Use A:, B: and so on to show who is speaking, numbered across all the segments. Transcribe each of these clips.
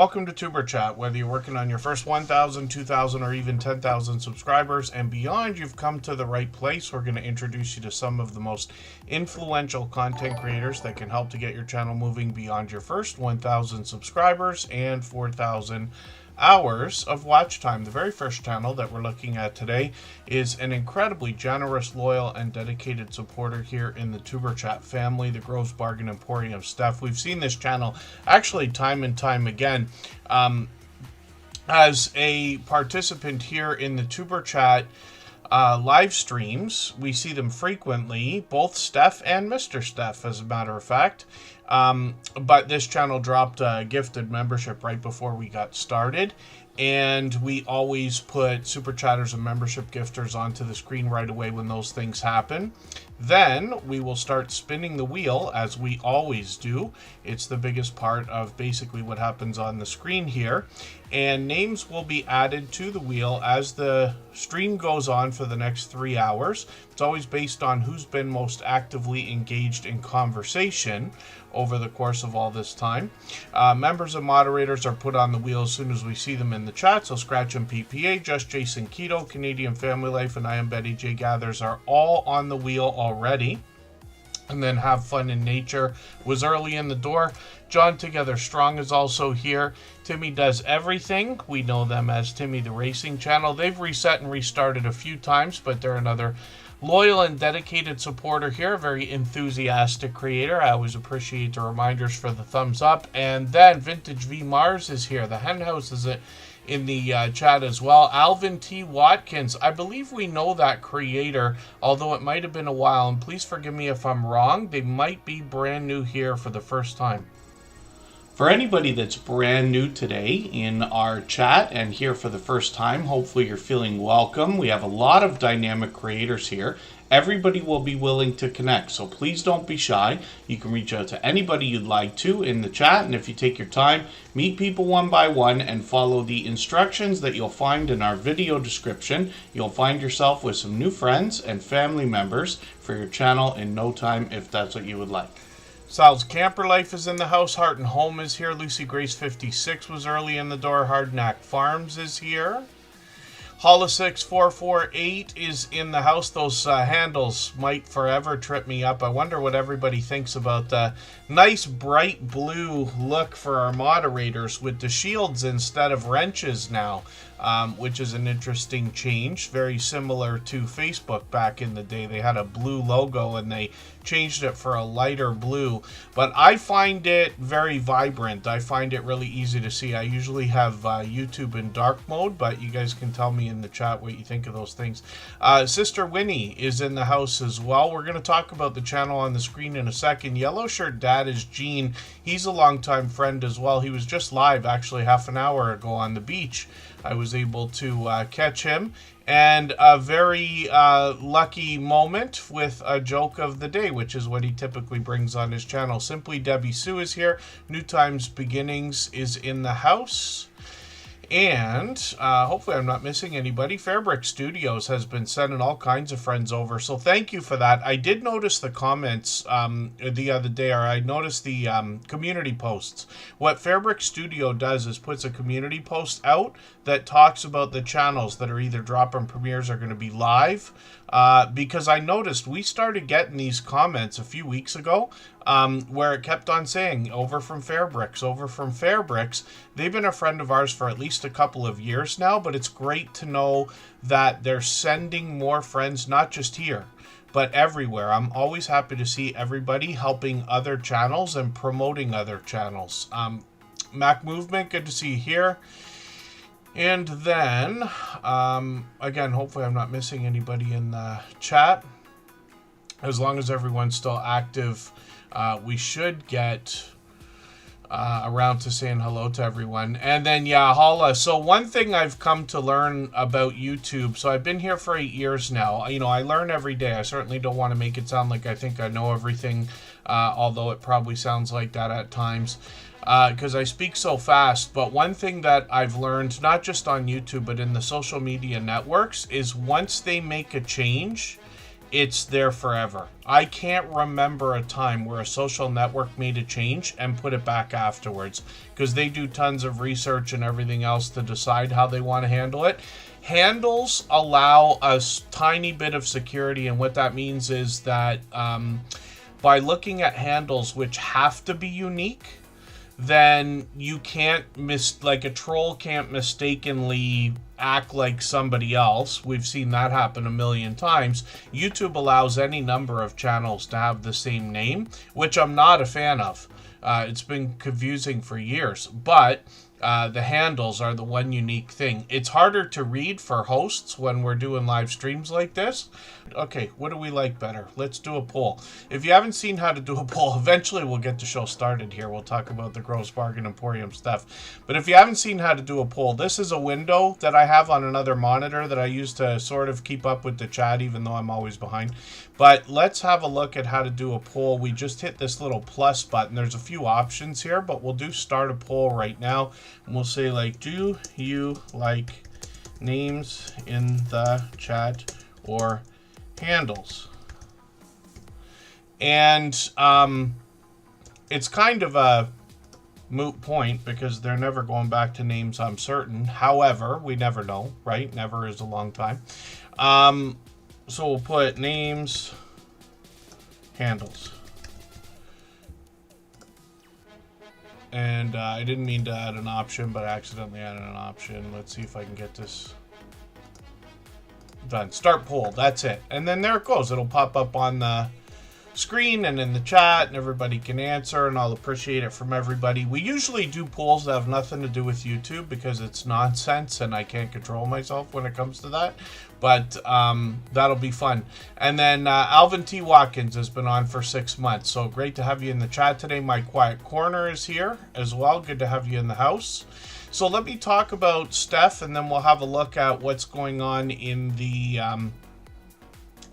A: Welcome to Tuber Chat. Whether you're working on your first 1,000, 2,000, or even 10,000 subscribers and beyond, you've come to the right place. We're going to introduce you to some of the most influential content creators that can help to get your channel moving beyond your first 1,000 subscribers and 4,000 hours of watch time. The very first channel that we're looking at today is an incredibly generous, loyal, and dedicated supporter here in the Tuber Chat family, the Groves Bargain Emporium Steph. We've seen this channel actually time and time again as a participant here in the Tuber Chat live streams. We see them frequently, both Steph and Mr. Steph, as a matter of fact. But this channel dropped a gifted membership right before we got started, and we always put Superchatters and membership gifters onto the screen right away when those things happen. Then we will start spinning the wheel, as we always do. It's the biggest part of basically what happens on the screen here. And names will be added to the wheel as the stream goes on for the next 3 hours. It's always based on who's been most actively engaged in conversation over the course of all this time. Members and moderators are put on the wheel as soon as we see them in the chat. So Scratch and PPA, Just Jason Keto, Canadian Family Life, and I Am Betty J Gathers are all on the wheel already. And then Have Fun in Nature was early in the door. John Together Strong is also here. Timmy Does Everything. We know them as Timmy the Racing Channel. They've reset and restarted a few times, but they're another loyal and dedicated supporter here. A very enthusiastic creator. I always appreciate the reminders for the thumbs up. And then Vintage V Mars is here. The Hen House is in the chat as well. Alvin T. Watkins. I believe we know that creator, although it might have been a while, and please forgive me if I'm wrong. They might be brand new here for the first time. For anybody that's brand new today in our chat and here for the first time, hopefully you're feeling welcome. We have a lot of dynamic creators here. Everybody will be willing to connect, so please don't be shy. You can reach out to anybody you'd like to in the chat, and if you take your time, meet people one by one and follow the instructions that you'll find in our video description, you'll find yourself with some new friends and family members for your channel in no time, if that's what you would like. Sal's Camper Life is in the house. Heart and Home is here. Lucy Grace 56 was early in the door. Hardknack Farms is here. Holla6448 is in the house. Those handles might forever trip me up. I wonder what everybody thinks about the nice bright blue look for our moderators with the shields instead of wrenches now, which is an interesting change. Very similar to Facebook back in the day. They had a blue logo and they changed it for a lighter blue, but I find it very vibrant. I find it really easy to see. I usually have YouTube in dark mode, but you guys can tell me in the chat what you think of those things. Sister Winnie is in the house as well. We're going to talk about the channel on the screen in a second. Yellow Shirt Dad is Gene. He's a longtime friend as well. He was just live actually half an hour ago on the beach. I was able to catch him. And a very lucky moment with a joke of the day, which is what he typically brings on his channel. Simply Debbie Sue is here. New Times Beginnings is in the house. And hopefully I'm not missing anybody. Fairbrick Studios has been sending all kinds of friends over, so thank you for that. I did notice the comments the other day, or I noticed the community posts. What Fairbrick Studio does is puts a community post out that talks about the channels that are either drop-in premieres or going to be live. Because I noticed we started getting these comments a few weeks ago where it kept on saying, over from Fairbricks, over from Fairbricks. They've been a friend of ours for at least a couple of years now, but it's great to know that they're sending more friends, not just here, but everywhere. I'm always happy to see everybody helping other channels and promoting other channels. Mac Movement, good to see you here. And then, again, hopefully I'm not missing anybody in the chat. As long as everyone's still active, we should get around to saying hello to everyone. And then, yeah, Holla. So one thing I've come to learn about YouTube, so I've been here for 8 years now. You know, I learn every day. I certainly don't want to make it sound like I think I know everything, although it probably sounds like that at times. Because I speak so fast. But one thing that I've learned, not just on YouTube, but in the social media networks, is once they make a change, it's there forever. I can't remember a time where a social network made a change and put it back afterwards, because they do tons of research and everything else to decide how they want to handle it. Handles allow a tiny bit of security, and what that means is that by looking at handles which have to be unique, then you can't like a troll can't mistakenly act like somebody else. We've seen that happen a million times. YouTube allows any number of channels to have the same name, which I'm not a fan of. It's been confusing for years, but the handles are the one unique thing. It's harder to read for hosts when we're doing live streams like this. Okay, what do we like better? Let's do a poll. If you haven't seen how to do a poll, eventually we'll get the show started here. We'll talk about the Gross Bargain Emporium stuff. But if you haven't seen how to do a poll, this is a window that I have on another monitor that I use to sort of keep up with the chat, even though I'm always behind. But let's have a look at how to do a poll. We just hit this little plus button. There's a few options here, but we'll do start a poll right now. And we'll say, like, do you like names in the chat or handles? And it's kind of a moot point because they're never going back to names, I'm certain. However, we never know, right? Never is a long time. So we'll put names, handles. And I didn't mean to add an option, but I accidentally added an option. Let's see if I can get this done. Start poll. That's it. And then there it goes. It'll pop up on the screen and in the chat, and everybody can answer, and I'll appreciate it from everybody. We usually do polls that have nothing to do with YouTube because it's nonsense and I can't control myself when it comes to that. But that'll be fun. And then Alvin T. Watkins has been on for 6 months. So great to have you in the chat today. My Quiet Corner is here as well. Good to have you in the house. So let me talk about Steph, and then we'll have a look at what's going on in the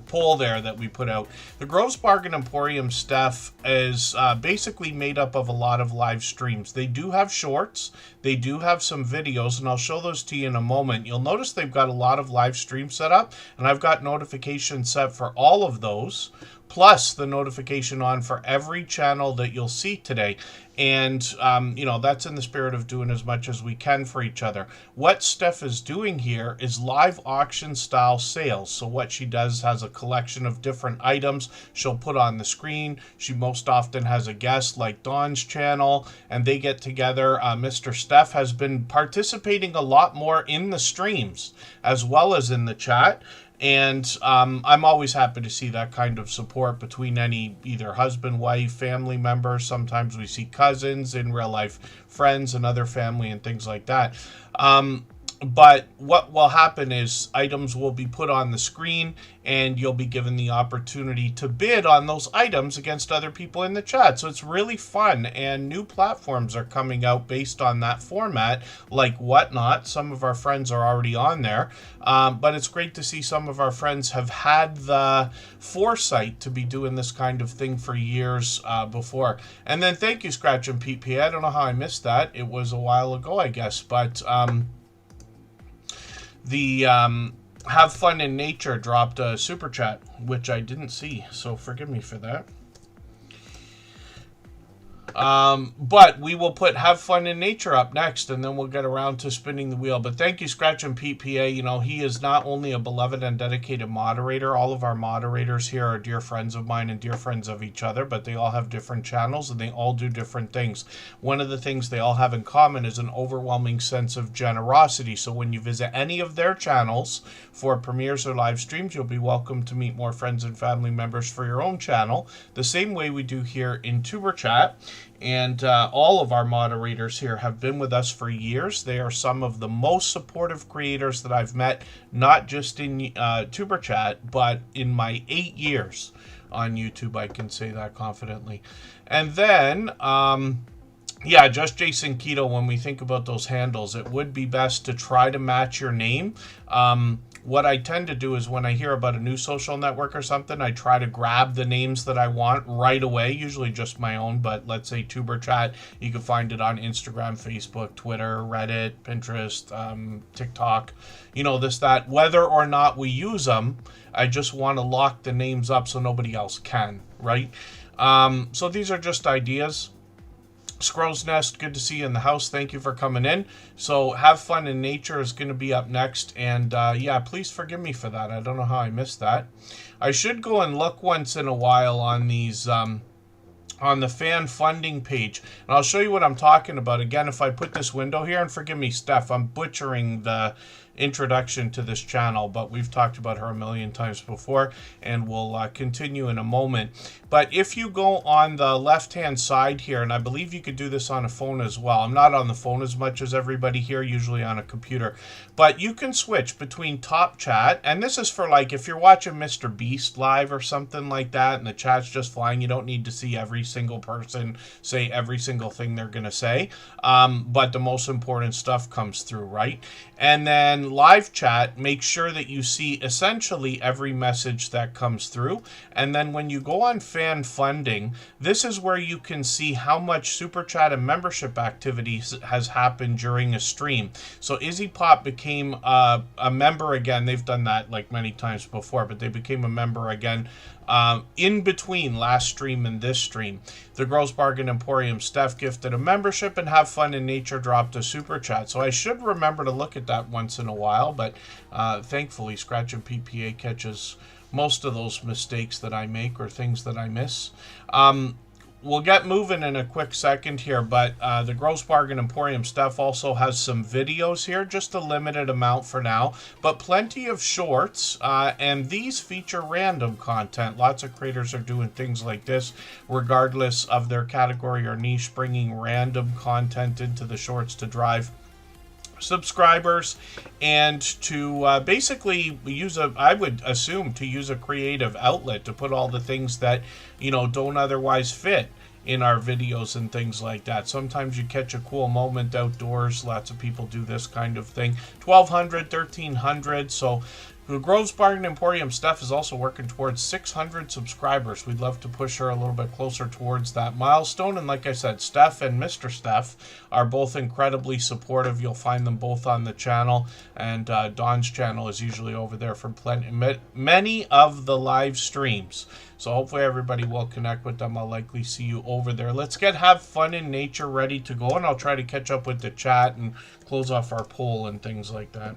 A: poll there that we put out. The Gross Bargain Emporium stuff is basically made up of a lot of live streams. They do have shorts, they do have some videos, and I'll show those to you in a moment. You'll notice they've got a lot of live streams set up, and I've got notifications set for all of those, plus the notification on for every channel that you'll see today. And, you know, that's in the spirit of doing as much as we can for each other. What Steph is doing here is live auction style sales. So what she does has a collection of different items she'll put on the screen. She most often has a guest like Dawn's channel, and they get together. Mr. Steph has been participating a lot more in the streams as well as in the chat. And I'm always happy to see that kind of support between any either husband, wife, family members. Sometimes we see cousins, in real life friends and other family and things like that. But what will happen is items will be put on the screen and you'll be given the opportunity to bid on those items against other people in the chat. So it's really fun, and new platforms are coming out based on that format, like Whatnot. Some of our friends are already on there, but it's great to see some of our friends have had the foresight to be doing this kind of thing for years before. And then thank you, Scratch and Pete P. I don't know how I missed that. It was a while ago, I guess, but the Have Fun in Nature dropped a super chat, which I didn't see, so forgive me for that. But we will put Have Fun in Nature up next, and then we'll get around to spinning the wheel. But thank you, Scratch and PPA. You know, he is not only a beloved and dedicated moderator. All of our moderators here are dear friends of mine and dear friends of each other, but they all have different channels and they all do different things. One of the things they all have in common is an overwhelming sense of generosity. So when you visit any of their channels for premieres or live streams, you'll be welcome to meet more friends and family members for your own channel, the same way we do here in Superchat. And all of our moderators here have been with us for years. They are some of the most supportive creators that I've met, not just in Superchat, but in my 8 years on YouTube. I can say that confidently. And then, yeah, just Jason Keto, when we think about those handles, it would be best to try to match your name. what I tend to do is when I hear about a new social network or something, I try to grab the names that I want right away, usually just my own, but let's say Tuberchat, you can find it on Instagram, Facebook, Twitter, Reddit, Pinterest, TikTok, you know, this, that. Whether or not we use them, I just want to lock the names up so nobody else can, right? So these are just ideas. Squirrel's Nest, good to see you in the house. Thank you for coming in. So Have Fun in Nature is going to be up next. And yeah, please forgive me for that. I don't know how I missed that. I should go and look once in a while on these, on the fan funding page. And I'll show you what I'm talking about. Again, if I put this window here, and forgive me, Steph, I'm butchering the introduction to this channel, but we've talked about her a million times before, and we'll continue in a moment. But if you go on the left hand side here, and I believe you could do this on a phone as well. I'm not on the phone as much as everybody here, usually on a computer, but you can switch between top chat, and this is for like if you're watching Mr. Beast live or something like that and the chat's just flying, you don't need to see every single person say every single thing they're gonna say, but the most important stuff comes through, right? And then live chat, make sure that you see essentially every message that comes through. And then when you go on fan funding, this is where you can see how much super chat and membership activities has happened during a stream. So Izzy Pop became a member again. They've done that like many times before, but they became a member again in between last stream and this stream. The Girls Bargain Emporium Steph gifted a membership, and Have Fun in Nature dropped a super chat. So I should remember to look at that once in a while, but thankfully Scratch and PPA catches most of those mistakes that I make or things that I miss. We'll get moving in a quick second here, but the Gross Bargain Emporium stuff also has some videos here, just a limited amount for now, but plenty of shorts, and these feature random content. Lots of creators are doing things like this, regardless of their category or niche, bringing random content into the shorts to drive subscribers and to basically use I would assume to use a creative outlet to put all the things that, you know, don't otherwise fit in our videos and things like that. Sometimes you catch a cool moment outdoors. Lots of people do this kind of thing. 1,200, 1,300. So the Groves Bargain Emporium Steph is also working towards 600 subscribers. We'd love to push her a little bit closer towards that milestone. And like I said, Steph and Mr. Steph are both incredibly supportive. You'll find them both on the channel. And Dawn's channel is usually over there for many of the live streams. So hopefully everybody will connect with them. I'll likely see you over there. Let's get Have Fun in Nature ready to go. And I'll try to catch up with the chat and close off our poll and things like that.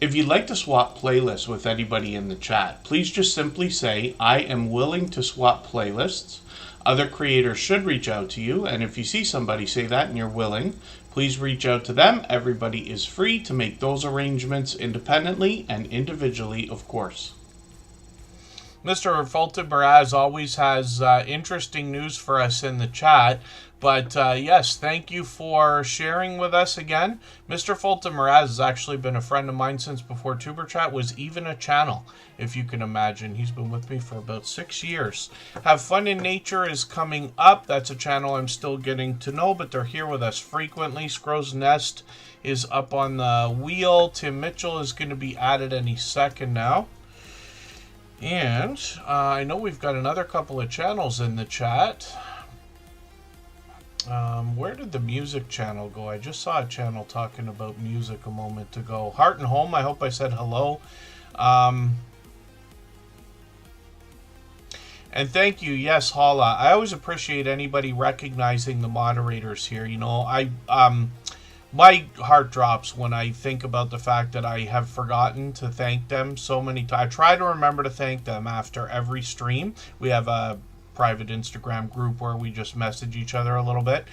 A: If you'd like to swap playlists with anybody in the chat, please just simply say, I am willing to swap playlists. Other creators should reach out to you, and if you see somebody say that and you're willing, please reach out to them. Everybody is free to make those arrangements independently and individually, of course. Mr. Fulton-Baraz always has interesting news for us in the chat. But yes, thank you for sharing with us again. Mr. Fulton-Baraz has actually been a friend of mine since before TuberChat was even a channel, if you can imagine. He's been with me for about 6 years. Have Fun in Nature is coming up. That's a channel I'm still getting to know, but they're here with us frequently. Squirrel's Nest is up on the wheel. Tim Mitchell is going to be added any second now. And I know we've got another couple of channels in the chat. Where did the music channel go? I just saw a channel talking about music a moment ago. Heart and Home, I hope I said hello. And thank you, yes, Hala. I always appreciate anybody recognizing the moderators here. You know, my heart drops when I think about the fact that I have forgotten to thank them so many times. I try to remember to thank them after every stream. We have a private Instagram group where we just message each other a little bit.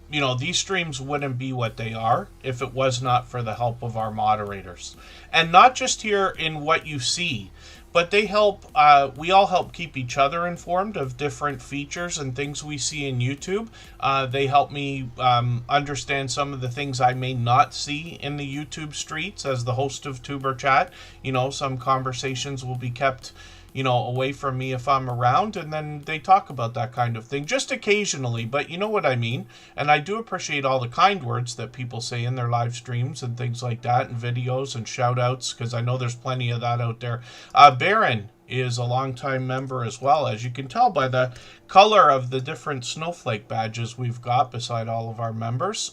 A: You know, these streams wouldn't be what they are if it was not for the help of our moderators. And not just here in what you see, but they help, we all help keep each other informed of different features and things we see in YouTube. They help me understand some of the things I may not see in the YouTube streets as the host of TuberChat. You know, some conversations will be kept, you know, away from me if I'm around, and then they talk about that kind of thing, just occasionally, but you know what I mean. And I do appreciate all the kind words that people say in their live streams and things like that, and videos and shout outs, because I know there's plenty of that out there. Baron is a longtime member as well, as you can tell by the color of the different snowflake badges we've got beside all of our members.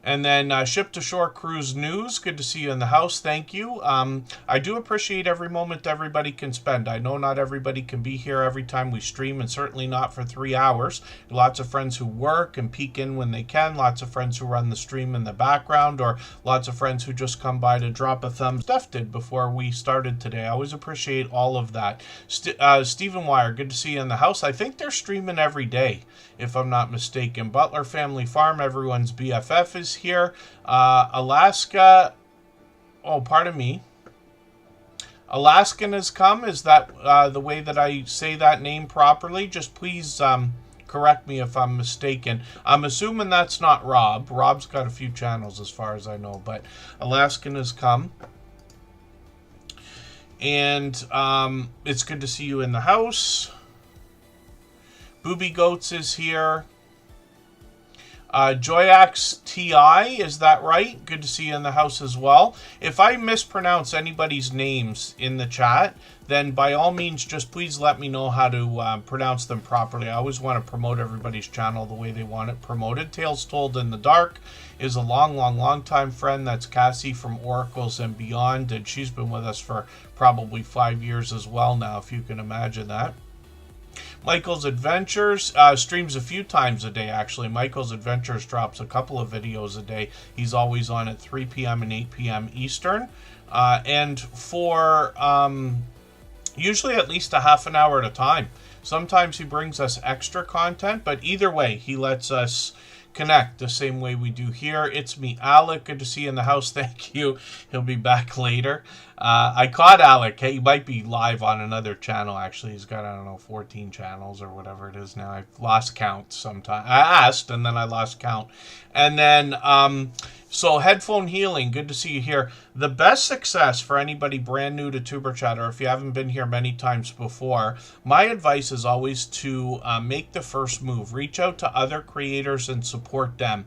A: And then Ship to Shore Cruise News, good to see you in the house. Thank you. I do appreciate every moment everybody can spend. I know not everybody can be here every time we stream, and certainly not for 3 hours. Lots of friends who work and peek in when they can. Lots of friends who run the stream in the background, or lots of friends who just come by to drop a thumbs. Steph did before we started today. I always appreciate all of that. Stephen Wire, good to see you in the house. I think they're streaming every day, if I'm not mistaken. Butler Family Farm, everyone's BFF, is here. Alaska, oh, pardon me. Alaskan has come. Is that the way that I say that name properly? Just please correct me if I'm mistaken. I'm assuming that's not Rob. Rob's got a few channels as far as I know, but Alaskan has come. And it's good to see you in the house. Booby Goats is here. Joyax TI, is that right? Good to see you in the house as well. If I mispronounce anybody's names in the chat, then by all means, just please let me know how to pronounce them properly. I always want to promote everybody's channel the way they want it promoted. Tales Told in the Dark is a long time friend. That's Cassie from Oracles and Beyond, and she's been with us for probably 5 years as well now, if you can imagine that. Michael's Adventures streams a few times a day, actually. Michael's Adventures drops a couple of videos a day. He's always on at 3 p.m. and 8 p.m. Eastern. And for usually at least a half an hour at a time. Sometimes he brings us extra content, but either way, he lets us connect the same way we do here. It's me, Alec. Good to see you in the house. Thank you. He'll be back later. I caught Alec. He might be live on another channel, actually. He's got, I don't know, 14 channels or whatever it is now. I've lost count sometime. I asked, and then I lost count. And then, so Headphone Healing, good to see you here. The best success for anybody brand new to Superchatter, if you haven't been here many times before, my advice is always to make the first move. Reach out to other creators and support them.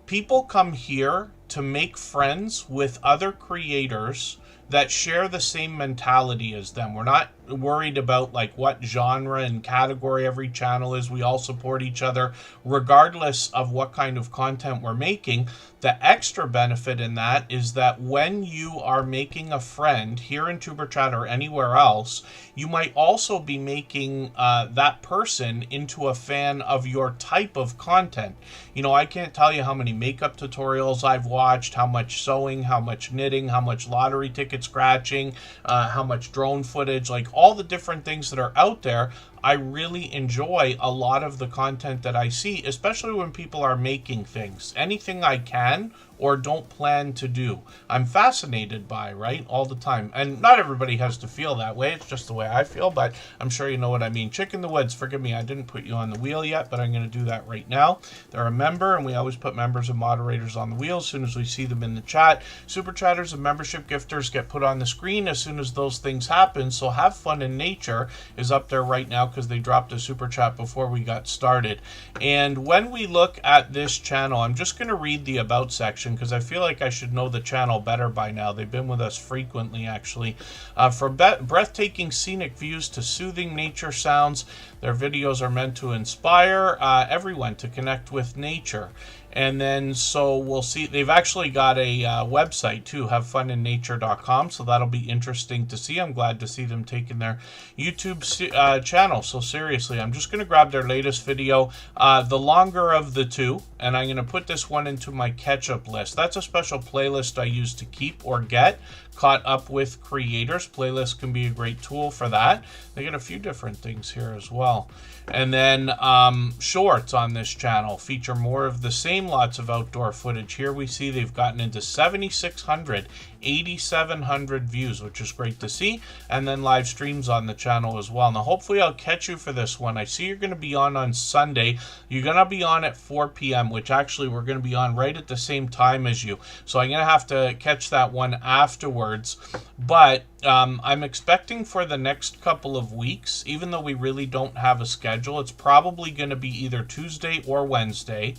A: People come here to make friends with other creators that share the same mentality as them. We're not worried about like what genre and category every channel is. We all support each other regardless of what kind of content we're making. The extra benefit in that is that when you are making a friend here in Superchat or anywhere else, you might also be making that person into a fan of your type of content. You know, I can't tell you how many makeup tutorials I've watched, how much sewing, how much knitting, how much lottery ticket scratching, how much drone footage, like all the different things that are out there. I really enjoy a lot of the content that I see, especially when people are making things. Anything I can or don't plan to do, I'm fascinated by, right, all the time. And not everybody has to feel that way. It's just the way I feel, but I'm sure you know what I mean. Chick in the Woods, forgive me, I didn't put you on the wheel yet, but I'm going to do that right now. They're a member, and we always put members and moderators on the wheel as soon as we see them in the chat. Super Chatters and membership gifters get put on the screen as soon as those things happen. So Have Fun in Nature is up there right now because they dropped a super chat before we got started. And when we look at this channel, I'm just going to read the About section because I feel like I should know the channel better by now. They've been with us frequently, actually. From breathtaking scenic views to soothing nature sounds, their videos are meant to inspire everyone to connect with nature. And then, so we'll see, they've actually got a website too, havefuninnature.com, so that'll be interesting to see. I'm glad to see them taking their YouTube channel so seriously. I'm just going to grab their latest video, the longer of the two, and I'm going to put this one into my catch-up list. That's a special playlist I use to keep or get caught up with creators. Playlists can be a great tool for that. They got a few different things here as well. And then shorts on this channel feature more of the same. time, lots of outdoor footage. Here we see they've gotten into 7,600, 8,700 views, which is great to see. And then live streams on the channel as well. Now, hopefully I'll catch you for this one. I see you're going to be on Sunday. You're going to be on at 4 p.m., which actually we're going to be on right at the same time as you. So I'm going to have to catch that one afterwards. But I'm expecting for the next couple of weeks, even though we really don't have a schedule, it's probably going to be either Tuesday or Wednesday,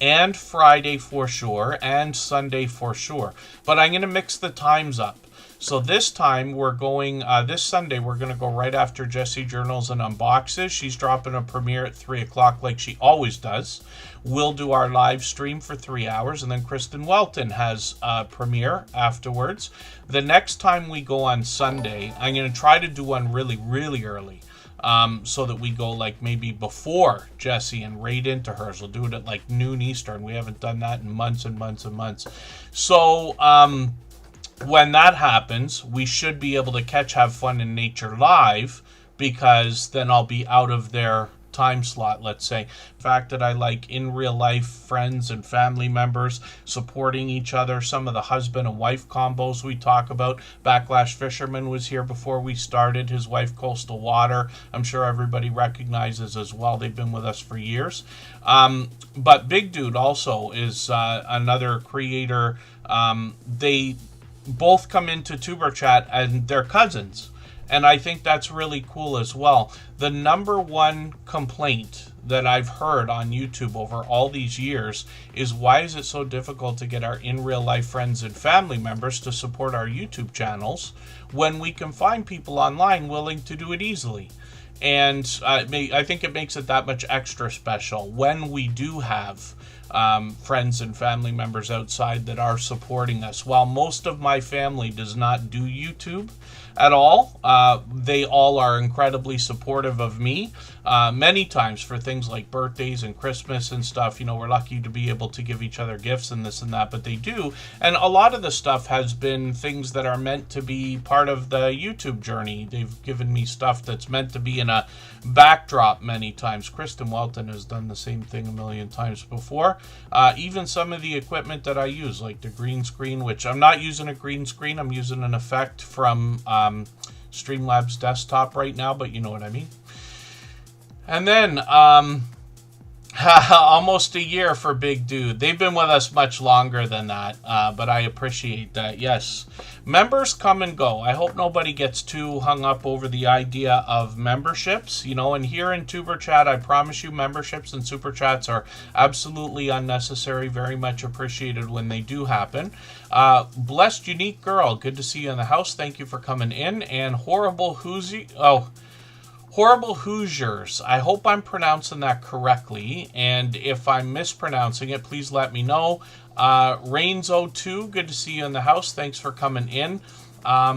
A: and Friday for sure, and Sunday for sure. But I'm going to mix the times up. So this time we're going, this Sunday we're going to go right after Jessie Journals and Unboxes. She's dropping a premiere at 3 o'clock like she always does. We'll do our live stream for 3 hours, and then Kristen Welton has a premiere afterwards. The next time we go on Sunday, I'm going to try to do one really, really early. So that we go like maybe before Jessie and right into hers. We'll do it at like noon Eastern. We haven't done that in months and months and months. So when that happens, we should be able to catch Have Fun in Nature live, because then I'll be out of their time slot, let's say. The fact that I like in real life friends and family members supporting each other, some of the husband and wife combos we talk about. Backlash Fisherman was here before we started, his wife Coastal Water, I'm sure everybody recognizes as well. They've been with us for years. But Big Dude also is another creator. They both come into Tuber Chat and they're cousins. And I think that's really cool as well. The number one complaint that I've heard on YouTube over all these years is, why is it so difficult to get our in real life friends and family members to support our YouTube channels when we can find people online willing to do it easily? And I think it makes it that much extra special when we do have friends and family members outside that are supporting us. While most of my family does not do YouTube at all, they all are incredibly supportive of me. Many times for things like birthdays and Christmas and stuff, you know, we're lucky to be able to give each other gifts and this and that, but they do. And a lot of the stuff has been things that are meant to be part of the YouTube journey. They've given me stuff that's meant to be in a backdrop many times. Kristen Welton has done the same thing a million times before. Even some of the equipment that I use, like the green screen, which I'm not using a green screen, I'm using an effect from Streamlabs desktop right now, but you know what I mean. And then almost a year for Big Dude. They've been with us much longer than that, but I appreciate that. Yes, members come and go. I hope nobody gets too hung up over the idea of memberships, you know, and here in Tuber Chat, I promise you memberships and super chats are absolutely unnecessary, very much appreciated when they do happen. Blessed Unique Girl, good to see you in the house. Thank you for coming in. And Horrible Hoosiers, I hope I'm pronouncing that correctly, and if I'm mispronouncing it, please let me know. Rains02, good to see you in the house. Thanks for coming in. Let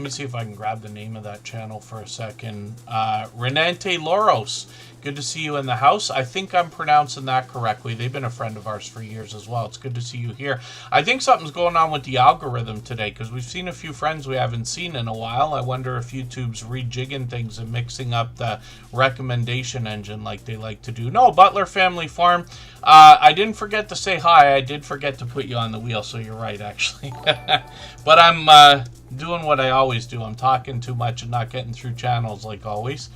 A: me see if I can grab the name of that channel for a second. Renante Loros, good to see you in the house. I think I'm pronouncing that correctly. They've been a friend of ours for years as well. It's good to see you here. I think something's going on with the algorithm today, because we've seen a few friends we haven't seen in a while. I wonder if YouTube's rejigging things and mixing up the recommendation engine like they like to do. No, Butler Family Farm. I didn't forget to say hi. I did forget to put you on the wheel, so you're right, actually. But I'm doing what I always do. I'm talking too much and not getting through channels like always.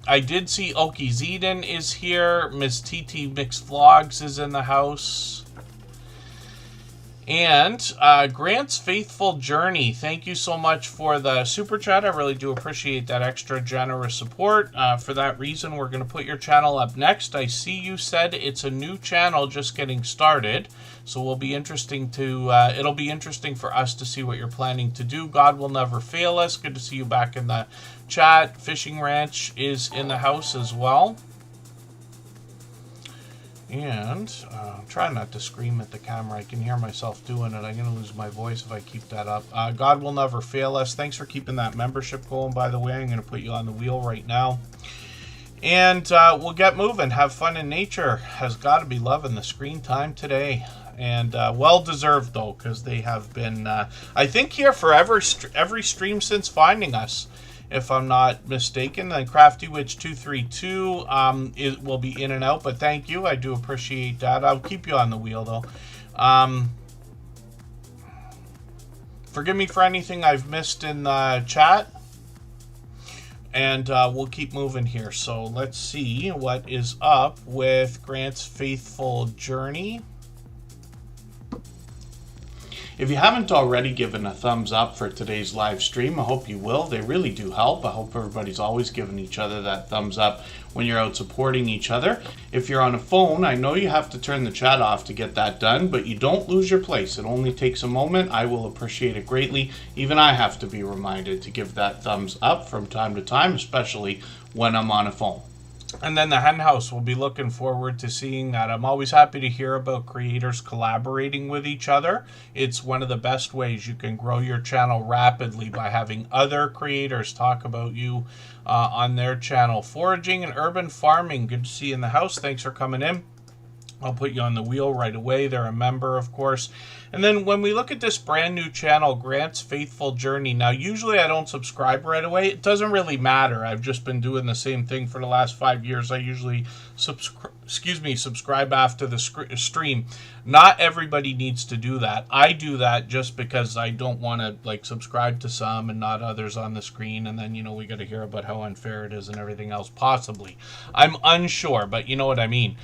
A: I did see Oki Zeden is here. Miss TT Mixed Vlogs is in the house. And Grant's Faithful Journey, thank you so much for the super chat. I really do appreciate that extra generous support. For that reason, we're going to put your channel up next. I see you said it's a new channel just getting started, so it'll be interesting for us to see what you're planning to do. God will never fail us. Good to see you back in the chat. Fishing Ranch is in the house as well. And I'm trying not to scream at the camera. I can hear myself doing it. I'm going to lose my voice if I keep that up. God will never fail us. Thanks for keeping that membership going, by the way. I'm going to put you on the wheel right now. And we'll get moving. Have Fun in Nature has got to be loving the screen time today. And well-deserved, though, because they have been, I think, here for every stream since finding us. if I'm not mistaken. Then Crafty Witch 232 it will be in and out, but thank you. I do appreciate that. I'll keep you on the wheel though. Forgive me for anything I've missed in the chat. And we'll keep moving here. So let's see what is up with Grant's Faithful Journey. If you haven't already given a thumbs up for today's live stream, I hope you will. They really do help. I hope everybody's always giving each other that thumbs up when you're out supporting each other. If you're on a phone, I know you have to turn the chat off to get that done, but you don't lose your place. It only takes a moment. I will appreciate it greatly. Even I have to be reminded to give that thumbs up from time to time, especially when I'm on a phone. And then the hen house, we'll be looking forward to seeing that. I'm always happy to hear about creators collaborating with each other. It's one of the best ways you can grow your channel rapidly, by having other creators talk about you on their channel. Foraging and urban farming, good to see you in the house. Thanks for coming in. I'll put you on the wheel right away. They're a member, of course. And then when we look at this brand new channel, Grant's Faithful Journey. Now, usually I don't subscribe right away. It doesn't really matter. I've just been doing the same thing for the last 5 years. I usually subscribe after the stream. Not everybody needs to do that. I do that just because I don't want to like subscribe to some and not others on the screen. And then, you know, we got to hear about how unfair it is and everything else, possibly. I'm unsure, but you know what I mean.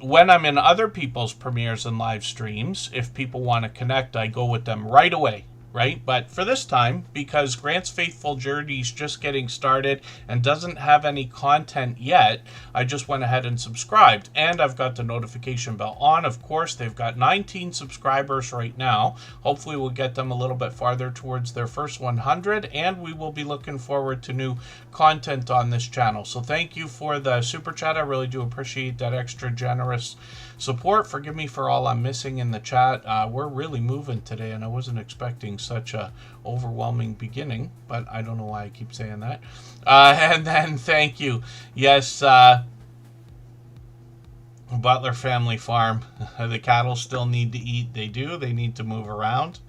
A: When I'm in other people's premieres and live streams, if people want to connect, I go with them right away, right? But for this time, because Grant's Faithful Journey is just getting started and doesn't have any content yet, I just went ahead and subscribed. And I've got the notification bell on, of course. They've got 19 subscribers right now. Hopefully we'll get them a little bit farther towards their first 100, and we will be looking forward to new content on this channel. So thank you for the super chat. I really do appreciate that extra generous support. Forgive me for all I'm missing in the chat. We're really moving today, and I wasn't expecting such a overwhelming beginning, but I don't know why I keep saying that. And then thank you. Yes, Butler Family Farm. The cattle still need to eat. They do. They need to move around.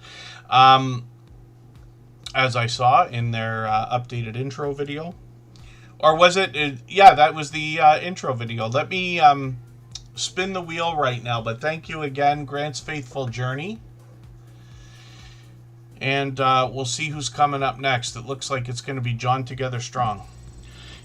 A: As I saw in their updated intro video. Or was it? Yeah, that was the intro video. Let me spin the wheel right now, but thank you again, Grant's Faithful Journey. And we'll see who's coming up next. It looks like it's going to be John Together Strong.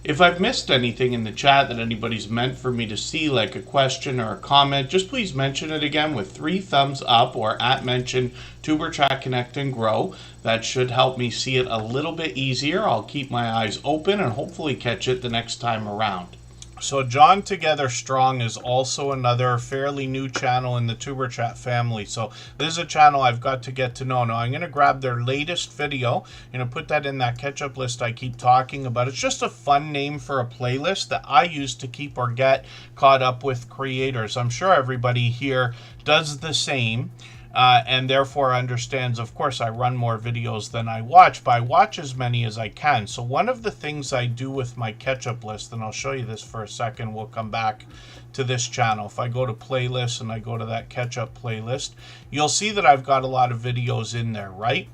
A: If I've missed anything in the chat that anybody's meant for me to see, like a question or a comment, just please mention it again with 3 thumbs up or @mention Superchat Connect and Grow. That should help me see it a little bit easier. I'll keep my eyes open and hopefully catch it the next time around. So John Together Strong is also another fairly new channel in the Tuber Chat family. So this is a channel I've got to get to know. Now I'm going to grab their latest video, put that in that catch-up list I keep talking about. It's just a fun name for a playlist that I use to keep or get caught up with creators. I'm sure everybody here does the same. And therefore understands, of course, I run more videos than I watch, but I watch as many as I can. So one of the things I do with my catch-up list, and I'll show you this for a second, we'll come back to this channel. If I go to playlists and I go to that catch-up playlist, you'll see that I've got a lot of videos in there, right?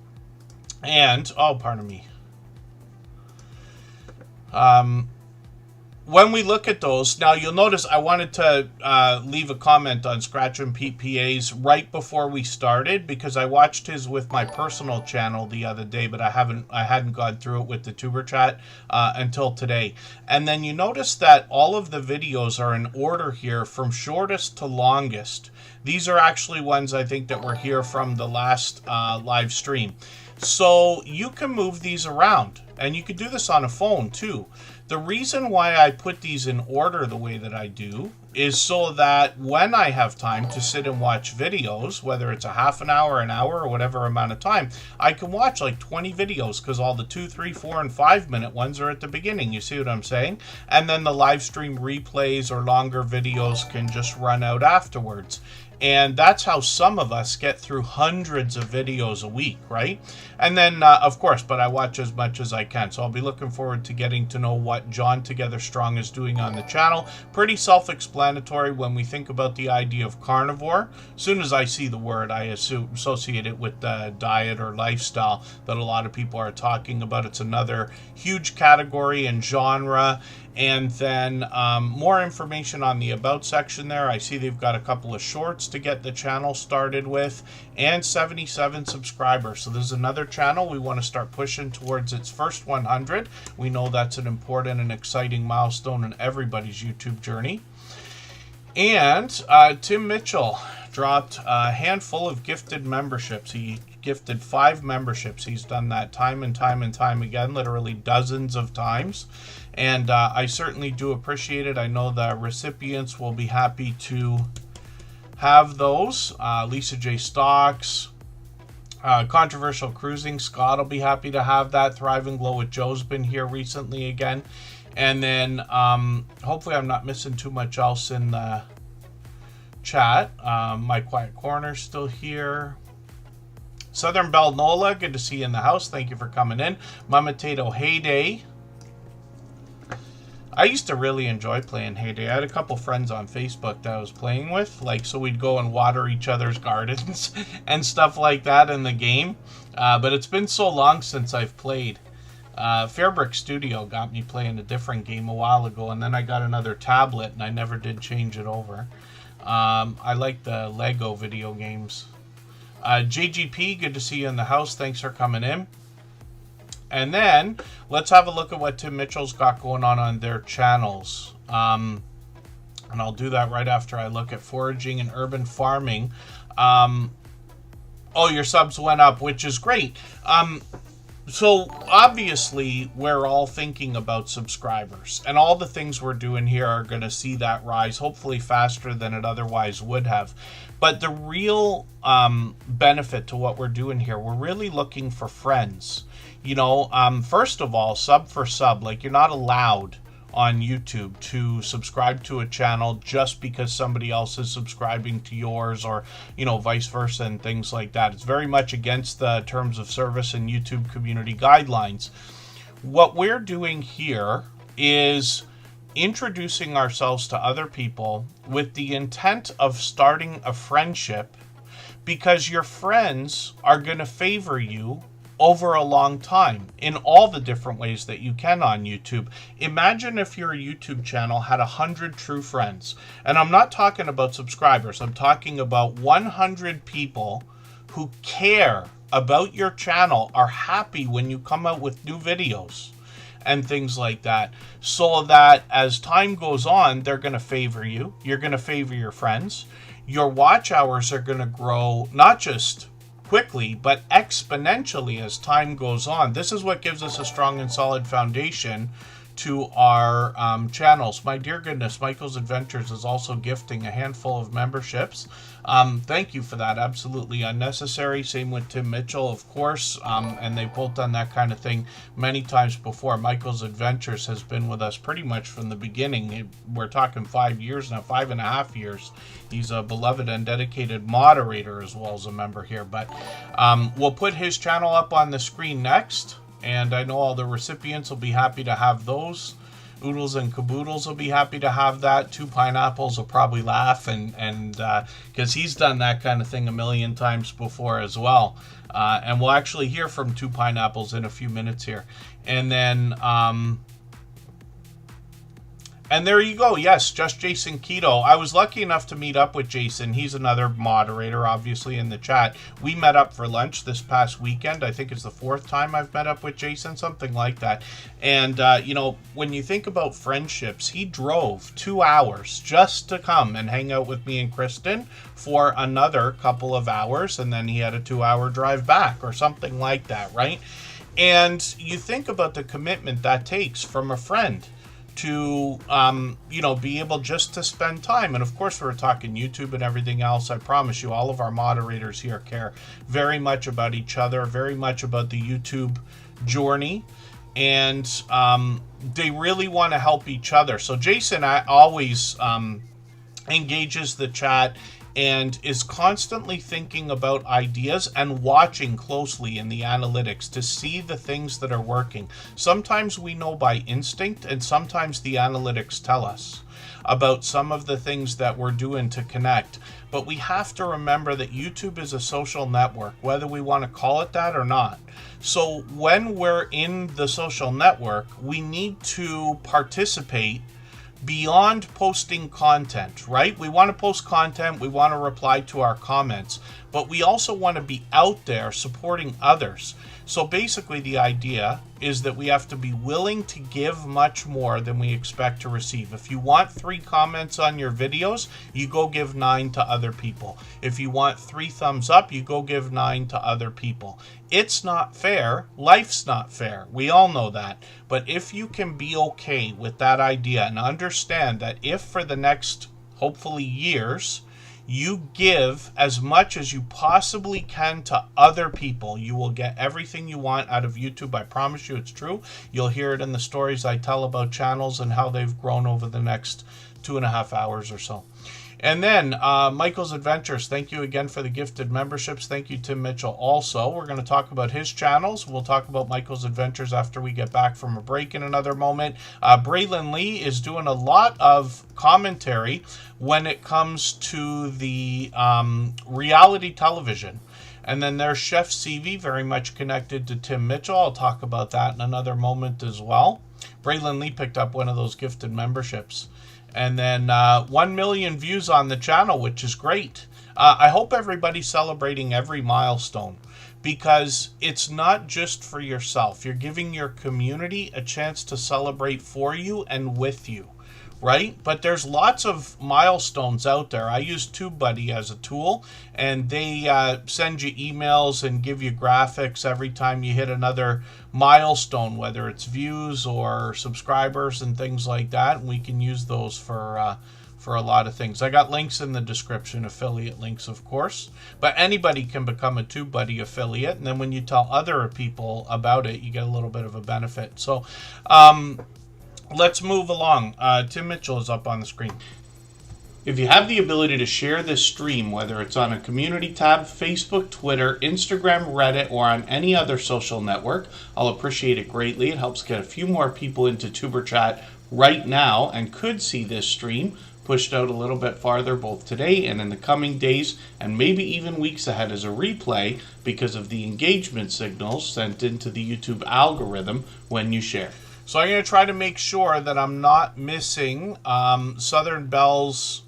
A: And, oh, pardon me. When we look at those, now you'll notice I wanted to leave a comment on Scratch and Pete PA's right before we started, because I watched his with my personal channel the other day, but I hadn't gone through it with the Tuber Chat until today. And then you notice that all of the videos are in order here from shortest to longest. These are actually ones I think that were here from the last live stream. So you can move these around, and you could do this on a phone too. The reason why I put these in order the way that I do is so that when I have time to sit and watch videos, whether it's a half an hour, or whatever amount of time, I can watch like 20 videos, because all the 2, 3, 4, and 5 minute ones are at the beginning. You see what I'm saying? And then the live stream replays or longer videos can just run out afterwards. And that's how some of us get through hundreds of videos a week, right? And then, of course, but I watch as much as I can. So I'll be looking forward to getting to know what John Together Strong is doing on the channel. Pretty self-explanatory when we think about the idea of carnivore. As soon as I see the word, I associate it with diet or lifestyle that a lot of people are talking about. It's another huge category and genre. And then more information on the About section there. I see they've got a couple of shorts to get the channel started with, and 77 subscribers. So this is another channel we want to start pushing towards its first 100. We know that's an important and exciting milestone in everybody's YouTube journey. And Tim Mitchell dropped a handful of gifted memberships. He gifted 5 memberships. He's done that time and time and time again, literally dozens of times. And I certainly do appreciate it. I know the recipients will be happy to have those. Lisa J. Stocks, Controversial Cruising, Scott will be happy to have that. Thriving Glow with Joe's been here recently again. And then hopefully I'm not missing too much else in the chat. My Quiet Corner's still here. Southern Belle Nola, good to see you in the house. Thank you for coming in. Mama Tato Heyday. I used to really enjoy playing Heyday. I had a couple friends on Facebook that I was playing with. Like, so we'd go and water each other's gardens and stuff like that in the game. But it's been so long since I've played. Fairbrick Studio got me playing a different game a while ago. And then I got another tablet and I never did change it over. I like the Lego video games. JGP, good to see you in the house. Thanks for coming in. And then let's have a look at what Tim Mitchell's got going on their channels. And I'll do that right after I look at foraging and urban farming. Oh, your subs went up, which is great. So obviously we're all thinking about subscribers, and all the things we're doing here are going to see that rise, hopefully faster than it otherwise would have. But the real benefit to what we're doing here, we're really looking for friends. You know, first of all, sub for sub. Like, you're not allowed on YouTube to subscribe to a channel just because somebody else is subscribing to yours, or, you know, vice versa and things like that. It's very much against the terms of service and YouTube community guidelines. What we're doing here is introducing ourselves to other people with the intent of starting a friendship, because your friends are going to favor you over a long time in all the different ways that you can on YouTube. Imagine if your YouTube channel had 100 true friends. And I'm not talking about subscribers. I'm talking about 100 people who care about your channel, are happy when you come out with new videos and things like that. So that as time goes on, they're going to favor you. You're going to favor your friends. Your watch hours are going to grow, not just quickly, but exponentially as time goes on. This is what gives us a strong and solid foundation to our channels. My dear goodness, Michael's Adventures is also gifting a handful of memberships. Thank you for that. Absolutely unnecessary. Same with Tim Mitchell, of course. And they've both done that kind of thing many times before. Michael's Adventures has been with us pretty much from the beginning. We're talking 5 years now, 5.5 years. He's a beloved and dedicated moderator as well as a member here. But we'll put his channel up on the screen next. And I know all the recipients will be happy to have those. Oodles and Caboodles will be happy to have that. Two Pineapples will probably laugh, and because he's done that kind of thing a million times before as well. And we'll actually hear from Two Pineapples in a few minutes here. And then and there you go. Yes, just Jason Keto. I was lucky enough to meet up with Jason. He's another moderator, obviously, in the chat. We met up for lunch this past weekend. I think it's the 4th time I've met up with Jason, something like that. And, you know, when you think about friendships, he drove 2 hours just to come and hang out with me and Kristen for another couple of hours. And then he had a 2-hour drive back or something like that, right? And you think about the commitment that takes from a friend to, you know, be able just to spend time. And of course, we're talking YouTube and everything else. I promise you, all of our moderators here care very much about each other, very much about the YouTube journey. And they really want to help each other. So Jason always engages the chat and is constantly thinking about ideas and watching closely in the analytics to see the things that are working. Sometimes we know by instinct, and sometimes the analytics tell us about some of the things that we're doing to connect. But we have to remember that YouTube is a social network, whether we want to call it that or not. So when we're in the social network, we need to participate beyond posting content, right? We want to post content, we want to reply to our comments, but we also want to be out there supporting others. So basically the idea is that we have to be willing to give much more than we expect to receive. If you want 3 comments on your videos, you go give 9 to other people. If you want 3 thumbs up, you go give 9 to other people. It's not fair. Life's not fair. We all know that. But if you can be okay with that idea and understand that if for the next, hopefully, years, you give as much as you possibly can to other people, you will get everything you want out of YouTube. I promise you it's true. You'll hear it in the stories I tell about channels and how they've grown over the next 2.5 hours or so. And then Michael's Adventures, thank you again for the gifted memberships. Thank you, Tim Mitchell. Also, we're going to talk about his channels. We'll talk about Michael's Adventures after we get back from a break in another moment. Braylon Lee is doing a lot of commentary when it comes to the reality television. And then there's Chef CV, very much connected to Tim Mitchell. I'll talk about that in another moment as well. Braylon Lee picked up one of those gifted memberships. And then 1 million views on the channel, which is great. I hope everybody's celebrating every milestone, because it's not just for yourself. You're giving your community a chance to celebrate for you and with you, right? But there's lots of milestones out there. I use TubeBuddy as a tool, and they send you emails and give you graphics every time you hit another milestone, whether it's views or subscribers and things like that. And we can use those for a lot of things. I got links in the description, affiliate links, of course. But anybody can become a TubeBuddy affiliate, and then when you tell other people about it, you get a little bit of a benefit. So, let's move along. Tim Mitchell is up on the screen. If you have the ability to share this stream, whether it's on a community tab, Facebook, Twitter, Instagram, Reddit, or on any other social network, I'll appreciate it greatly. It helps get a few more people into Tuber Chat right now and could see this stream pushed out a little bit farther both today and in the coming days, and maybe even weeks ahead as a replay because of the engagement signals sent into the YouTube algorithm when you share. So I'm going to try to make sure that I'm not missing Southern Belle's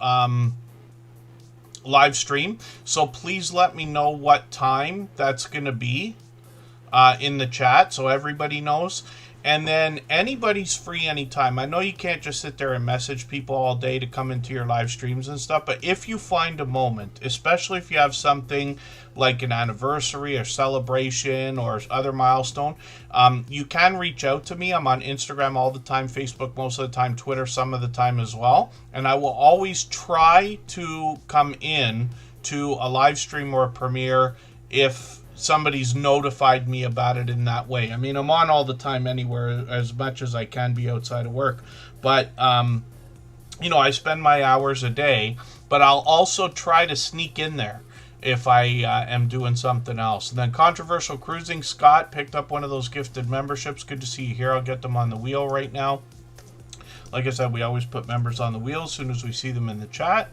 A: live stream. So please let me know what time that's going to be in the chat so everybody knows. And then anybody's free anytime. I know you can't just sit there and message people all day to come into your live streams and stuff, but if you find a moment, especially if you have something like an anniversary or celebration or other milestone, you can reach out to me. I'm on Instagram all the time, Facebook most of the time, Twitter some of the time as well. And I will always try to come in to a live stream or a premiere if somebody's notified me about it in that way. I mean, I'm on all the time anywhere as much as I can be outside of work. But, you know, I spend my hours a day, but I'll also try to sneak in there if I am doing something else. And then Controversial Cruising, Scott picked up one of those gifted memberships. Good to see you here. I'll get them on the wheel right now. Like I said, we always put members on the wheel as soon as we see them in the chat.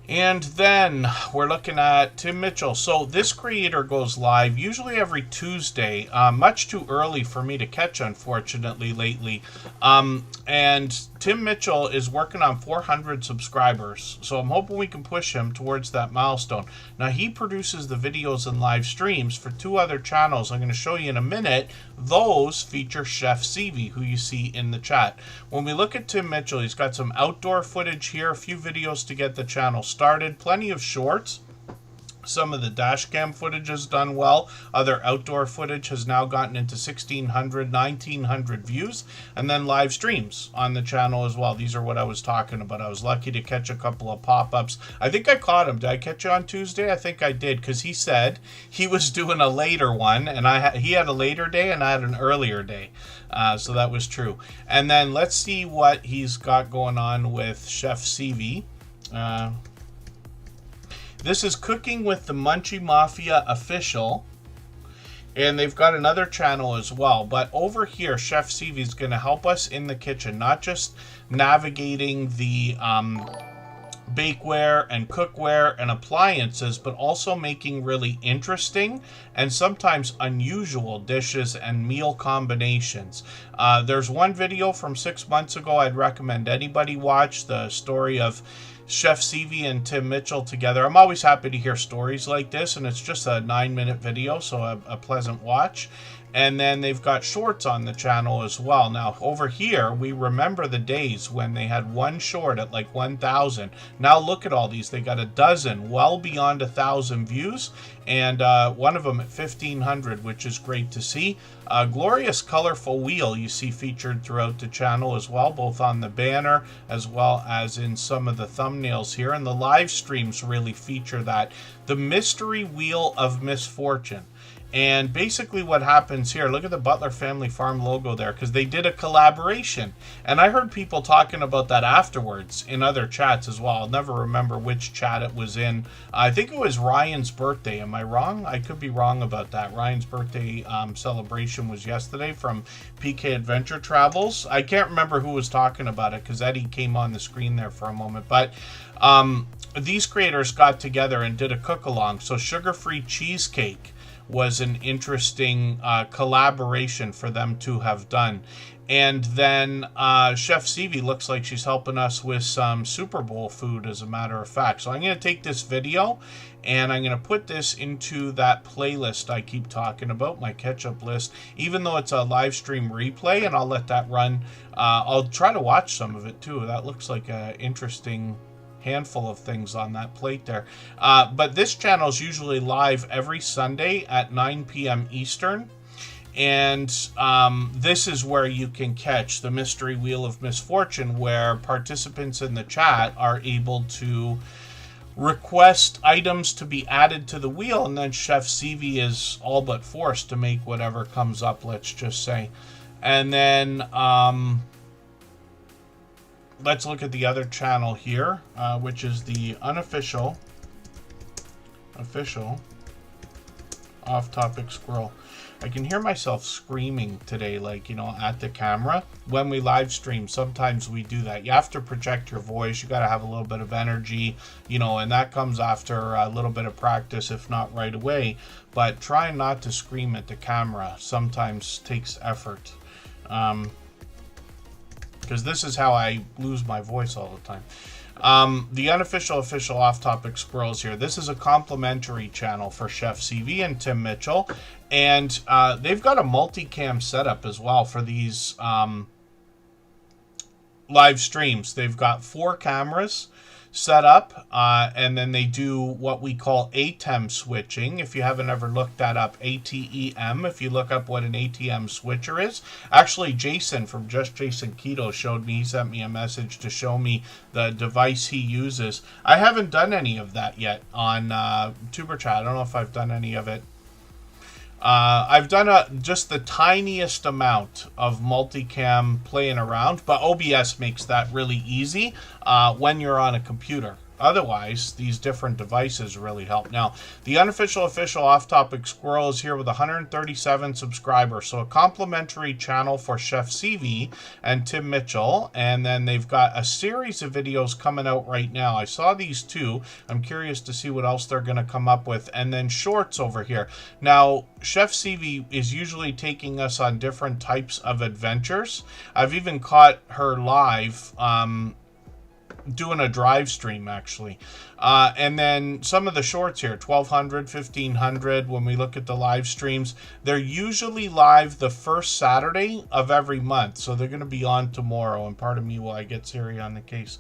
A: And then we're looking at Tim Mitchell. So this creator goes live usually every Tuesday. Much too early for me to catch, unfortunately, lately. And Tim Mitchell is working on 400 subscribers. So I'm hoping we can push him towards that milestone. Now, he produces the videos and live streams for 2 other channels I'm going to show you in a minute. Those feature Chef CV, who you see in the chat. When we look at Tim Mitchell, he's got some outdoor footage here, a few videos to get the channel started, plenty of shorts. Some of the dash cam footage has done well. Other outdoor footage has now gotten into 1,600, 1,900 views. And then live streams on the channel as well. These are what I was talking about. I was lucky to catch a couple of pop-ups. I think I caught him. Did I catch you on Tuesday? I think I did, because he said he was doing a later one. And he had a later day and I had an earlier day. So that was true. And then let's see what he's got going on with Chef CV. This is Cooking with the Munchie Mafia Official. And they've got another channel as well. But over here, Chef Stevie is going to help us in the kitchen, not just navigating the bakeware and cookware and appliances, but also making really interesting and sometimes unusual dishes and meal combinations. There's one video from 6 months ago I'd recommend anybody watch, the story of Chef Stevie and Tim Mitchell together. I'm always happy to hear stories like this, and it's just a 9-minute video, so a pleasant watch. And then they've got shorts on the channel as well. Now, over here, we remember the days when they had one short at like 1,000. Now look at all these. They got a dozen, well beyond 1,000 views, and one of them at 1,500, which is great to see. A glorious colorful wheel you see featured throughout the channel as well, both on the banner as well as in some of the thumbnails here. And the live streams really feature that. The Mystery Wheel of Misfortune. And basically what happens here, look at the Butler Family Farm logo there, because they did a collaboration. And I heard people talking about that afterwards in other chats as well. I'll never remember which chat it was in. I think it was Ryan's birthday. Am I wrong? I could be wrong about that. Ryan's birthday celebration was yesterday from PK Adventure Travels. I can't remember who was talking about it because Eddie came on the screen there for a moment. But these creators got together and did a cook-along. So sugar-free cheesecake was an interesting collaboration for them to have done. And then Chef Stevie looks like she's helping us with some Super Bowl food, as a matter of fact. So I'm going to take this video and I'm going to put this into that playlist I keep talking about, my catch-up list, even though it's a live stream replay, and I'll let that run. I'll try to watch some of it too. That looks like an interesting handful of things on that plate there. But this channel is usually live every Sunday at 9 p.m. Eastern. And this is where you can catch the Mystery Wheel of Misfortune, where participants in the chat are able to request items to be added to the wheel, and then Chef Stevie is all but forced to make whatever comes up, let's just say. And then let's look at the other channel here, which is the official off-topic squirrel. I can hear myself screaming today, like, you know, at the camera. When we live stream, sometimes we do that. You have to project your voice. You got to have a little bit of energy, you know, and that comes after a little bit of practice, if not right away. But trying not to scream at the camera sometimes takes effort. Because this is how I lose my voice all the time. The official off-topic squirrels here. This is a complimentary channel for Chef CV and Tim Mitchell. And they've got a multicam setup as well for these live streams. They've got 4 cameras set up, and then they do what we call ATEM switching. If you haven't ever looked that up, ATEM, if you look up what an ATM switcher is. Actually, Jason from Just Jason Keto showed me, he sent me a message to show me the device he uses. I haven't done any of that yet on Superchat. I don't know if I've done any of it. I've done just the tiniest amount of multicam playing around, but OBS makes that really easy when you're on a computer. Otherwise, these different devices really help. Now, the official off-topic squirrel is here with 137 subscribers. So a complimentary channel for Chef CV and Tim Mitchell. And then they've got a series of videos coming out right now. I saw these 2. I'm curious to see what else they're going to come up with. And then shorts over here. Now, Chef CV is usually taking us on different types of adventures. I've even caught her live doing a drive stream, actually. And then some of the shorts here, 1,200, 1,500, when we look at the live streams, they're usually live the first Saturday of every month. So they're going to be on tomorrow. And pardon me while I get Siri on the case.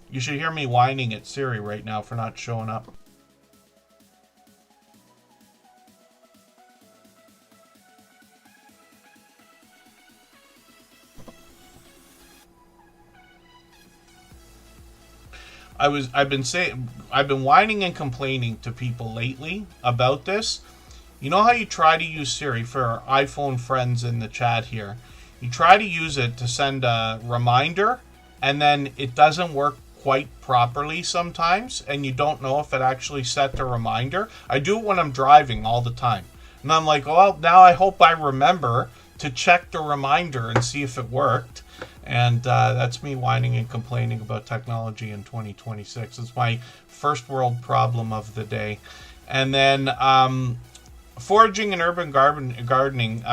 A: You should hear me whining at Siri right now for not showing up. I've been whining and complaining to people lately about this. You know how you try to use Siri for our iPhone friends in the chat here? You try to use it to send a reminder, and then it doesn't work quite properly sometimes, and you don't know if it actually set the reminder. I do it when I'm driving all the time. And I'm like, well, now I hope I remember to check the reminder and see if it worked. And that's me whining and complaining about technology in 2026. It's my first world problem of the day. And then foraging and urban gardening,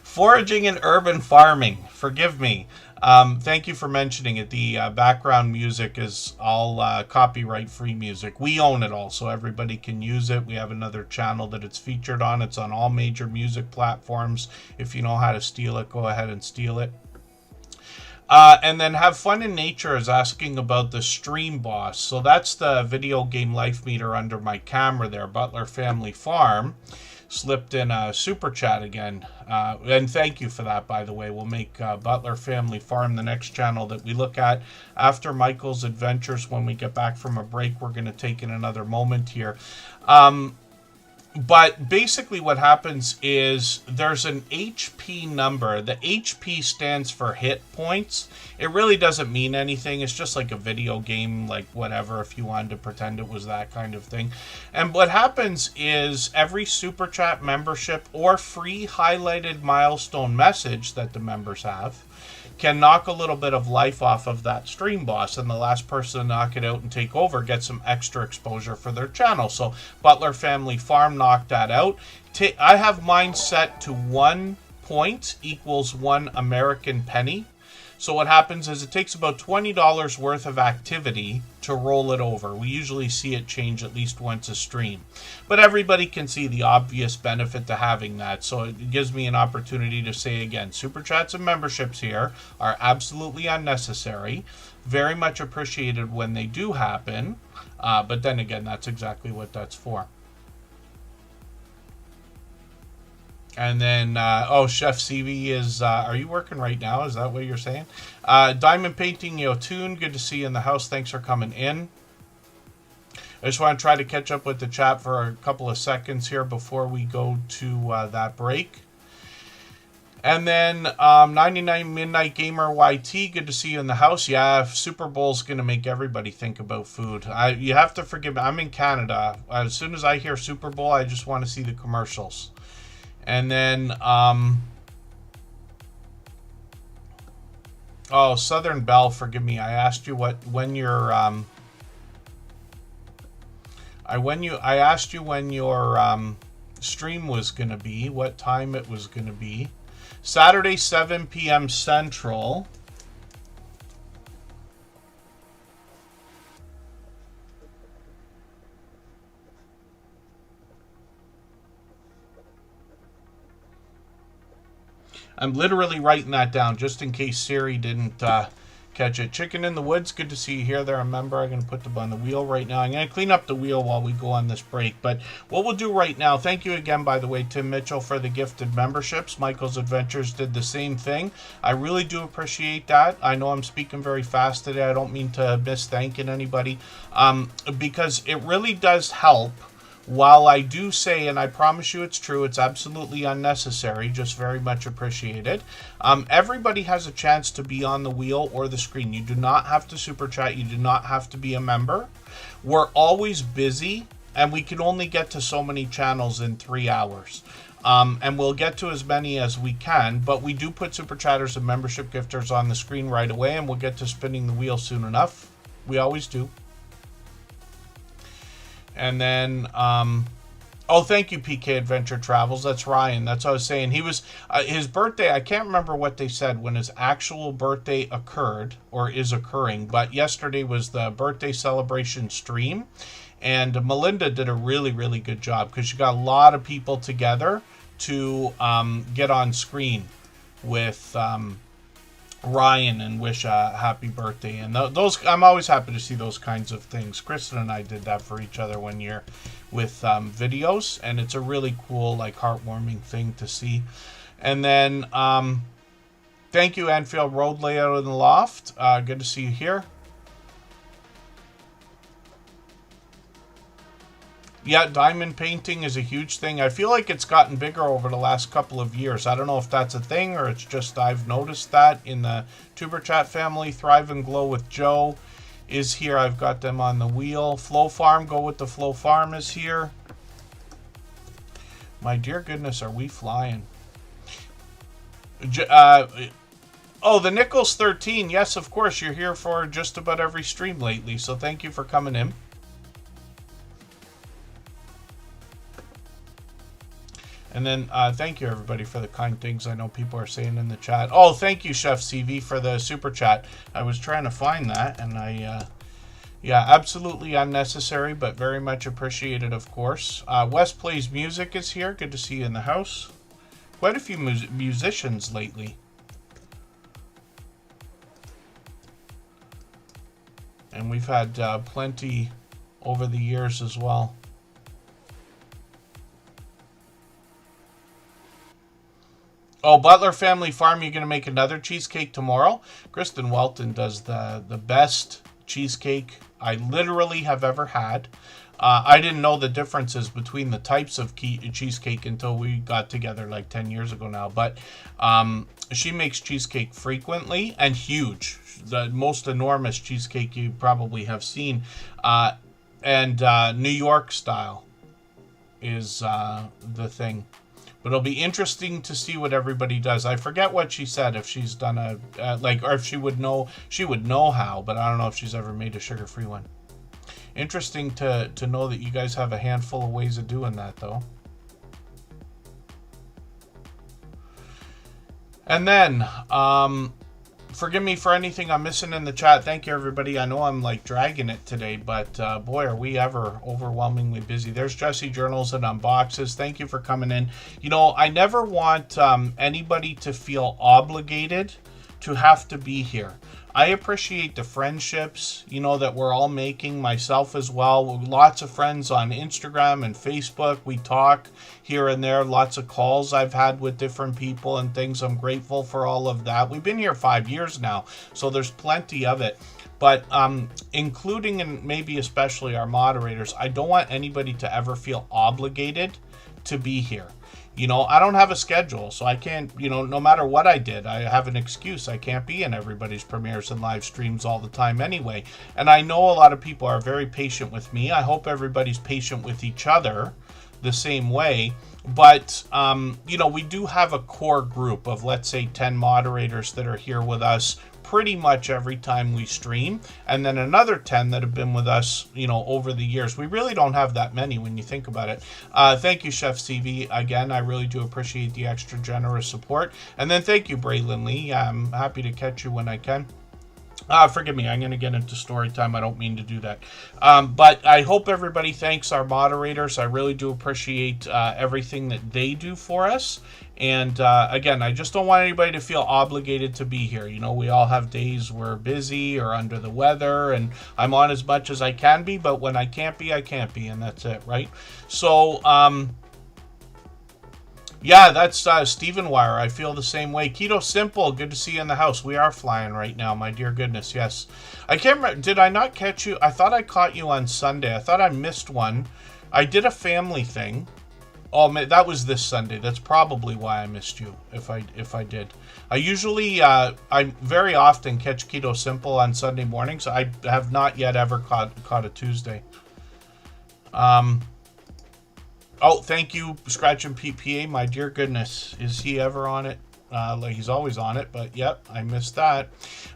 A: foraging and urban farming, forgive me. Thank you for mentioning it. The background music is all copyright-free music. We own it all, so everybody can use it. We have another channel that it's featured on. It's on all major music platforms. If you know how to steal it, go ahead and steal it. And then Have Fun in Nature is asking about the Stream Boss. So that's the video game life meter under my camera there, Butler Family Farm. Slipped in a super chat again, and thank you for that, by the way. We'll make Butler Family Farm the next channel that we look at after Michael's adventures. When we get back from a break, we're going to take in another moment here. But basically what happens is there's an HP number. The HP stands for hit points. It really doesn't mean anything. It's just like a video game, like whatever, if you wanted to pretend it was that kind of thing. And what happens is every Super Chat membership or free highlighted milestone message that the members have can knock a little bit of life off of that Stream Boss, and the last person to knock it out and take over gets some extra exposure for their channel. So Butler Family Farm knocked that out. I have mine set to 1 point equals 1 American penny. So what happens is it takes about $20 worth of activity to roll it over. We usually see it change at least once a stream. But everybody can see the obvious benefit to having that. So it gives me an opportunity to say again, Super Chats and memberships here are absolutely unnecessary. Very much appreciated when they do happen. But then again, that's exactly what that's for. And then, Chef CV is, are you working right now? Is that what you're saying? Diamond Painting Yotun, good to see you in the house. Thanks for coming in. I just want to try to catch up with the chat for a couple of seconds here before we go to that break. And then 99 Midnight Gamer YT, good to see you in the house. Yeah, Super Bowl's going to make everybody think about food. You have to forgive me. I'm in Canada. As soon as I hear Super Bowl, I just want to see the commercials. And then, Southern Belle, forgive me. I asked you when your, I asked you when your stream was going to be, what time it was going to be. Saturday, 7 p.m. Central. I'm literally writing that down just in case Siri didn't catch it. Chicken in the Woods, good to see you here. There, remember, I'm going to put them on the wheel right now. I'm going to clean up the wheel while we go on this break. But what we'll do right now, thank you again, by the way, Tim Mitchell, for the gifted memberships. Michael's Adventures did the same thing. I really do appreciate that. I know I'm speaking very fast today. I don't mean to miss thanking anybody, because it really does help. While I do say, and I promise you it's true, it's absolutely unnecessary, just very much appreciated. Everybody has a chance to be on the wheel or the screen. You do not have to super chat. You do not have to be a member. We're always busy, and we can only get to so many channels in 3 hours. And we'll get to as many as we can, but we do put Super Chatters and membership gifters on the screen right away, and we'll get to spinning the wheel soon enough. We always do. And then, thank you, PK Adventure Travels. That's Ryan. That's what I was saying. He was, his birthday, I can't remember what they said when his actual birthday occurred or is occurring, but yesterday was the birthday celebration stream. And Melinda did a really, really good job because she got a lot of people together to get on screen with Ryan and wish a happy birthday. And those, I'm always happy to see those kinds of things. Kristen and I did that for each other one year with videos, and it's a really cool, like, heartwarming thing to see. And then thank you, Anfield Road Layout in the Loft. Good to see you here. Yeah, diamond painting is a huge thing. I feel like it's gotten bigger over the last couple of years. I don't know if that's a thing or it's just I've noticed that in the Tuber Chat family. Thrive and Glow with Joe is here. I've got them on the wheel. Flow Farm, Go with the Flow Farm is here. My dear goodness, are we flying? Oh, the Nichols 13. Yes, of course. You're here for just about every stream lately, so thank you for coming in. And then thank you, everybody, for the kind things I know people are saying in the chat. Oh, thank you, Chef CV, for the super chat. I was trying to find that, and yeah, absolutely unnecessary, but very much appreciated, of course. West Plays Music is here. Good to see you in the house. Quite a few musicians lately. And we've had plenty over the years as well. Oh, Butler Family Farm, you're going to make another cheesecake tomorrow? Kristen Welton does the best cheesecake I literally have ever had. I didn't know the differences between the types of cheesecake until we got together like 10 years ago now. But she makes cheesecake frequently and huge. The most enormous cheesecake you probably have seen. And New York style is the thing. But it'll be interesting to see what everybody does. I forget what she said, if she's done or if she would know how, but I don't know if she's ever made a sugar-free one. Interesting to know that you guys have a handful of ways of doing that, though. And then, forgive me for anything I'm missing in the chat. Thank you, everybody. I know I'm like dragging it today, but boy, are we ever overwhelmingly busy. There's Jesse Journals and Unboxes. Thank you for coming in. You know, I never want anybody to feel obligated to have to be here. I appreciate the friendships, you know, that we're all making, myself as well. Lots of friends on Instagram and Facebook. We talk here and there. Lots of calls I've had with different people and things. I'm grateful for all of that. We've been here 5 years now, so there's plenty of it. But including and maybe especially our moderators, I don't want anybody to ever feel obligated to be here. You know, I don't have a schedule, so I can't, you know, no matter what I did, I have an excuse. I can't be in everybody's premieres and live streams all the time anyway. And I know a lot of people are very patient with me. I hope everybody's patient with each other the same way. But, you know, we do have a core group of, let's say, 10 moderators that are here with us pretty much every time we stream, and then another 10 that have been with us, you know, over the years. We really don't have that many when you think about it. Thank you, Chef CV. Again, I really do appreciate the extra generous support. And then thank you, Braylon Lee. I'm happy to catch you when I can. Forgive me, I'm going to get into story time. I don't mean to do that. But I hope everybody thanks our moderators. I really do appreciate everything that they do for us. And again, I just don't want anybody to feel obligated to be here. You know, we all have days we're busy or under the weather, and I'm on as much as I can be, but when I can't be, I can't be, and that's it, right? So, yeah, that's Stephen Wire. I feel the same way. Keto Simple, good to see you in the house. We are flying right now, my dear goodness, yes. I can't remember, did I not catch you? I thought I caught you on Sunday. I thought I missed one. I did a family thing. Oh, that was this Sunday. That's probably why I missed you, if I did. I usually, I very often catch Keto Simple on Sunday mornings. I have not yet ever caught a Tuesday. Oh, thank you, Scratch and PPA. My dear goodness, is he ever on it? Like he's always on it, but yep, I missed that.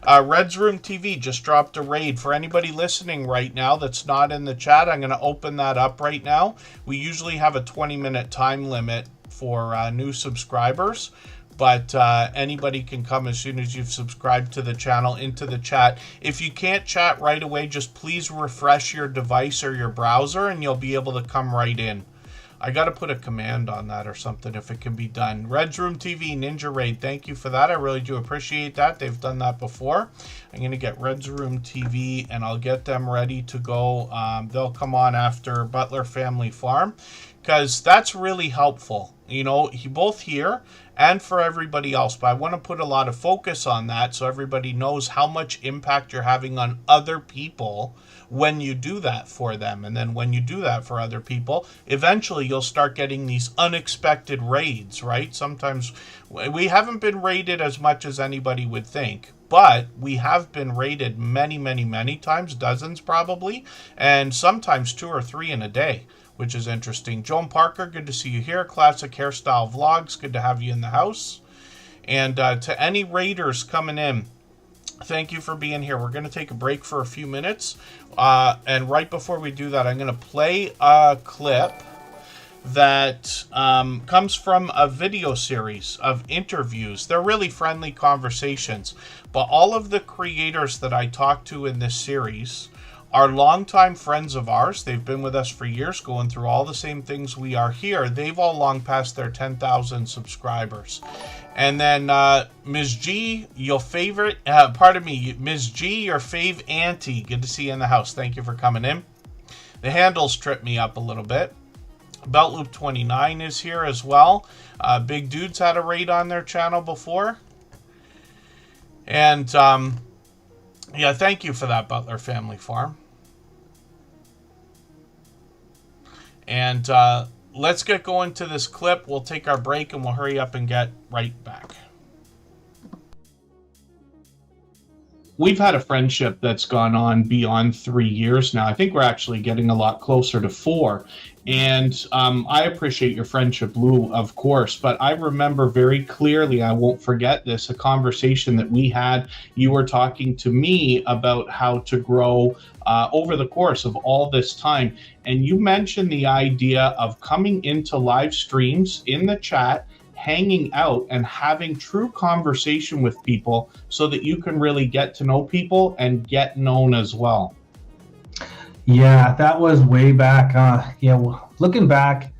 A: Red's Room TV just dropped a raid. For anybody listening right now that's not in the chat, I'm going to open that up right now. We usually have a 20-minute time limit for new subscribers, but anybody can come as soon as you've subscribed to the channel into the chat. If you can't chat right away, just please refresh your device or your browser and you'll be able to come right in. I got to put a command on that or something if it can be done. Red's Room TV, Ninja Raid, thank you for that. I really do appreciate that. They've done that before. I'm going to get Red's Room TV and I'll get them ready to go. They'll come on after Butler Family Farm. because that's really helpful, both here and for everybody else. But I want to put a lot of focus on that so everybody knows how much impact you're having on other people when you do that for them. And then when you do that for other people, eventually you'll start getting these unexpected raids, right? Sometimes we haven't been raided as much as anybody would think, but we have been raided many, many, many times, dozens probably, and sometimes 2 or 3 in a day, which is interesting. Joan Parker, good to see you here. Classic Hairstyle Vlogs, good to have you in the house. And to any raiders coming in, thank you for being here. We're going to take a break for a few minutes. And right before we do that, I'm going to play a clip that comes from a video series of interviews. They're really friendly conversations. But all of the creators that I talk to in this series are longtime friends of ours. They've been with us for years, going through all the same things we are here. They've all long passed their 10,000 subscribers. And then Ms. G, your favorite, Ms. G, your fave auntie. Good to see you in the house. Thank you for coming in. The handles trip me up a little bit. Beltloop 29 is here as well. Big Dude's had a raid on their channel before. And yeah, thank you for that, Butler Family Farm. And let's get going to this clip. We'll take our break and we'll hurry up and get right back. We've had a friendship that's gone on beyond 3 years now. I think we're actually getting a lot closer to 4. And I appreciate your friendship, Lou, of course. But I remember very clearly, I won't forget this, a conversation that we had. You were talking to me about how to grow over the course of all this time. And you mentioned the idea of coming into live streams in the chat, hanging out and having true conversation with people so that you can really get to know people and get known as well.
B: Yeah, that was way back. Looking back,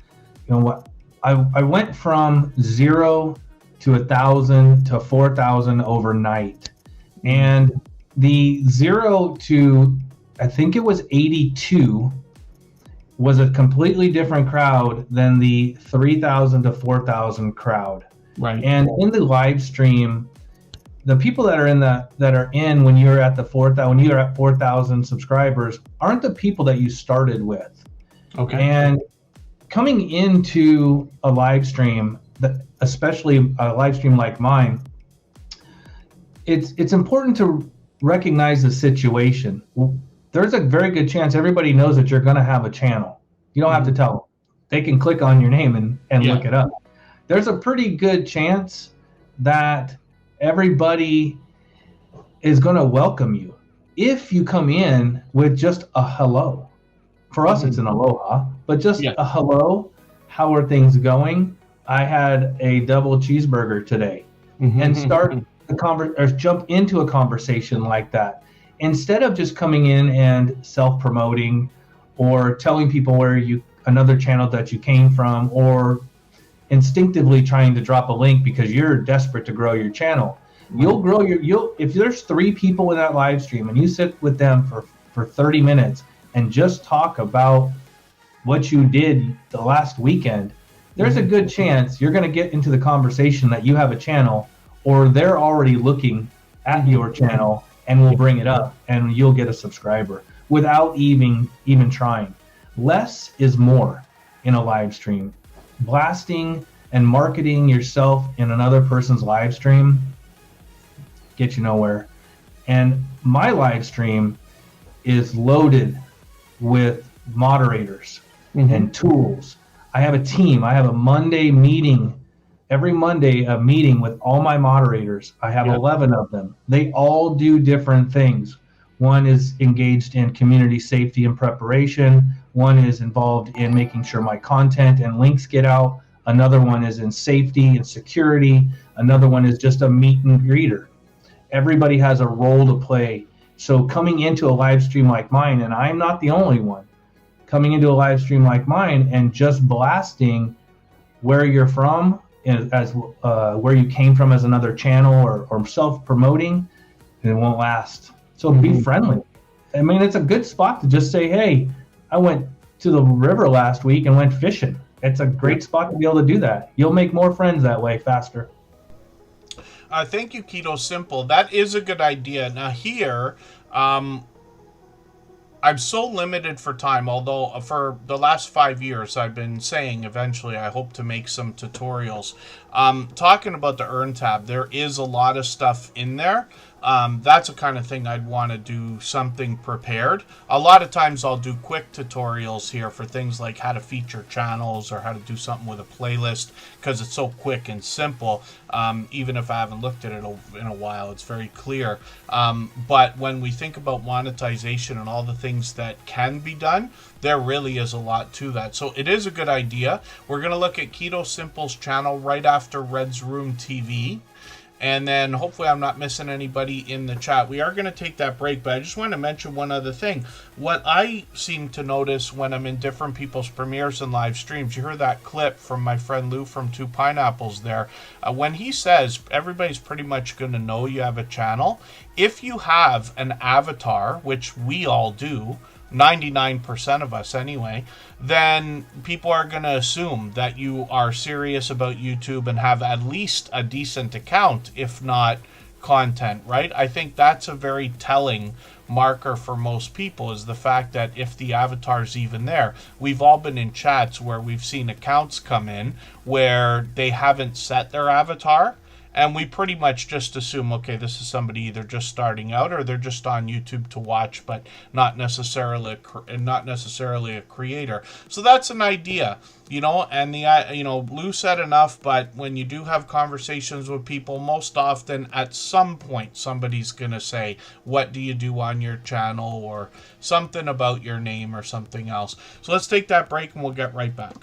B: I went from 0 to 1,000 to 4,000 overnight. And the 0 to, I think it was 82, was a completely different crowd than the 3,000 to 4,000 crowd.
A: Right.
B: And in the live stream, the people that are in when you're at 4,000 subscribers aren't the people that you started with.
A: Okay.
B: And coming into a live stream, especially a live stream like mine, it's important to recognize the situation. There's a very good chance everybody knows that you're going to have a channel. You don't have to tell them. They can click on your name and look it up. There's a pretty good chance that everybody is going to welcome you if you come in with just a hello. For us, it's an aloha, but just a hello. How are things going? I had a double cheeseburger today, and start or jump into a conversation like that. Instead of just coming in and self-promoting or telling people another channel that you came from, or instinctively trying to drop a link because you're desperate to grow your channel. You'll grow if there's 3 people in that live stream and you sit with them for 30 minutes and just talk about what you did the last weekend, there's a good chance you're going to get into the conversation that you have a channel, or they're already looking at your channel and will bring it up, and you'll get a subscriber without even trying. Less is more in a live stream. Blasting and marketing yourself in another person's live stream get you nowhere. And my live stream is loaded with moderators and tools. I have a team. I have a Monday meeting. Every Monday, a meeting with all my moderators. I have 11 of them. They all do different things. One is engaged in community safety and preparation. One is involved in making sure my content and links get out. Another one is in safety and security. Another one is just a meet and greeter. Everybody has a role to play. So coming into a live stream like mine, and I'm not the only one, coming into a live stream like mine and just blasting where you're from, as where you came from as another channel, or self-promoting, it won't last. So be friendly. I mean, it's a good spot to just say, hey, I went to the river last week and went fishing. it's a great spot to be able to do that. You'll make more friends that way faster.
A: Thank you, Keto Simple. That is a good idea. Now here, I'm so limited for time, although for the last 5 years I've been saying eventually I hope to make some tutorials. Talking about the Earn tab, there is a lot of stuff in there. That's the kind of thing I'd want to do something prepared. A lot of times I'll do quick tutorials here for things like how to feature channels or how to do something with a playlist because it's so quick and simple. Even if I haven't looked at it in a while, it's very clear. But when we think about monetization and all the things that can be done, there really is a lot to that. So it is a good idea. We're going to look at Keto Simple's channel right after Red's Room TV. And then hopefully I'm not missing anybody in the chat. We are going to take that break, but I just want to mention one other thing. What I seem to notice when I'm in different people's premieres and live streams, you heard that clip from my friend Lou from Two Pineapples there. When he says everybody's pretty much going to know you have a channel, if you have an avatar, which we all do, 99% of us anyway, then people are going to assume that you are serious about YouTube and have at least a decent account, if not content, right? I think that's a very telling marker for most people, is the fact that if the avatar's even there. We've all been in chats where we've seen accounts come in where they haven't set their avatar, and we pretty much just assume, okay, this is somebody either just starting out or they're just on YouTube to watch, but not necessarily a creator. So that's an idea, and Lou said enough, but when you do have conversations with people, most often at some point somebody's going to say, what do you do on your channel, or something about your name or something else. So let's take that break and we'll get right back.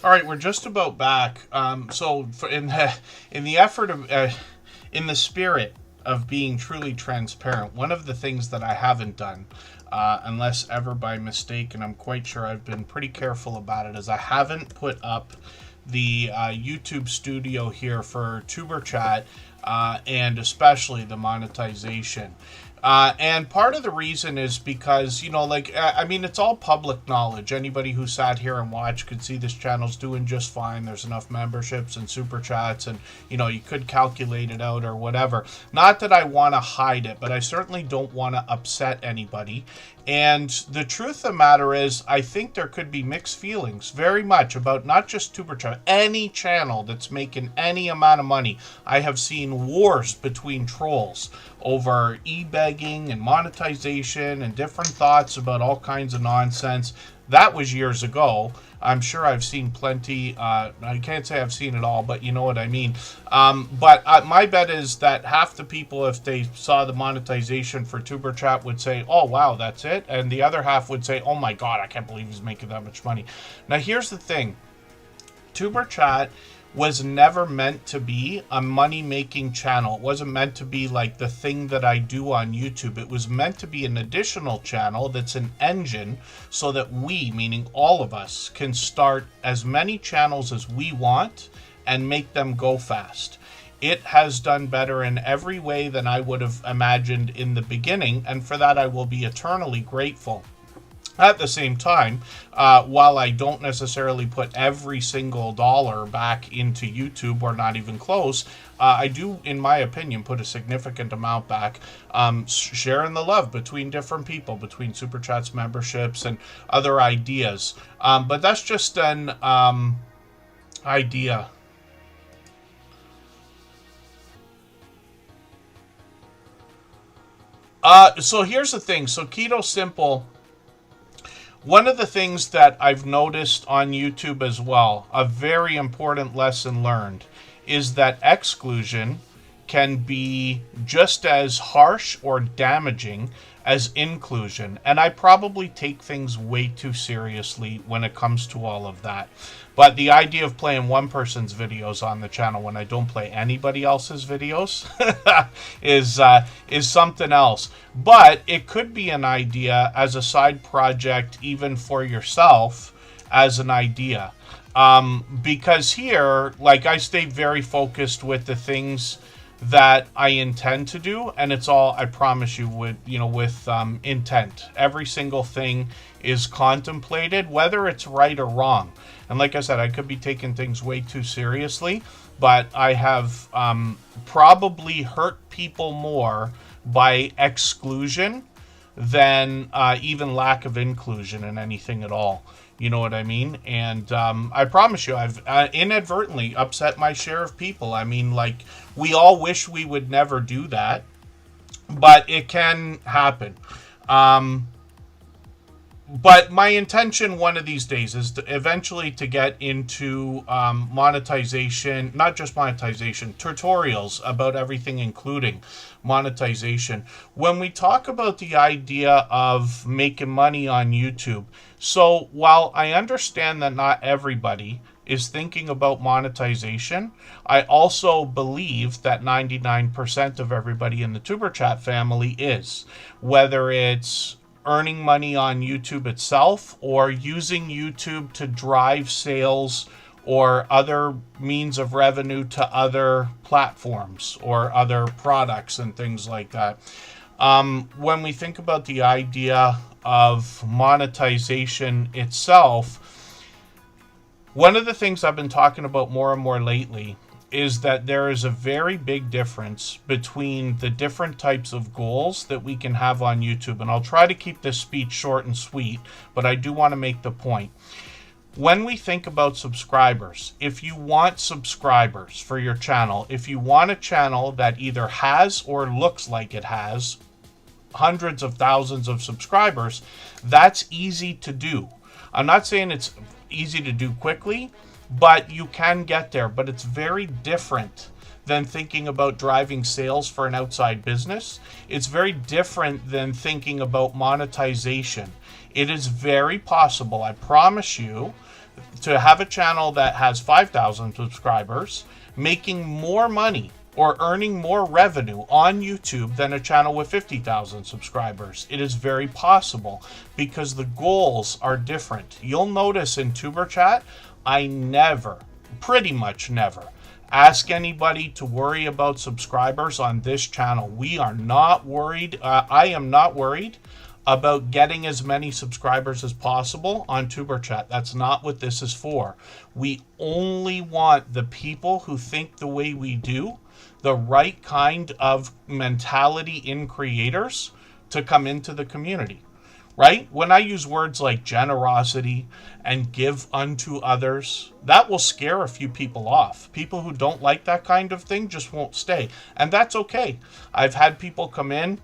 A: All right, we're just about back. In the effort of, in the spirit of being truly transparent, one of the things that I haven't done, unless ever by mistake, and I'm quite sure I've been pretty careful about it, is I haven't put up the YouTube studio here for Tuberchat, and especially the monetization. And part of the reason is because, I mean, it's all public knowledge. Anybody who sat here and watched could see this channel's doing just fine. There's enough memberships and super chats, and, you could calculate it out or whatever. Not that I want to hide it, but I certainly don't want to upset anybody. And the truth of the matter is, I think there could be mixed feelings very much about not just Superchat, any channel that's making any amount of money. I have seen wars between trolls over e-begging and monetization and different thoughts about all kinds of nonsense. That was years ago. I'm sure I've seen plenty. I can't say I've seen it all, but you know what I mean. But my bet is that half the people, if they saw the monetization for Tuberchat, would say, oh, wow, that's it. And the other half would say, oh, my God, I can't believe he's making that much money. Now, here's the thing. Tuberchat was never meant to be a money-making channel. It wasn't meant to be like the thing that I do on YouTube. It was meant to be an additional channel that's an engine so that we, meaning all of us, can start as many channels as we want and make them go fast. It has done better in every way than I would have imagined in the beginning, and for that I will be eternally grateful. At the same time, while I don't necessarily put every single dollar back into YouTube, or not even close, I do, in my opinion, put a significant amount back, sharing the love between different people, between Super Chats, memberships, and other ideas. But that's just an idea. So here's the thing. So Keto Simple... One of the things that I've noticed on YouTube as well, a very important lesson learned, is that exclusion can be just as harsh or damaging as inclusion. And I probably take things way too seriously when it comes to all of that. But the idea of playing one person's videos on the channel when I don't play anybody else's videos is something else. But it could be an idea as a side project, even for yourself, as an idea. Because here, like, I stay very focused with the things that I intend to do, and it's all, I promise you, with intent. Every single thing is contemplated, whether it's right or wrong. And like I said, I could be taking things way too seriously, but I have probably hurt people more by exclusion than even lack of inclusion in anything at all. You know what I mean? And I promise you, I've inadvertently upset my share of people. I mean, like, we all wish we would never do that, but it can happen. But my intention one of these days is to eventually to get into monetization, not just monetization, tutorials about everything, including monetization. When we talk about the idea of making money on YouTube, so while I understand that not everybody is thinking about monetization, I also believe that 99% of everybody in the Tuberchat family is. Whether it's earning money on YouTube itself or using YouTube to drive sales or other means of revenue to other platforms or other products and things like that. When we think about the idea of monetization itself, one of the things I've been talking about more and more lately is that there is a very big difference between the different types of goals that we can have on YouTube. And I'll try to keep this speech short and sweet, but I do want to make the point. When we think about subscribers, if you want subscribers for your channel, if you want a channel that either has or looks like it has hundreds of thousands of subscribers, that's easy to do. I'm not saying it's easy to do quickly, but you can get there. But it's very different than thinking about driving sales for an outside business. It's very different than thinking about monetization. It is very possible, I promise you, to have a channel that has 5,000 subscribers making more money or earning more revenue on YouTube than a channel with 50,000 subscribers. It is very possible because the goals are different. You'll notice in Tuber Chat, I never, pretty much never, ask anybody to worry about subscribers on this channel. We are not worried. I am not worried about getting as many subscribers as possible on Tuber Chat. That's not what this is for. We only want the people who think the way we do, the right kind of mentality in creators, to come into the community, right? When I use words like generosity and give unto others, that will scare a few people off. People who don't like that kind of thing just won't stay. And that's okay. I've had people come in.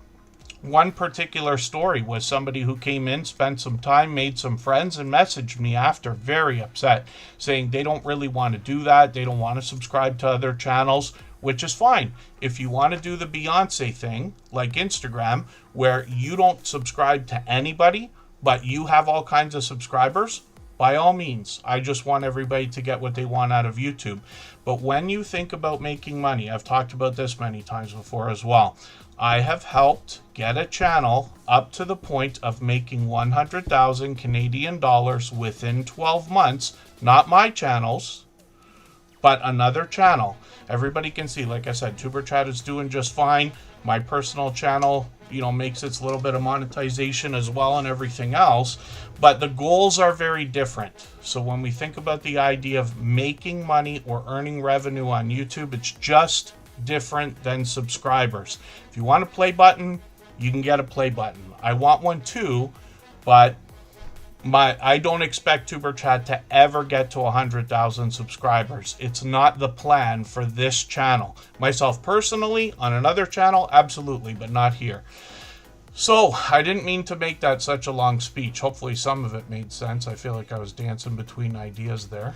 A: One particular story was somebody who came in, spent some time, made some friends, and messaged me after, very upset, saying they don't really want to do that. They don't want to subscribe to other channels, which is fine. If you want to do the Beyonce thing, like Instagram, where you don't subscribe to anybody, but you have all kinds of subscribers, by all means. I just want everybody to get what they want out of YouTube. But when you think about making money, I've talked about this many times before as well. I have helped get a channel up to the point of making 100,000 Canadian dollars within 12 months. Not my channels, but another channel. Everybody can see, like I said, Tuber Chat is doing just fine. My personal channel, makes its little bit of monetization as well and everything else. But the goals are very different. So when we think about the idea of making money or earning revenue on YouTube, it's just different than subscribers. If you want a play button, you can get a play button. I want one too, but I don't expect Tuber Chat to ever get to 100,000 subscribers. It's not the plan for this channel. Myself personally, on another channel, absolutely, but not here. So, I didn't mean to make that such a long speech. Hopefully some of it made sense. I feel like I was dancing between ideas there.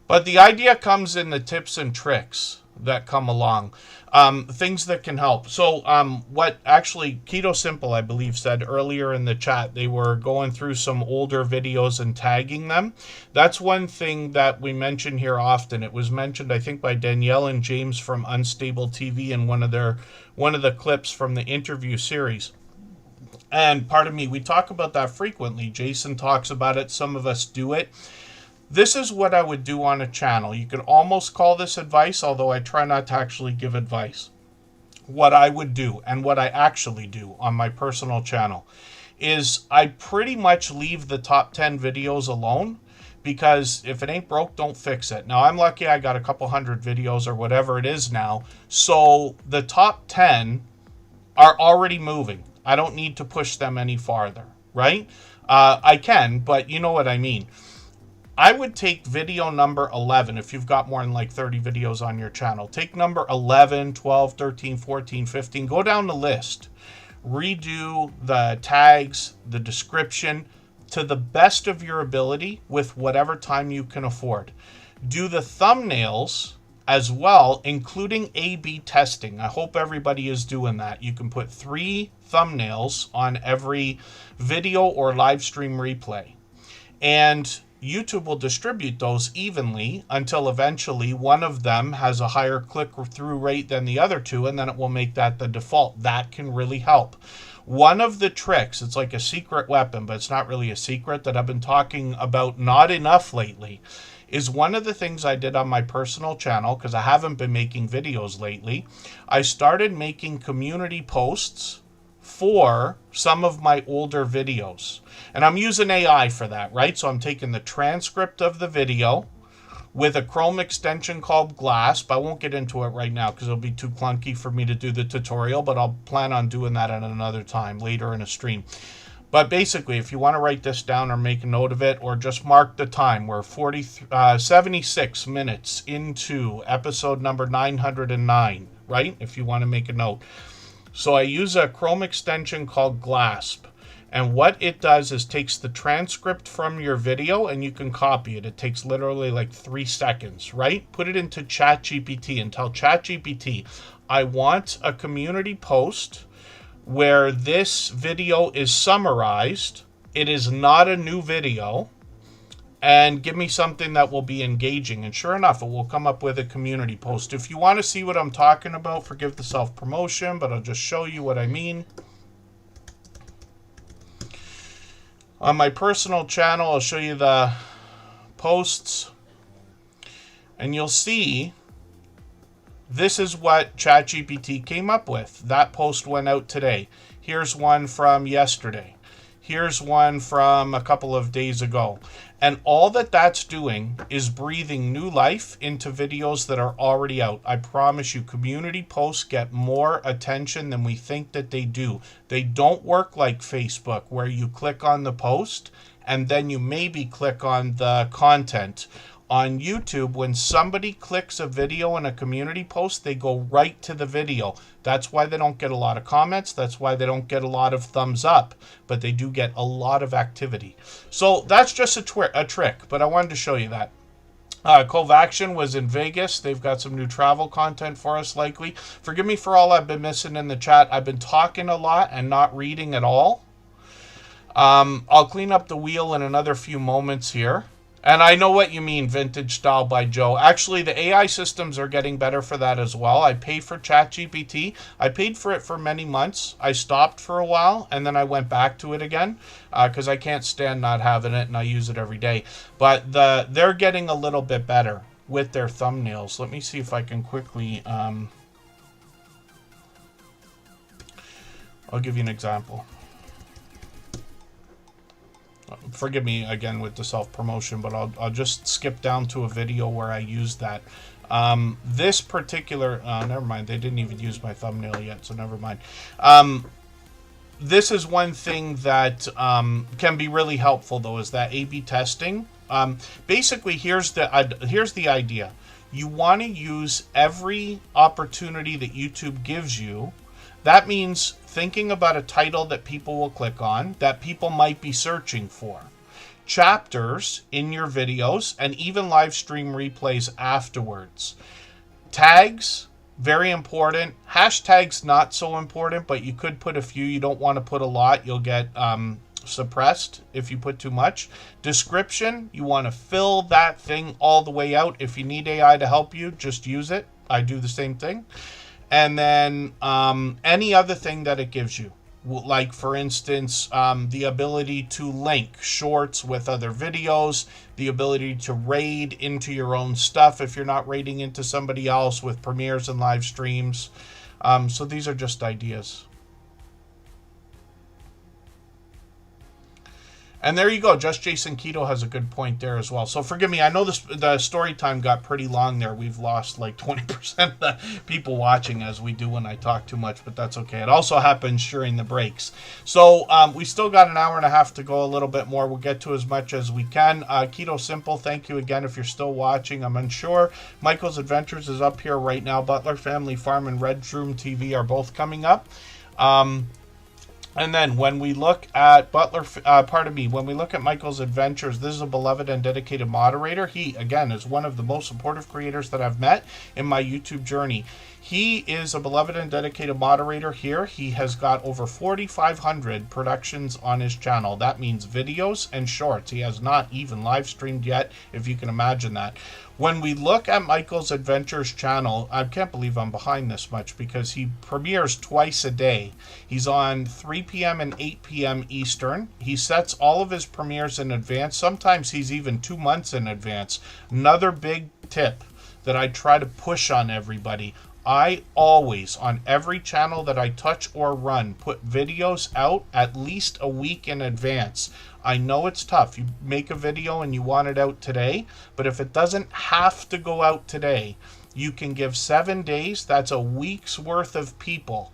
A: But the idea comes in the tips and tricks that come along, things that can help. So what actually Keto Simple, I believe, said earlier in the chat, they were going through some older videos and tagging them. That's one thing that we mention here often. It was mentioned, I think, by Danielle and James from Unstable TV in one of the clips from the interview series. And pardon me, we talk about that frequently. Jason talks about it. Some of us do it. This is what I would do on a channel. You could almost call this advice, although I try not to actually give advice. What I would do, and what I actually do on my personal channel, is I pretty much leave the top 10 videos alone, because if it ain't broke, don't fix it. Now, I'm lucky I got a couple hundred videos or whatever it is now, so the top 10 are already moving. I don't need to push them any farther, right? I can, but you know what I mean. I would take video number 11, if you've got more than like 30 videos on your channel. Take number 11, 12, 13, 14, 15. Go down the list. Redo the tags, the description, to the best of your ability with whatever time you can afford. Do the thumbnails as well, including A/B testing. I hope everybody is doing that. You can put 3 thumbnails on every video or live stream replay. And YouTube will distribute those evenly until eventually one of them has a higher click-through rate than the other two, and then it will make that the default. That can really help. One of the tricks, it's like a secret weapon, but it's not really a secret, that I've been talking about not enough lately, is one of the things I did on my personal channel, because I haven't been making videos lately. I started making community posts for some of my older videos. And I'm using AI for that, right? So I'm taking the transcript of the video with a Chrome extension called Glasp. I won't get into it right now because it'll be too clunky for me to do the tutorial, but I'll plan on doing that at another time, later in a stream. But basically, if you want to write this down or make a note of it, or just mark the time, we're 76 minutes into episode number 909, right? If you want to make a note. So I use a Chrome extension called Glasp. And what it does is takes the transcript from your video and you can copy it. It takes literally like 3 seconds, right? Put it into ChatGPT and tell ChatGPT, I want a community post where this video is summarized. It is not a new video. And give me something that will be engaging. And sure enough, it will come up with a community post. If you want to see what I'm talking about, forgive the self-promotion, but I'll just show you what I mean. On my personal channel, I'll show you the posts. And you'll see this is what ChatGPT came up with. That post went out today. Here's one from yesterday. Here's one from a couple of days ago. And all that that's doing is breathing new life into videos that are already out. I promise you, community posts get more attention than we think that they do. They don't work like Facebook, where you click on the post and then you maybe click on the content. On YouTube, when somebody clicks a video in a community post, they go right to the video. That's why they don't get a lot of comments. That's why they don't get a lot of thumbs up. But they do get a lot of activity. So that's just a trick, but I wanted to show you that. Cove Action was in Vegas. They've got some new travel content for us, likely. Forgive me for all I've been missing in the chat. I've been talking a lot and not reading at all. I'll clean up the wheel in another few moments here. And I know what you mean, Vintage Style by Joe. Actually, the AI systems are getting better for that as well. I pay for ChatGPT. I paid for it for many months. I stopped for a while, and then I went back to it again because I can't stand not having it, and I use it every day. But they're getting a little bit better with their thumbnails. Let me see if I can quickly... I'll give you an example. Forgive me again with the self-promotion, but I'll just skip down to a video where I use that. This particular... never mind, they didn't even use my thumbnail yet, so never mind. This is one thing that can be really helpful, though, is that A/B testing. Basically, here's the idea. You want to use every opportunity that YouTube gives you. That means thinking about a title that people will click on, that people might be searching for. Chapters in your videos, and even live stream replays afterwards. Tags, very important. Hashtags, not so important, but you could put a few. You don't want to put a lot. You'll get suppressed if you put too much. Description, you want to fill that thing all the way out. If you need AI to help you, just use it. I do the same thing. And then any other thing that it gives you, like, for instance, the ability to link shorts with other videos, the ability to raid into your own stuff if you're not raiding into somebody else with premieres and live streams. So these are just ideas. And there you go. Just Jason Keto has a good point there as well. So forgive me. I know the story time got pretty long there. We've lost like 20% of the people watching, as we do when I talk too much, but that's okay. It also happens during the breaks. So we still got an hour and a half to go, a little bit more. We'll get to as much as we can. Keto Simple, thank you again if you're still watching. I'm unsure. Michael's Adventures is up here right now. Butler Family Farm and Red Room TV are both coming up. And then when we look at when we look at Michael's Adventures, this is a beloved and dedicated moderator. He, again, is one of the most supportive creators that I've met in my YouTube journey. He is a beloved and dedicated moderator here. He has got over 4,500 productions on his channel. That means videos and shorts. He has not even live streamed yet, if you can imagine that. When we look at Michael's Adventures channel, I can't believe I'm behind this much because he premieres twice a day. He's on 3 p.m. and 8 p.m. Eastern. He sets all of his premieres in advance. Sometimes he's even 2 months in advance. Another big tip that I try to push on everybody: I always, on every channel that I touch or run, put videos out at least a week in advance. I know it's tough. You make a video and you want it out today, but if it doesn't have to go out today, you can give 7 days. That's a week's worth of people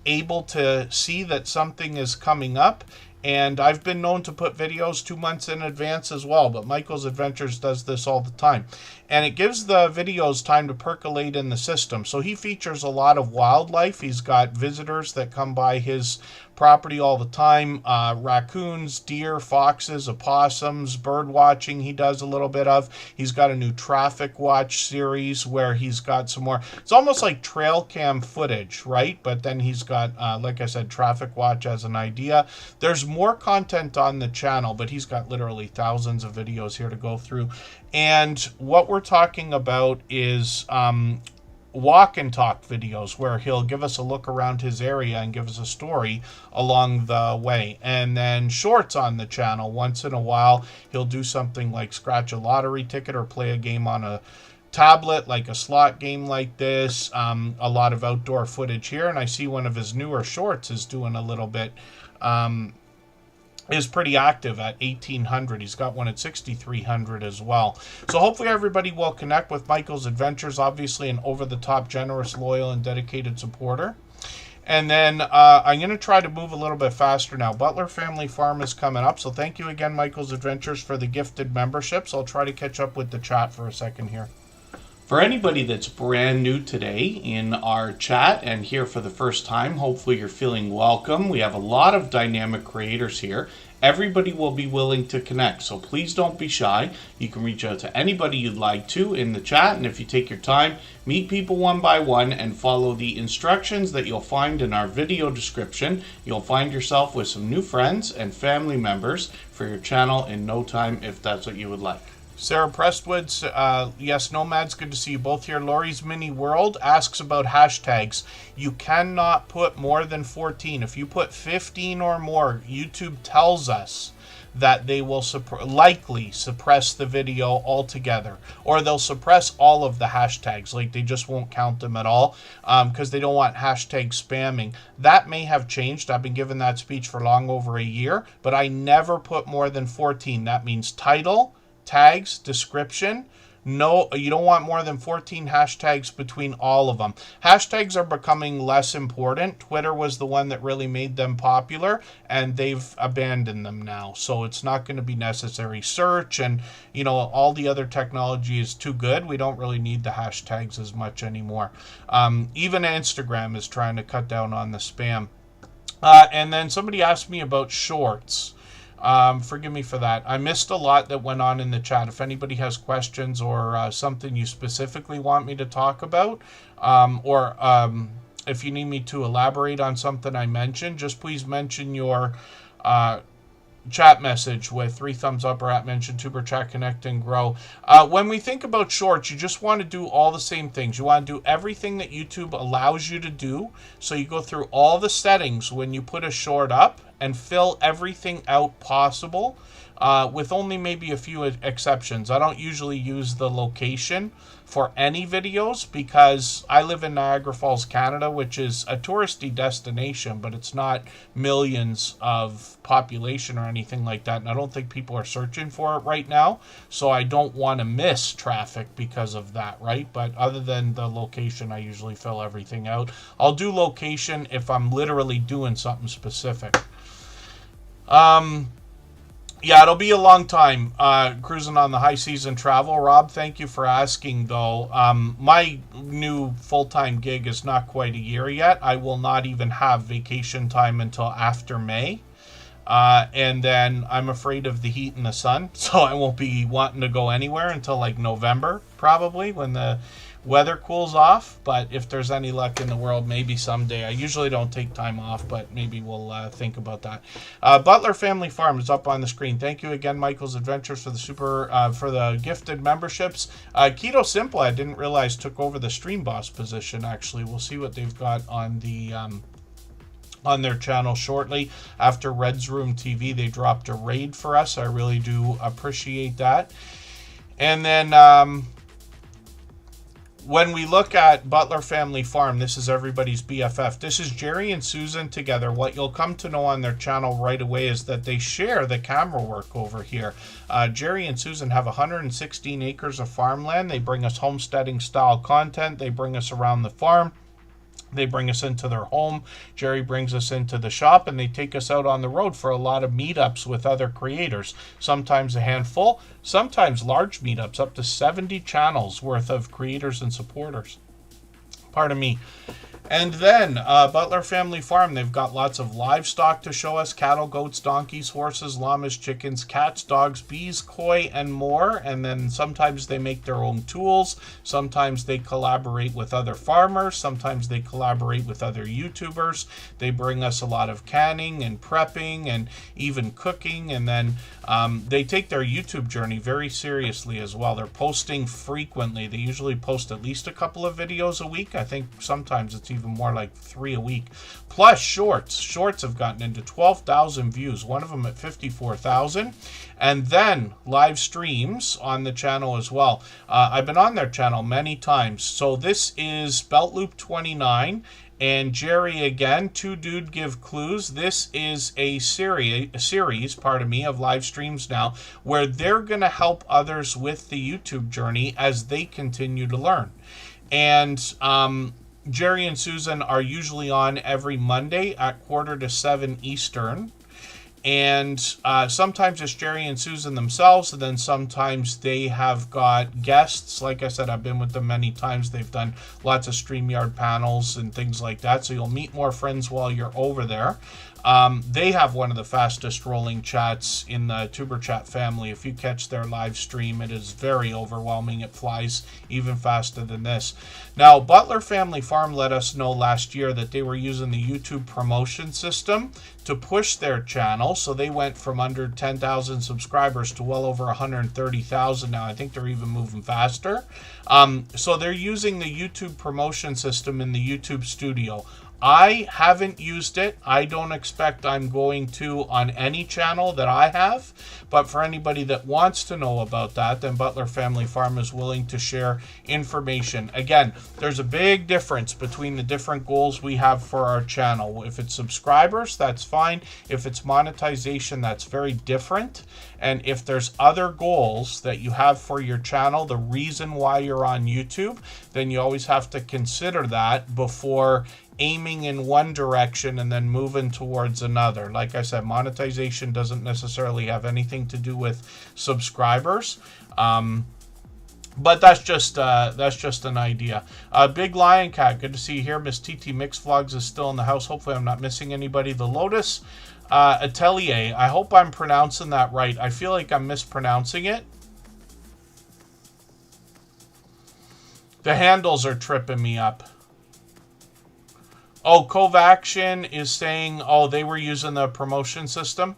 A: able to see that something is coming up. And I've been known to put videos 2 months in advance as well, but Michael's Adventures does this all the time. And it gives the videos time to percolate in the system. So he features a lot of wildlife. He's got visitors that come by his property all the time. Raccoons, deer, foxes, opossums, bird watching he does a little bit of. He's got a new traffic watch series where he's got some more. It's almost like trail cam footage, right? But then he's got, like I said, traffic watch as an idea. There's more content on the channel, but he's got literally thousands of videos here to go through. And what we're talking about is walk and talk videos where he'll give us a look around his area and give us a story along the way. And then shorts on the channel. Once in a while, he'll do something like scratch a lottery ticket or play a game on a tablet, like a slot game like this. A lot of outdoor footage here. And I see one of his newer shorts is doing a little bit, is pretty active at 1800. He's got one at 6300 as well. So hopefully everybody will connect with Michael's Adventures. Obviously an over-the-top, generous, loyal, and dedicated supporter. And then I'm going to try to move a little bit faster now. Butler Family Farm is coming up. So thank you again, Michael's Adventures, for the gifted memberships. I'll try to catch up with the chat for a second here. For anybody that's brand new today in our chat and here for the first time, hopefully you're feeling welcome. We have a lot of dynamic creators here. Everybody will be willing to connect, so please don't be shy. You can reach out to anybody you'd like to in the chat, and if you take your time, meet people one by one and follow the instructions that you'll find in our video description. You'll find yourself with some new friends and family members for your channel in no time if that's what you would like. Sarah Prestwood's, yes, Nomads, good to see you both here. Laurie's Mini World asks about hashtags. You cannot put more than 14. If you put 15 or more, YouTube tells us that they will likely suppress the video altogether. Or they'll suppress all of the hashtags. Like, they just won't count them at all because they don't want hashtag spamming. That may have changed. I've been given that speech for long over a year. But I never put more than 14. That means title, tags, description. No, you don't want more than 14 hashtags between all of them. Hashtags are becoming less important. Twitter was the one that really made them popular, and they've abandoned them now. So it's not going to be necessary. Search and, you know, all the other technology is too good. We don't really need the hashtags as much anymore. Even Instagram is trying to cut down on the spam. And then somebody asked me about shorts. Forgive me for that. I missed a lot that went on in the chat. If anybody has questions or something you specifically want me to talk about, or if you need me to elaborate on something I mentioned, just please mention your chat message with 3 thumbs up or at mention Superchat, Connect, and Grow. When we think about shorts, you just want to do all the same things. You want to do everything that YouTube allows you to do. So you go through all the settings when you put a short up and fill everything out possible, with only maybe a few exceptions. I don't usually use the location for any videos because I live in Niagara Falls, Canada, which is a touristy destination, but it's not millions of population or anything like that, and I don't think people are searching for it right now, so I don't want to miss traffic because of that, right? But other than the location, I usually fill everything out. I'll do location if I'm literally doing something specific. Yeah, it'll be a long time cruising on the high season travel. Rob, thank you for asking, though. My new full-time gig is not quite a year yet. I will not even have vacation time until after May. And then I'm afraid of the heat and the sun, so I won't be wanting to go anywhere until like November, probably, when the weather cools off. But if there's any luck in the world, maybe someday. I usually don't take time off, but maybe we'll think about that. Butler Family Farm is up on the screen. Thank you again, Michael's Adventures, for the for the gifted memberships. Keto Simple, I didn't realize, took over the Stream Boss position. Actually, we'll see what they've got on the on their channel shortly. After Red's Room TV, they dropped a raid for us. I really do appreciate that. And then when we look at Butler Family Farm, this is everybody's BFF. This is Jerry and Susan together. What you'll come to know on their channel right away is that they share the camera work over here. Jerry and Susan have 116 acres of farmland. They bring us homesteading style content. They bring us around the farm. They bring us into their home. Jerry brings us into the shop, and they take us out on the road for a lot of meetups with other creators. Sometimes a handful, sometimes large meetups, up to 70 channels worth of creators and supporters. Pardon me. And then Butler Family Farm, they've got lots of livestock to show us: cattle, goats, donkeys, horses, llamas, chickens, cats, dogs, bees, koi, and more. And then sometimes they make their own tools. Sometimes they collaborate with other farmers. Sometimes they collaborate with other YouTubers. They bring us a lot of canning and prepping and even cooking. And then they take their YouTube journey very seriously as well. They're posting frequently. They usually post at least a couple of videos a week. I think sometimes it's even more like 3 a week. Plus shorts. Shorts have gotten into 12,000 views. One of them at 54,000. And then live streams on the channel as well. I've been on their channel many times. So this is Beltloop 29 and Jerry again. Two Dude Give Clues. This is a series, of live streams now, where they're going to help others with the YouTube journey as they continue to learn. And Jerry and Susan are usually on every Monday at 6:45 Eastern. And sometimes it's Jerry and Susan themselves, and then sometimes they have got guests. Like I said, I've been with them many times. They've done lots of StreamYard panels and things like that, so you'll meet more friends while you're over there. They have one of the fastest rolling chats in the Superchat family. If you catch their live stream, it is very overwhelming. It flies even faster than this. Now, Butler Family Farm let us know last year that they were using the YouTube promotion system to push their channel. So they went from under 10,000 subscribers to well over 130,000 now. I think they're even moving faster. So they're using the YouTube promotion system in the YouTube studio. I haven't used it. I don't expect I'm going to on any channel that I have. But for anybody that wants to know about that, then Butler Family Farm is willing to share information. Again, there's a big difference between the different goals we have for our channel. If it's subscribers, that's fine. If it's monetization, that's very different. And if there's other goals that you have for your channel, the reason why you're on YouTube, then you always have to consider that before aiming in one direction and then moving towards another. Like I said, monetization doesn't necessarily have anything to do with subscribers. But that's just an idea. Big Lion Cat, good to see you here. Miss TT Mix Vlogs is still in the house. Hopefully I'm not missing anybody. The Lotus Atelier, I hope I'm pronouncing that right. I feel like I'm mispronouncing it. The handles are tripping me up. Oh, Covaction is saying, oh, they were using the promotion system.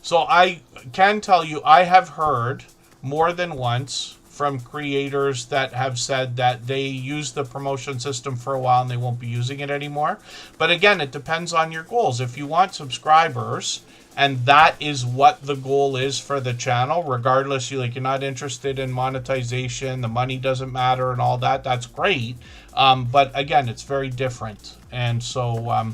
A: So I can tell you, I have heard more than once from creators that have said that they use the promotion system for a while and they won't be using it anymore. But again, it depends on your goals. If you want subscribers, and that is what the goal is for the channel, regardless, you're not interested in monetization, the money doesn't matter and all that, that's great. But again, it's very different. And so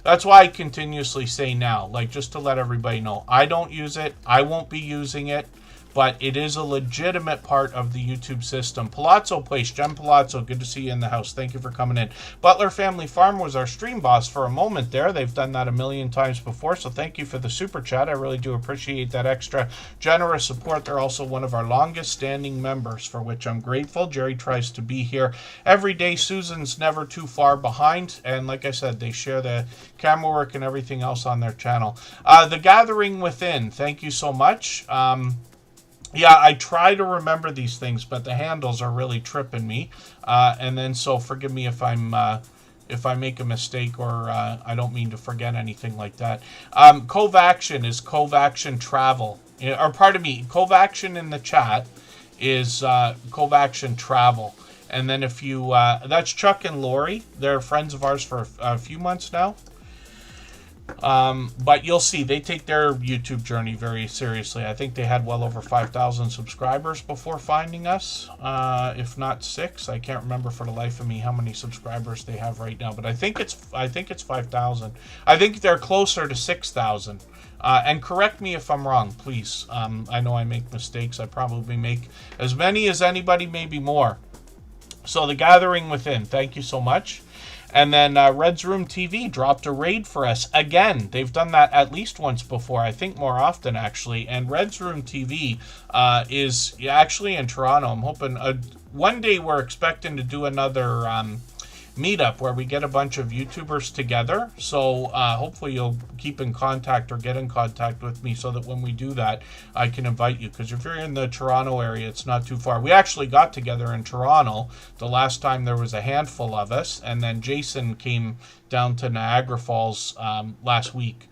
A: that's why I continuously say now, just to let everybody know, I don't use it. I won't be using it. But it is a legitimate part of the YouTube system. Palazzo Place, Jem Palazzo, good to see you in the house. Thank you for coming in. Butler Family Farm was our stream boss for a moment there. They've done that a million times before, so thank you for the super chat. I really do appreciate that extra generous support. They're also one of our longest standing members, for which I'm grateful. Jerry tries to be here every day. Susan's never too far behind, and like I said, they share the camera work and everything else on their channel. The Gathering Within, thank you so much. Yeah, I try to remember these things, but the handles are really tripping me. And then, so forgive me if I make a mistake or I don't mean to forget anything like that. Covaction is Covaction Travel. Or pardon me, Covaction in the chat is Covaction Travel. And then if you, that's Chuck and Lori. They're friends of ours for a few months now. But you'll see, they take their YouTube journey very seriously. I think they had well over 5,000 subscribers before finding us, if not 6. I can't remember for the life of me how many subscribers they have right now, but I think it's 5,000. I think they're closer to 6,000. And correct me if I'm wrong, please. I know I make mistakes. I probably make as many as anybody, maybe more. So The Gathering Within, thank you so much. And then Red's Room TV dropped a raid for us. Again, they've done that at least once before. I think more often, actually. And Red's Room TV is actually in Toronto. I'm hoping one day we're expecting to do another meetup where we get a bunch of YouTubers together. So hopefully you'll keep in contact or get in contact with me so that when we do that, I can invite you. Because if you're in the Toronto area, it's not too far. We actually got together in Toronto the last time. There was a handful of us, and then Jason came down to Niagara Falls last week.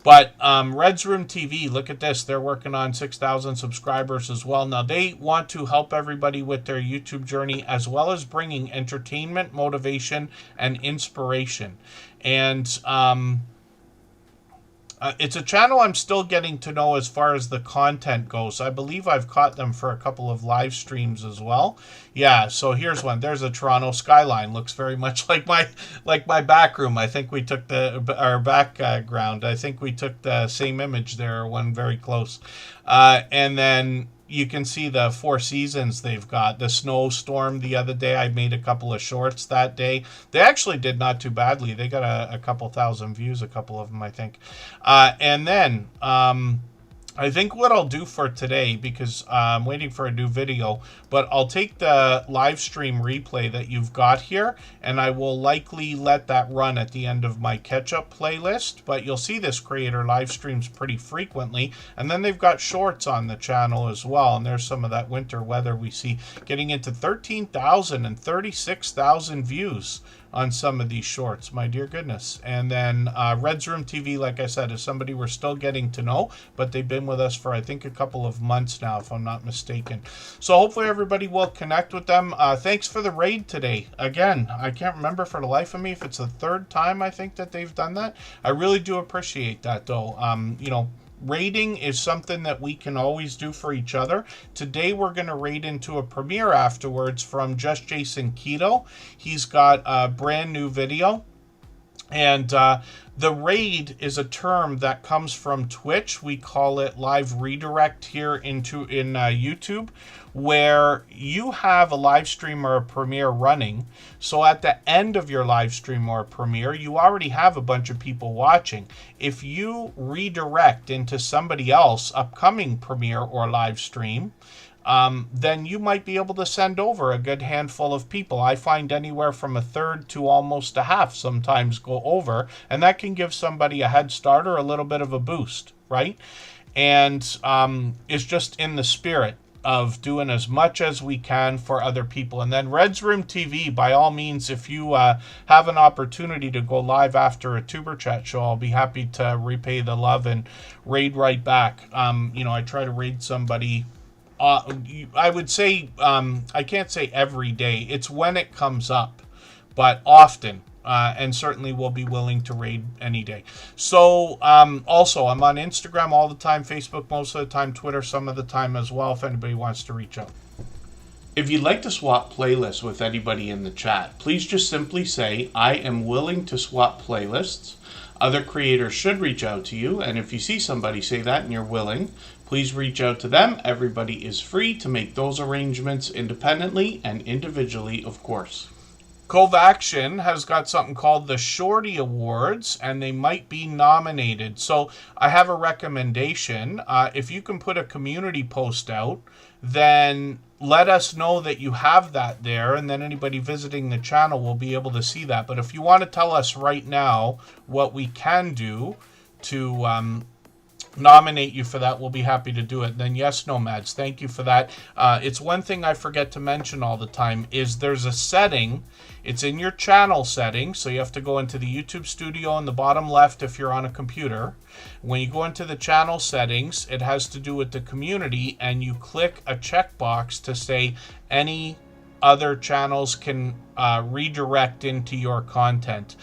A: But Red's Room TV, look at this. They're working on 6,000 subscribers as well. Now, they want to help everybody with their YouTube journey, as well as bringing entertainment, motivation, and inspiration. And it's a channel I'm still getting to know as far as the content goes. I believe I've caught them for a couple of live streams as well. Yeah, so here's one. There's a Toronto skyline. Looks very much like my back room. I think we took our background. I think we took the same image there, one very close. And then you can see the Four Seasons they've got. The snowstorm the other day, I made a couple of shorts that day. They actually did not too badly. They got a couple thousand views, a couple of them, I think. And then I think what I'll do for today, because I'm waiting for a new video, but I'll take the live stream replay that you've got here, and I will likely let that run at the end of my catch-up playlist. But you'll see this creator live streams pretty frequently, and then they've got shorts on the channel as well, and there's some of that winter weather we see getting into 13,000 and 36,000 views on some of these shorts, my dear goodness. And then Red's Room TV, like I said, is somebody we're still getting to know, but they've been with us for, I think, a couple of months now, if I'm not mistaken. So hopefully everybody will connect with them. Thanks for the raid today. Again, I can't remember for the life of me if it's the third time I think that they've done that. I really do appreciate that, though. You know, raiding is something that we can always do for each other. Today we're going to raid into a premiere afterwards from Just Jason Keto. He's got a brand new video. And the raid is a term that comes from Twitch. We call it live redirect here in YouTube, where you have a live stream or a premiere running. So at the end of your live stream or premiere, you already have a bunch of people watching. If you redirect into somebody else upcoming premiere or live stream, then you might be able to send over a good handful of people. I find anywhere from a third to almost a half sometimes go over, and that can give somebody a head start or a little bit of a boost, right? And it's just in the spirit of doing as much as we can for other people. And then Red's Room TV, by all means, if you have an opportunity to go live after a Tuber Chat show, I'll be happy to repay the love and raid right back. You know, I try to raid somebody. I would say, I can't say every day. It's when it comes up, but often. And certainly will be willing to raid any day. So also, I'm on Instagram all the time, Facebook most of the time, Twitter some of the time as well, if anybody wants to reach out. If you'd like to swap playlists with anybody in the chat, please just simply say, I am willing to swap playlists. Other creators should reach out to you, and if you see somebody say that and you're willing, please reach out to them. Everybody is free to make those arrangements independently and individually, of course. Cove Action has got something called the Shorty Awards, and they might be nominated. So I have a recommendation. If you can put a community post out, then let us know that you have that there, and then anybody visiting the channel will be able to see that. But if you want to tell us right now what we can do to nominate you for that, we'll be happy to do it. Then yes, Nomads, thank you for that. It's one thing I forget to mention all the time is there's a setting. It's in your channel settings, so you have to go into the YouTube studio in the bottom left if you're on a computer. When you go into the channel settings, it has to do with the community, and you click a checkbox to say any other channels can redirect into your content.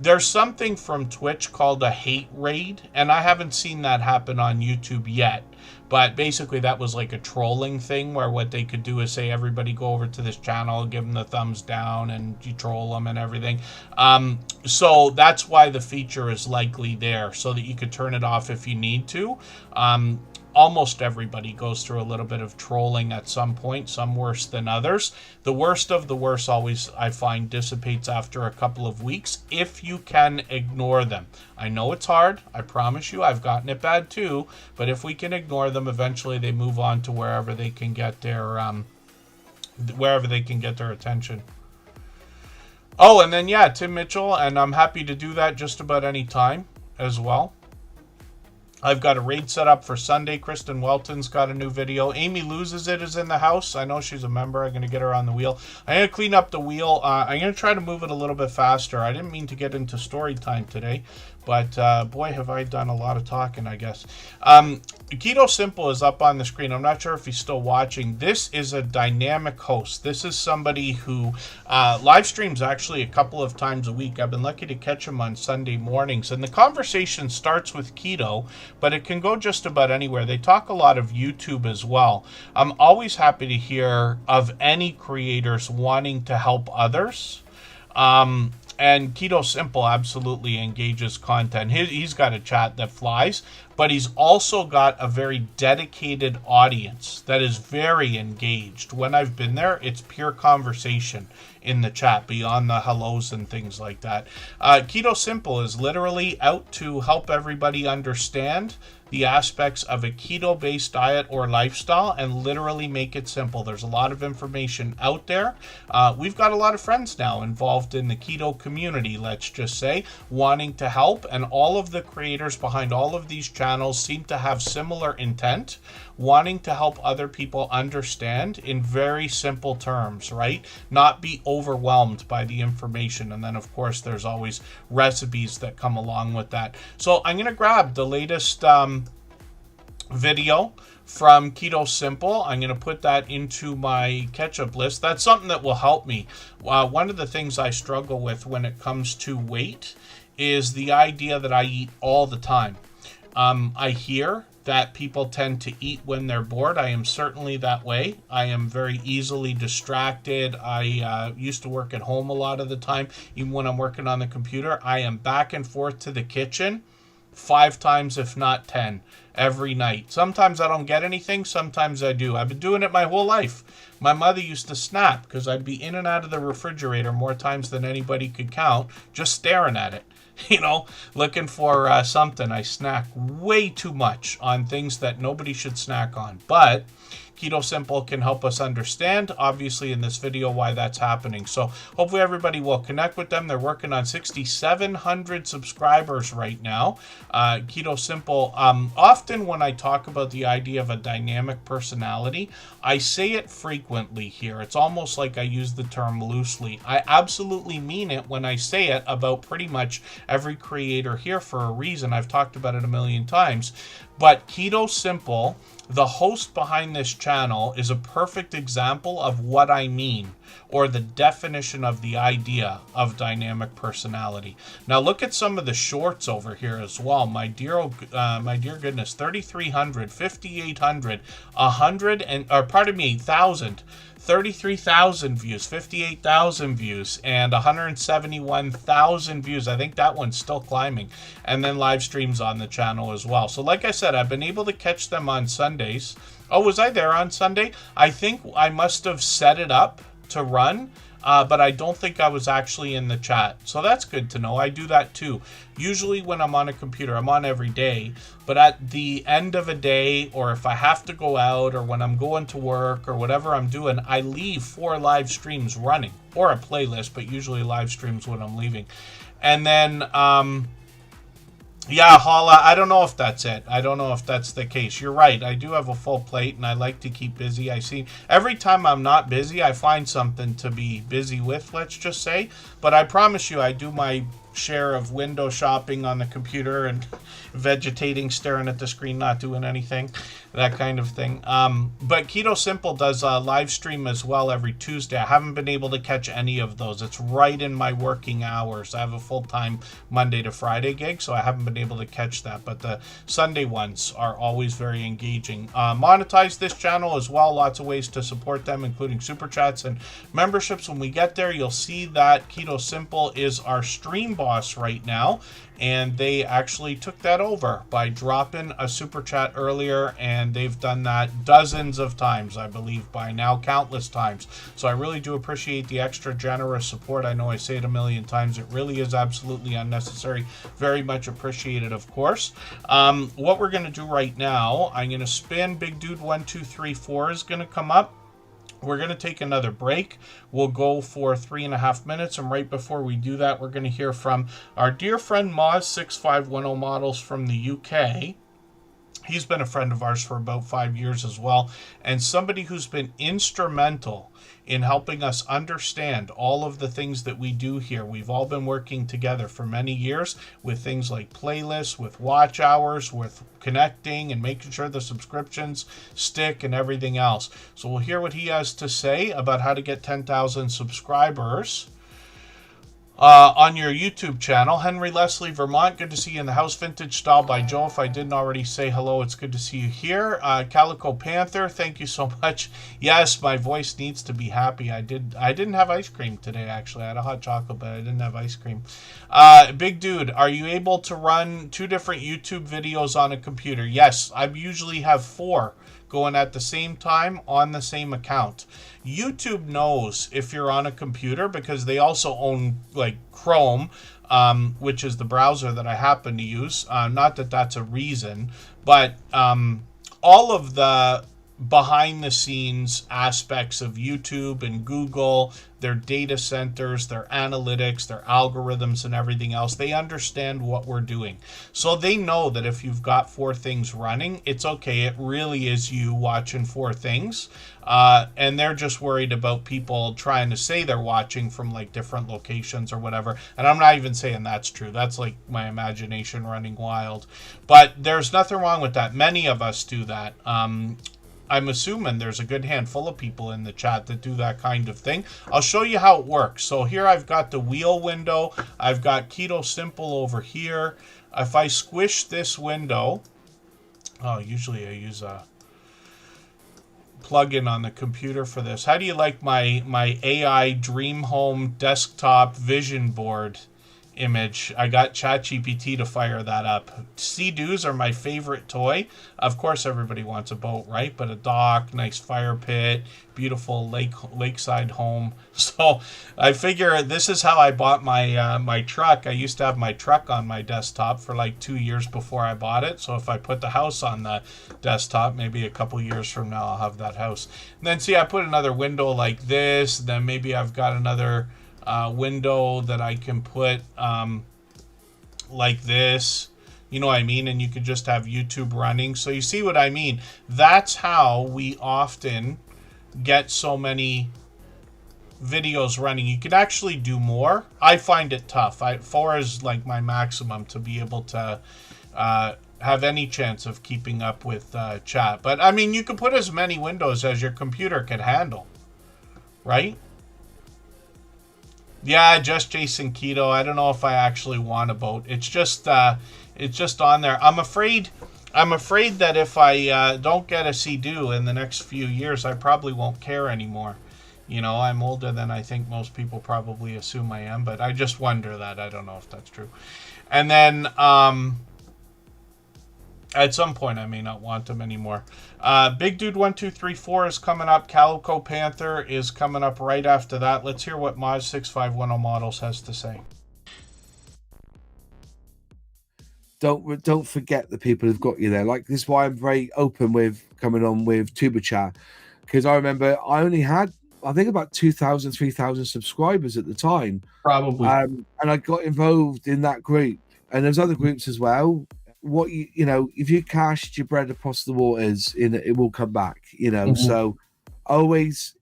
A: There's something from Twitch called a hate raid, and I haven't seen that happen on YouTube yet. But basically that was like a trolling thing where what they could do is say, everybody go over to this channel, give them the thumbs down, and you troll them and everything. So that's why the feature is likely there, so that you could turn it off if you need to. Almost everybody goes through a little bit of trolling at some point, some worse than others. The worst of the worst always, I find, dissipates after a couple of weeks if you can ignore them. I know it's hard. I promise you, I've gotten it bad too. But if we can ignore them, eventually they move on to wherever they can get their wherever they can get their attention. Oh, and then, yeah, Tim Mitchell, and I'm happy to do that just about any time as well. I've got a raid set up for Sunday. Kristen Welton's got a new video. Amy Loses It is in the house. I know she's a member. I'm going to get her on the wheel. I'm going to clean up the wheel. I'm going to try to move it a little bit faster. I didn't mean to get into story time today, but boy, have I done a lot of talking, I guess. Keto Simple is up on the screen. I'm not sure if he's still watching. This is a dynamic host. This is somebody who live streams actually a couple of times a week. I've been lucky to catch him on Sunday mornings. And the conversation starts with keto, but it can go just about anywhere. They talk a lot of YouTube as well. I'm always happy to hear of any creators wanting to help others. And Keto Simple absolutely engages content. He's got a chat that flies, but he's also got a very dedicated audience that is very engaged. When I've been there, it's pure conversation in the chat beyond the hellos and things like that. Keto Simple is literally out to help everybody understand the aspects of a keto-based diet or lifestyle and literally make it simple. There's a lot of information out there. We've got a lot of friends now involved in the keto community, let's just say, wanting to help, and all of the creators behind all of these channels seem to have similar intent, wanting to help other people understand in very simple terms, right? Not be overwhelmed by the information. And then, of course, there's always recipes that come along with that. So I'm going to grab the latest video from Keto Simple. I'm going to put that into my catch-up list. That's something that will help me. One of the things I struggle with when it comes to weight is the idea that I eat all the time. I hear that people tend to eat when they're bored. I am certainly that way. I am very easily distracted. I used to work at home a lot of the time. Even when I'm working on the computer, I am back and forth to the kitchen 5 times, if not 10, every night. Sometimes I don't get anything. Sometimes I do. I've been doing it my whole life. My mother used to snap because I'd be in and out of the refrigerator more times than anybody could count, just staring at it. You know, looking for something. I snack way too much on things that nobody should snack on. But Keto Simple can help us understand, obviously, in this video, why that's happening. So hopefully everybody will connect with them. They're working on 6,700 subscribers right now. Keto Simple, often when I talk about the idea of a dynamic personality, I say it frequently here. It's almost like I use the term loosely. I absolutely mean it when I say it about pretty much every creator here for a reason. I've talked about it a million times. But Keto Simple, the host behind this channel, is a perfect example of what I mean, or the definition of the idea of dynamic personality. Now look at some of the shorts over here as well. My dear goodness, 3,300, 5,800, 1,000. 33,000 views, 58,000 views, and 171,000 views. I think that one's still climbing. And then live streams on the channel as well. So like I said, I've been able to catch them on Sundays. Oh, was I there on Sunday? I think I must have set it up to run, but I don't think I was actually in the chat. So that's good to know. I do that too. Usually when I'm on a computer, I'm on every day, but at the end of a day, or if I have to go out, or when I'm going to work, or whatever I'm doing, I leave 4 live streams running, or a playlist, but usually live streams when I'm leaving. And then, yeah, Hala, I don't know if that's it. I don't know if that's the case. You're right. I do have a full plate, and I like to keep busy. I see every time I'm not busy, I find something to be busy with, let's just say. But I promise you, I do my share of window shopping on the computer and vegetating, staring at the screen, not doing anything, that kind of thing. But Keto Simple does a live stream as well every Tuesday. I haven't been able to catch any of those. It's right in my working hours. I have a full-time Monday to Friday gig, so I haven't been able to catch that. But the Sunday ones are always very engaging. Monetize this channel as well. Lots of ways to support them, including super chats and memberships. When we get there, you'll see that Keto Simple is our stream boss right now, and they actually took that over by dropping a super chat earlier, and they've done that dozens of times, I believe by now, countless times. So I really do appreciate the extra generous support. I know I say it a million times. It really is absolutely unnecessary. Very much appreciated, of course. What we're going to do right now, I'm going to spin Big Dude 1 2 3 4 is going to come up. We're going to take another break. We'll go for 3.5 minutes, and right before we do that, we're going to hear from our dear friend Moz6510 Models from the UK. He's been a friend of ours for about 5 years as well, and somebody who's been instrumental in helping us understand all of the things that we do here. We've all been working together for many years with things like playlists, with watch hours, with connecting and making sure the subscriptions stick and everything else. So we'll hear what he has to say about how to get 10,000 subscribers on your YouTube channel. Henry Leslie, Vermont, good to see you in the house. Vintage Style by Joe. If I didn't already say hello, it's good to see you here. Calico Panther, thank you so much. Yes, my voice needs to be happy. I didn't have ice cream today, actually. I had a hot chocolate, but I didn't have ice cream. Big Dude, are you able to run 2 different YouTube videos on a computer? Yes, I usually have 4 going at the same time on the same account. YouTube knows if you're on a computer because they also own like Chrome, which is the browser that I happen to use. Not that that's a reason, but all of the behind the scenes aspects of YouTube and Google, their data centers, their analytics, their algorithms and everything else, they understand what we're doing. So they know that if you've got 4 things running, it's okay. It really is you watching 4 things. And they're just worried about people trying to say they're watching from like different locations or whatever. And I'm not even saying that's true. That's like my imagination running wild. But there's nothing wrong with that. Many of us do that. I'm assuming there's a good handful of people in the chat that do that kind of thing. I'll show you how it works. So here I've got the wheel window. I've got Keto Simple over here. If I squish this window, usually I use a plugin on the computer for this. How do you like my AI Dream Home desktop vision board image? I got ChatGPT to fire that up. Sea-Doos are my favorite toy. Of course, everybody wants a boat, right? But a dock, nice fire pit, beautiful lakeside home. So I figure this is how I bought my my truck. I used to have my truck on my desktop for like 2 years before I bought it. So if I put the house on the desktop, maybe a couple years from now, I'll have that house. And then see, I put another window like this. Then maybe I've got another window that I can put like this, you know what I mean? And you could just have YouTube running. So you see what I mean? That's how we often get so many videos running. You could actually do more. I find it tough. 4 is like my maximum to be able to have any chance of keeping up with chat. But I mean, you can put as many windows as your computer can handle, right? Yeah, just Jason Keto. I don't know if I actually want a boat. It's just on there. I'm afraid that if I don't get a Sea-Doo in the next few years, I probably won't care anymore. You know, I'm older than I think most people probably assume I am, but I just wonder that. I don't know if that's true. And then at some point, I may not want them anymore. Big Dude 1234 is coming up. Calico Panther is coming up right after that. Let's hear what Moz6510 Models has to say.
C: Don't forget the people who've got you there. Like, this is why I'm very open with coming on with Superchat, because I remember I only had, I think, about 2,000, 3,000 subscribers at the time.
A: Probably.
C: And I got involved in that group, and there's other groups as well. What you know, if you cast your bread across the waters, it will come back. You know, so always,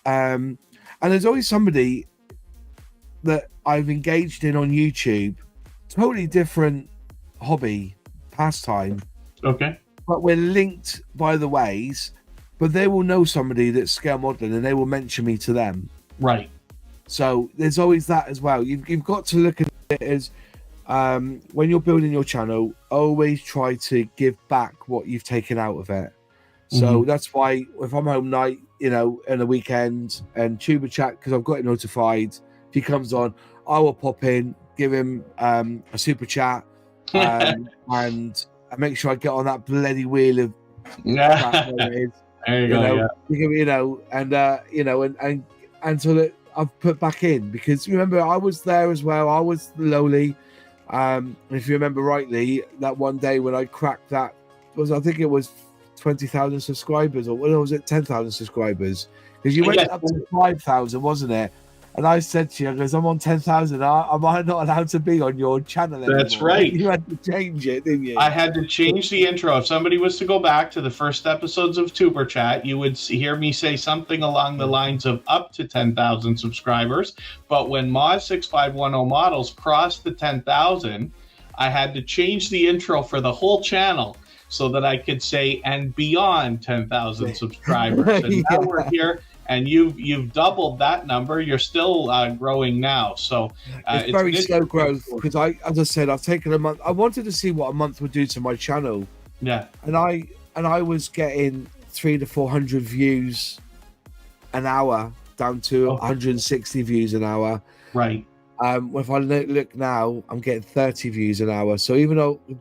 C: and there's always somebody that I've engaged in on YouTube, totally different hobby, pastime.
A: Okay.
C: But we're linked by the ways. But they will know somebody that's scale modeling, and they will mention me to them.
A: Right.
C: So there's always that as well. You've got to look at it as, when you're building your channel, always try to give back what you've taken out of it. So that's why if I'm home night, you know, in a weekend, and Tuber Chat, because I've got it notified, if he comes on, I will pop in, give him a super chat, and I make sure I get on that bloody wheel of crap, whatever it is.
A: There you go.
C: You know, and so that I've put back in, because remember, I was there as well. I was lowly. If you remember rightly, that one day when I cracked that, I think it was 20,000 subscribers, or was it 10,000 subscribers? Because you went up to 5,000, wasn't it? And I said to you, because I'm on 10,000, am I not allowed to be on your channel anymore?
A: That's right.
C: You had to change it, didn't you?
A: I had to change the intro. If somebody was to go back to the first episodes of Tuber Chat, you would hear me say something along the lines of up to 10,000 subscribers. But when Moz6510 models crossed the 10,000, I had to change the intro for the whole channel so that I could say, and beyond 10,000 subscribers. And now we're here. And you've doubled that number. You're still growing now, so
C: it's very slow growth. Because as I said, I've taken a month. I wanted to see what a month would do to my channel.
A: Yeah,
C: and I was getting 300 to 400 views an hour, down to 160 views an hour.
A: Right.
C: If I look now, I'm getting 30 views an hour. So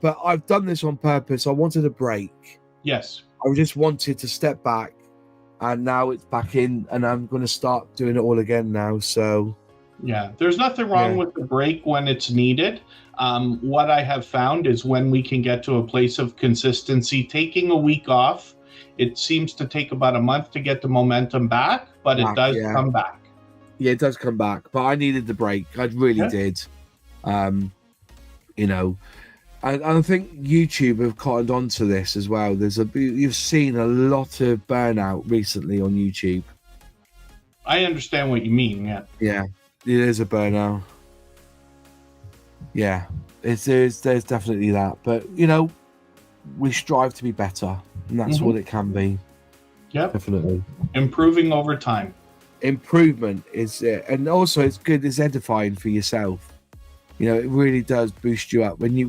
C: but I've done this on purpose. I wanted a break.
A: Yes.
C: I just wanted to step back. And now it's back in, and I'm going to start doing it all again now. So,
A: yeah, there's nothing wrong with the break when it's needed. What I have found is when we can get to a place of consistency, taking a week off, it seems to take about a month to get the momentum back, but it does come back.
C: Yeah, it does come back. But I needed the break. I really did. You know. And I think YouTube have cottoned on to this as well. You've seen a lot of burnout recently on YouTube.
A: I understand what you mean. Yeah.
C: Yeah, it is a burnout. Yeah, there's definitely that. But we strive to be better, and that's what it can be.
A: Yeah,
C: definitely.
A: Improving over time.
C: Improvement is it, and also it's good. It's edifying for yourself. It really does boost you up when you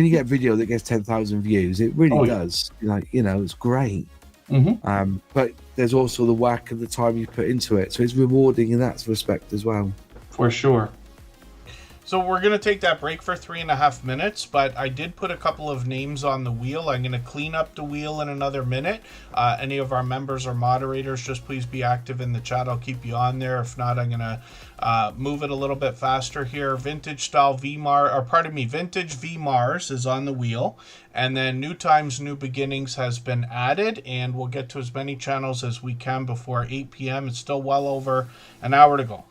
C: get a video that gets 10,000 views. It really does. It's great.
A: Mm-hmm.
C: But there's also the work and the time you put into it, so it's rewarding in that respect as well.
A: For sure. So we're going to take that break for 3.5 minutes, but I did put a couple of names on the wheel. I'm going to clean up the wheel in another minute. Any of our members or moderators, just please be active in the chat. I'll keep you on there. If not, I'm going to move it a little bit faster here. Vintage VMars is on the wheel. And then New Times, New Beginnings has been added, and we'll get to as many channels as we can before 8 p.m. It's still well over an hour to go.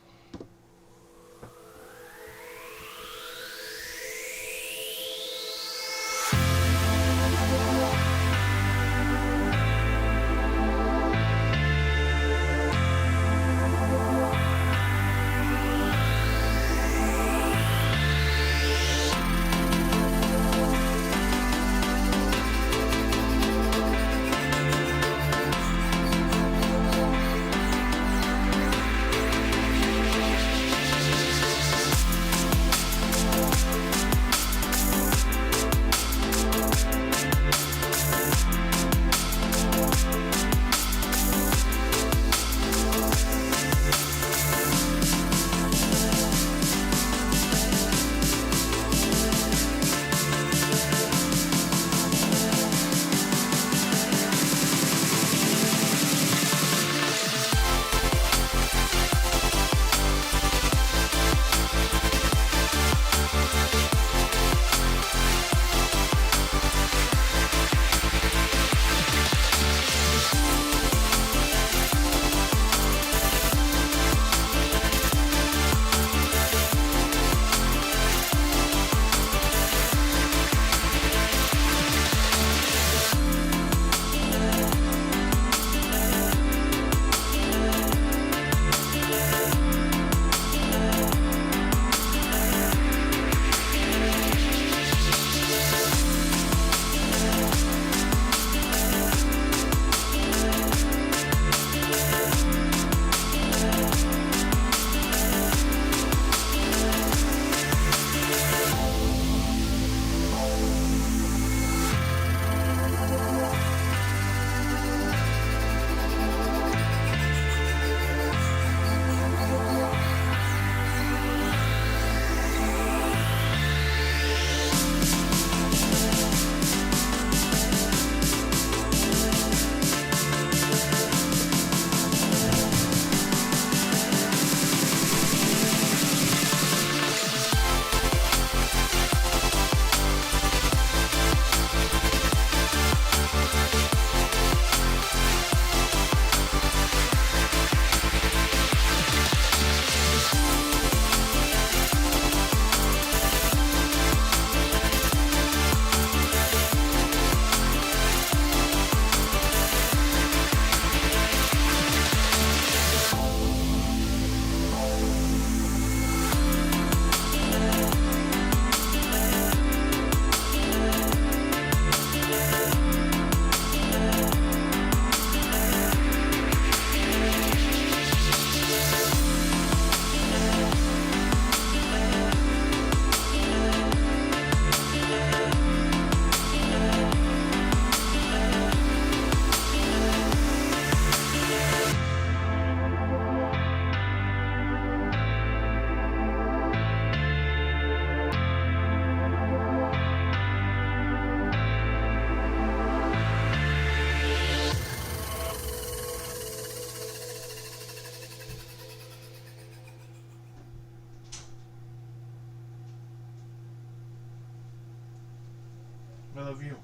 A: I love you.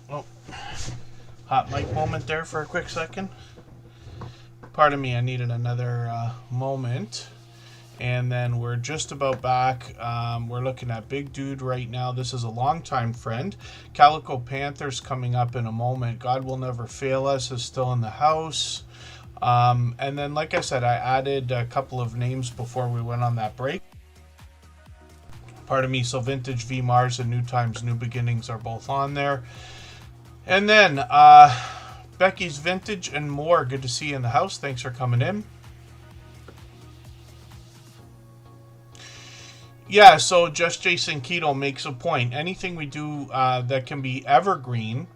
A: Oh, hot mic moment there for a quick second. Pardon me, I needed another moment. And then we're just about back. We're looking at Big Dude right now. This is a longtime friend. Calico Panthers coming up in a moment. God Will Never Fail Us is still in the house. And then, like I said, I added a couple of names before we went on that break. Pardon me. So Vintage V Mars and New Times, New Beginnings are both on there. And then Becky's Vintage and more. Good to see you in the house. Thanks for coming in. Yeah, so Just Jason Keto makes a point. Anything we do that can be evergreen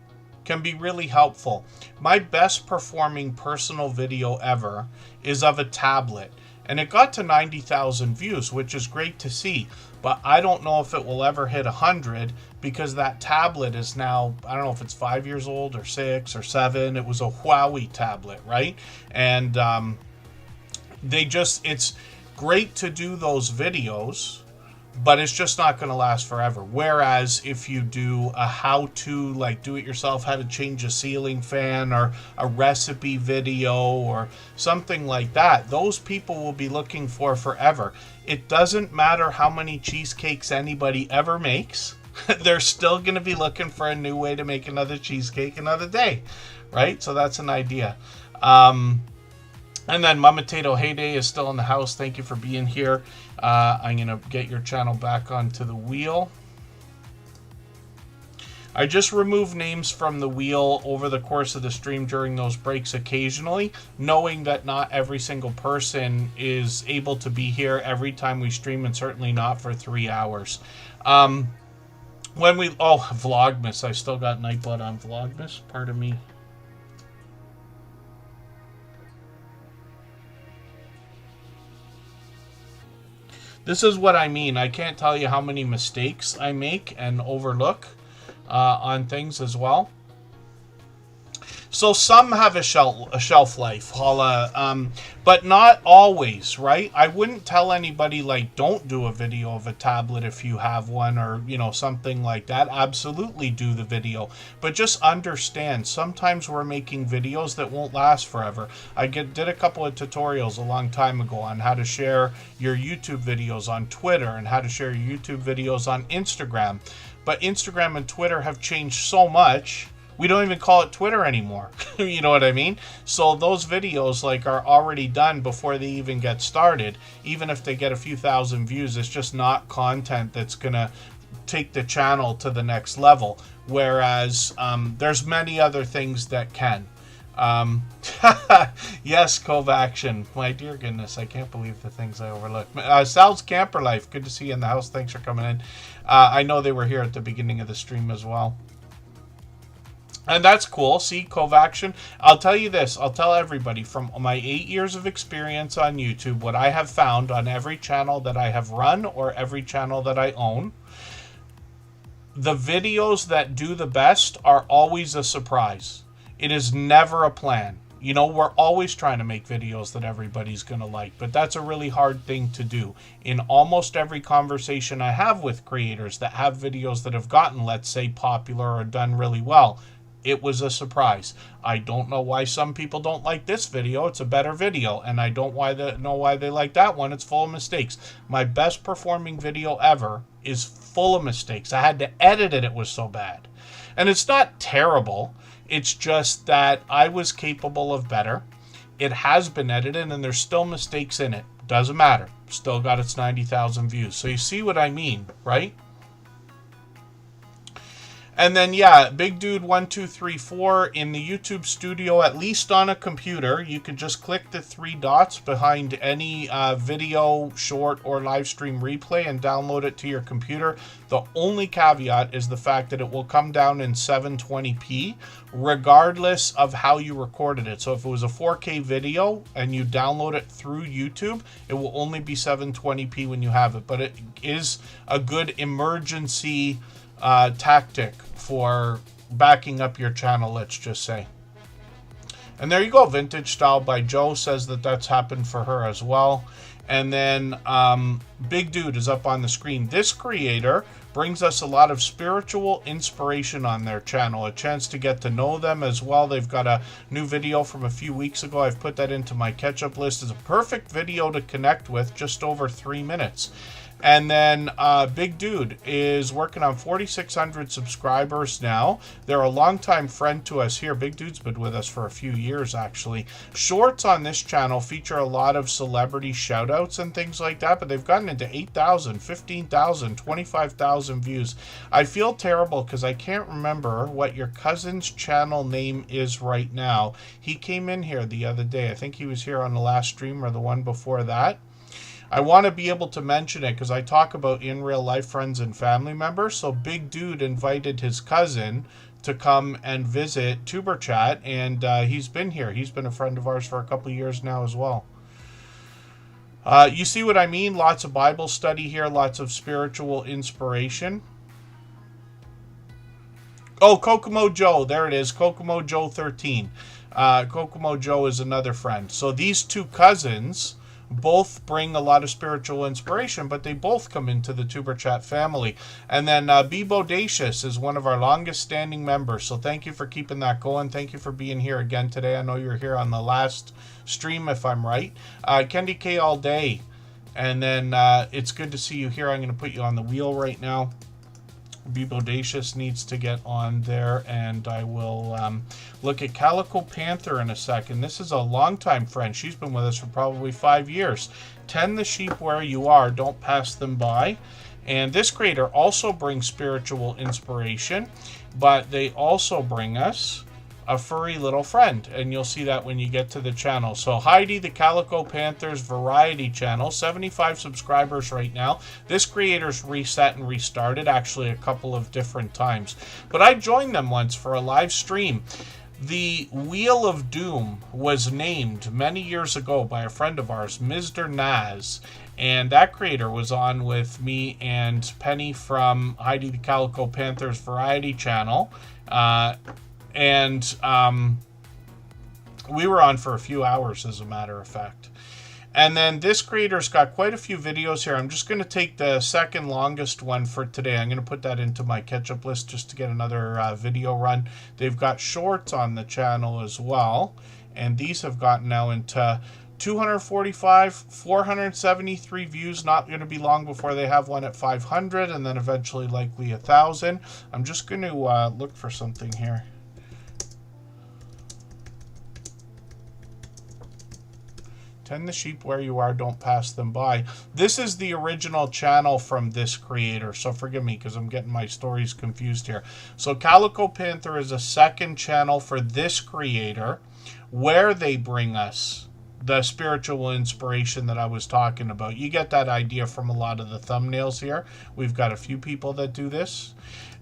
A: can be really helpful. My best performing personal video ever is of a tablet. And it got to 90,000 views, which is great to see. But I don't know if it will ever hit 100 because that tablet is now, I don't know if it's 5 years old or 6 or 7. It was a Huawei tablet, right? And it's great to do those videos, but it's just not going to last forever. Whereas if you do a how-to, like do-it-yourself, how to change a ceiling fan, or a recipe video, or something like that, those people will be looking for forever. It doesn't matter how many cheesecakes anybody ever makes. They're still going to be looking for a new way to make another cheesecake another day, right? So that's an idea. And then Mama Tato Heyday is still in the house. Thank you for being here. I'm going to get your channel back onto the wheel. I just remove names from the wheel over the course of the stream during those breaks occasionally, knowing that not every single person is able to be here every time we stream, and certainly not for 3 hours. Vlogmas. I still got Nightblood on Vlogmas. Pardon me. This is what I mean. I can't tell you how many mistakes I make and overlook on things as well. So some have a shelf life, but not always, right? I wouldn't tell anybody, like, don't do a video of a tablet if you have one, or, you know, something like that. Absolutely do the video. But just understand, sometimes we're making videos that won't last forever. I did a couple of tutorials a long time ago on how to share your YouTube videos on Twitter and how to share your YouTube videos on Instagram. But Instagram and Twitter have changed so much, we don't even call it Twitter anymore. You know what I mean? So those videos, like, are already done before they even get started. Even if they get a few thousand views, it's just not content that's going to take the channel to the next level. Whereas there's many other things that can. Yes, Covaction. My dear goodness, I can't believe the things I overlooked. Sal's Camper Life, good to see you in the house. Thanks for coming in. I know they were here at the beginning of the stream as well. And that's cool. See, Covaction. I'll tell you this. I'll tell everybody, from my 8 years of experience on YouTube, what I have found on every channel that I have run or every channel that I own, the videos that do the best are always a surprise. It is never a plan. You know, we're always trying to make videos that everybody's going to like, but that's a really hard thing to do. In almost every conversation I have with creators that have videos that have gotten, let's say, popular or done really well, it was a surprise. I don't know why some people don't like this video. It's a better video. And I don't know why they like that one. It's full of mistakes. My best performing video ever is full of mistakes. I had to edit it. It was so bad. And it's not terrible. It's just that I was capable of better. It has been edited and there's still mistakes in it. Doesn't matter. Still got its 90,000 views. So you see what I mean, right? And then, yeah, Big Dude 1234 in the YouTube studio, at least on a computer, you can just click the 3 dots behind any video, short, or live stream replay and download it to your computer. The only caveat is the fact that it will come down in 720p, regardless of how you recorded it. So if it was a 4K video and you download it through YouTube, it will only be 720p when you have it. But it is a good emergency tactic for backing up your channel, let's just say. And there you go. Vintage Style by Joe says that that's happened for her as well. And then Big Dude is up on the screen. This creator brings us a lot of spiritual inspiration on their channel, a chance to get to know them as well. They've got a new video from a few weeks ago. I've put that into my catch-up list. It's a perfect video to connect with, just over 3 minutes. And then Big Dude is working on 4,600 subscribers now. They're a longtime friend to us here. Big Dude's been with us for a few years, actually. Shorts on this channel feature a lot of celebrity shout-outs and things like that, but they've gotten into 8,000, 15,000, 25,000 views. I feel terrible because I can't remember what your cousin's channel name is right now. He came in here the other day. I think he was here on the last stream or the one before that. I want to be able to mention it because I talk about in real life friends and family members. So Big Dude invited his cousin to come and visit Superchat, and he's been here. He's been a friend of ours for a couple of years now as well. You see what I mean? Lots of Bible study here, lots of spiritual inspiration. Oh, Kokomo Joe. There it is. Kokomo Joe 13. Kokomo Joe is another friend. So these two cousins both bring a lot of spiritual inspiration, but they both come into the Superchat family. And then Be Bodacious is one of our longest standing members, so thank you for keeping that going. Thank you for being here again today. I know you were here on the last stream, if I'm right. Kendi K all day. And then it's good to see you here. I'm going to put you on the wheel right now. Be Bodacious needs to get on there, and I will look at Calico Panther in a second. This is a longtime friend. She's been with us for probably 5 years. Tend the sheep where you are. Don't pass them by. And this creator also brings spiritual inspiration, but they also bring us a furry little friend, and you'll see that when you get to the channel. So Heidi, the Calico Panthers variety channel, 75 subscribers right now. This creator's reset and restarted actually a couple of different times, but I joined them once for a live stream. The Wheel of Doom was named many years ago by a friend of ours, Mr. Naz, and that creator was on with me and Penny from Heidi the Calico Panthers variety channel. And we were on for a few hours, as a matter of fact. And then this creator's got quite a few videos here. I'm just going to take the second longest one for today. I'm going to put that into my catch-up list just to get another video run. They've got shorts on the channel as well. And these have gotten now into 245, 473 views. Not going to be long before they have one at 500, and then eventually likely 1,000. I'm just going to look for something here. Tend the sheep where you are, don't pass them by. This is the original channel from this creator, so forgive me because I'm getting my stories confused here. So Calico Panther is a second channel for this creator where they bring us the spiritual inspiration that I was talking about. You get that idea from a lot of the thumbnails here. We've got a few people that do this.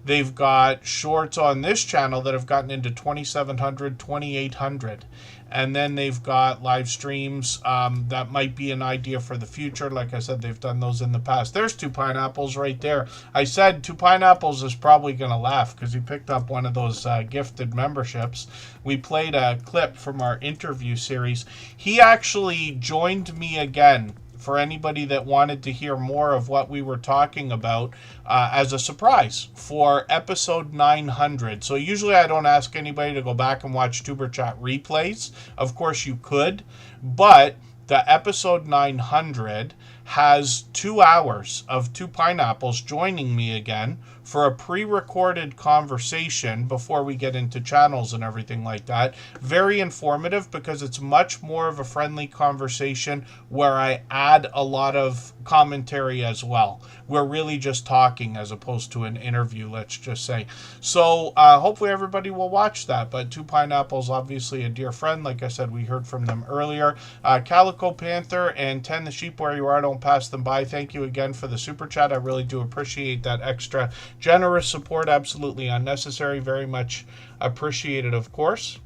A: They've got shorts on this channel that have gotten into 2,700, 2,800. And then they've got live streams that might be an idea for the future. Like I said, they've done those in the past. There's Two Pineapples right there. I said Two Pineapples is probably going to laugh because he picked up one of those gifted memberships. We played a clip from our interview series. He actually joined me again for anybody that wanted to hear more of what we were talking about as a surprise for episode 900. So usually I don't ask anybody to go back and watch Superchat replays. Of course you could, but the episode 900 has 2 hours of Two Pineapples joining me again for a pre-recorded conversation before we get into channels and everything like that. Very informative because it's much more of a friendly conversation where I add a lot of commentary as well. We're really just talking as opposed to an interview, let's just say. So hopefully everybody will watch that. But Two Pineapples, obviously a dear friend. Like I said, we heard from them earlier. Calico Panther and Tend the Sheep Where You Are, Don't Pass Them By. Thank you again for the super chat. I really do appreciate that extra generous support. Absolutely unnecessary. Very much appreciated, of course.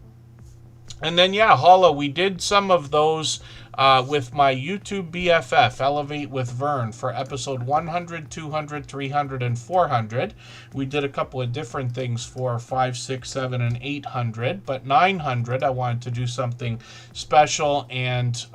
A: And then, yeah, Holla, we did some of those with my YouTube BFF, Elevate with Vern, for episode 100, 200, 300, and 400. We did a couple of different things for 5, 6, 7, and 800. But 900, I wanted to do something special and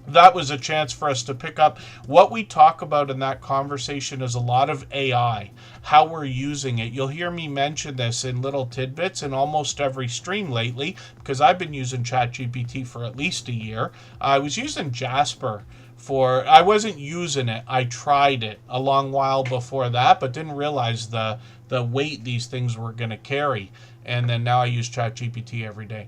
A: that was a chance for us to pick up what we talk about in that conversation is a lot of AI, how we're using it. You'll hear me mention this in little tidbits in almost every stream lately, because I've been using ChatGPT for at least a year. I was using Jasper I wasn't using it. I tried it a long while before that, but didn't realize the weight these things were going to carry. And then now I use ChatGPT every day.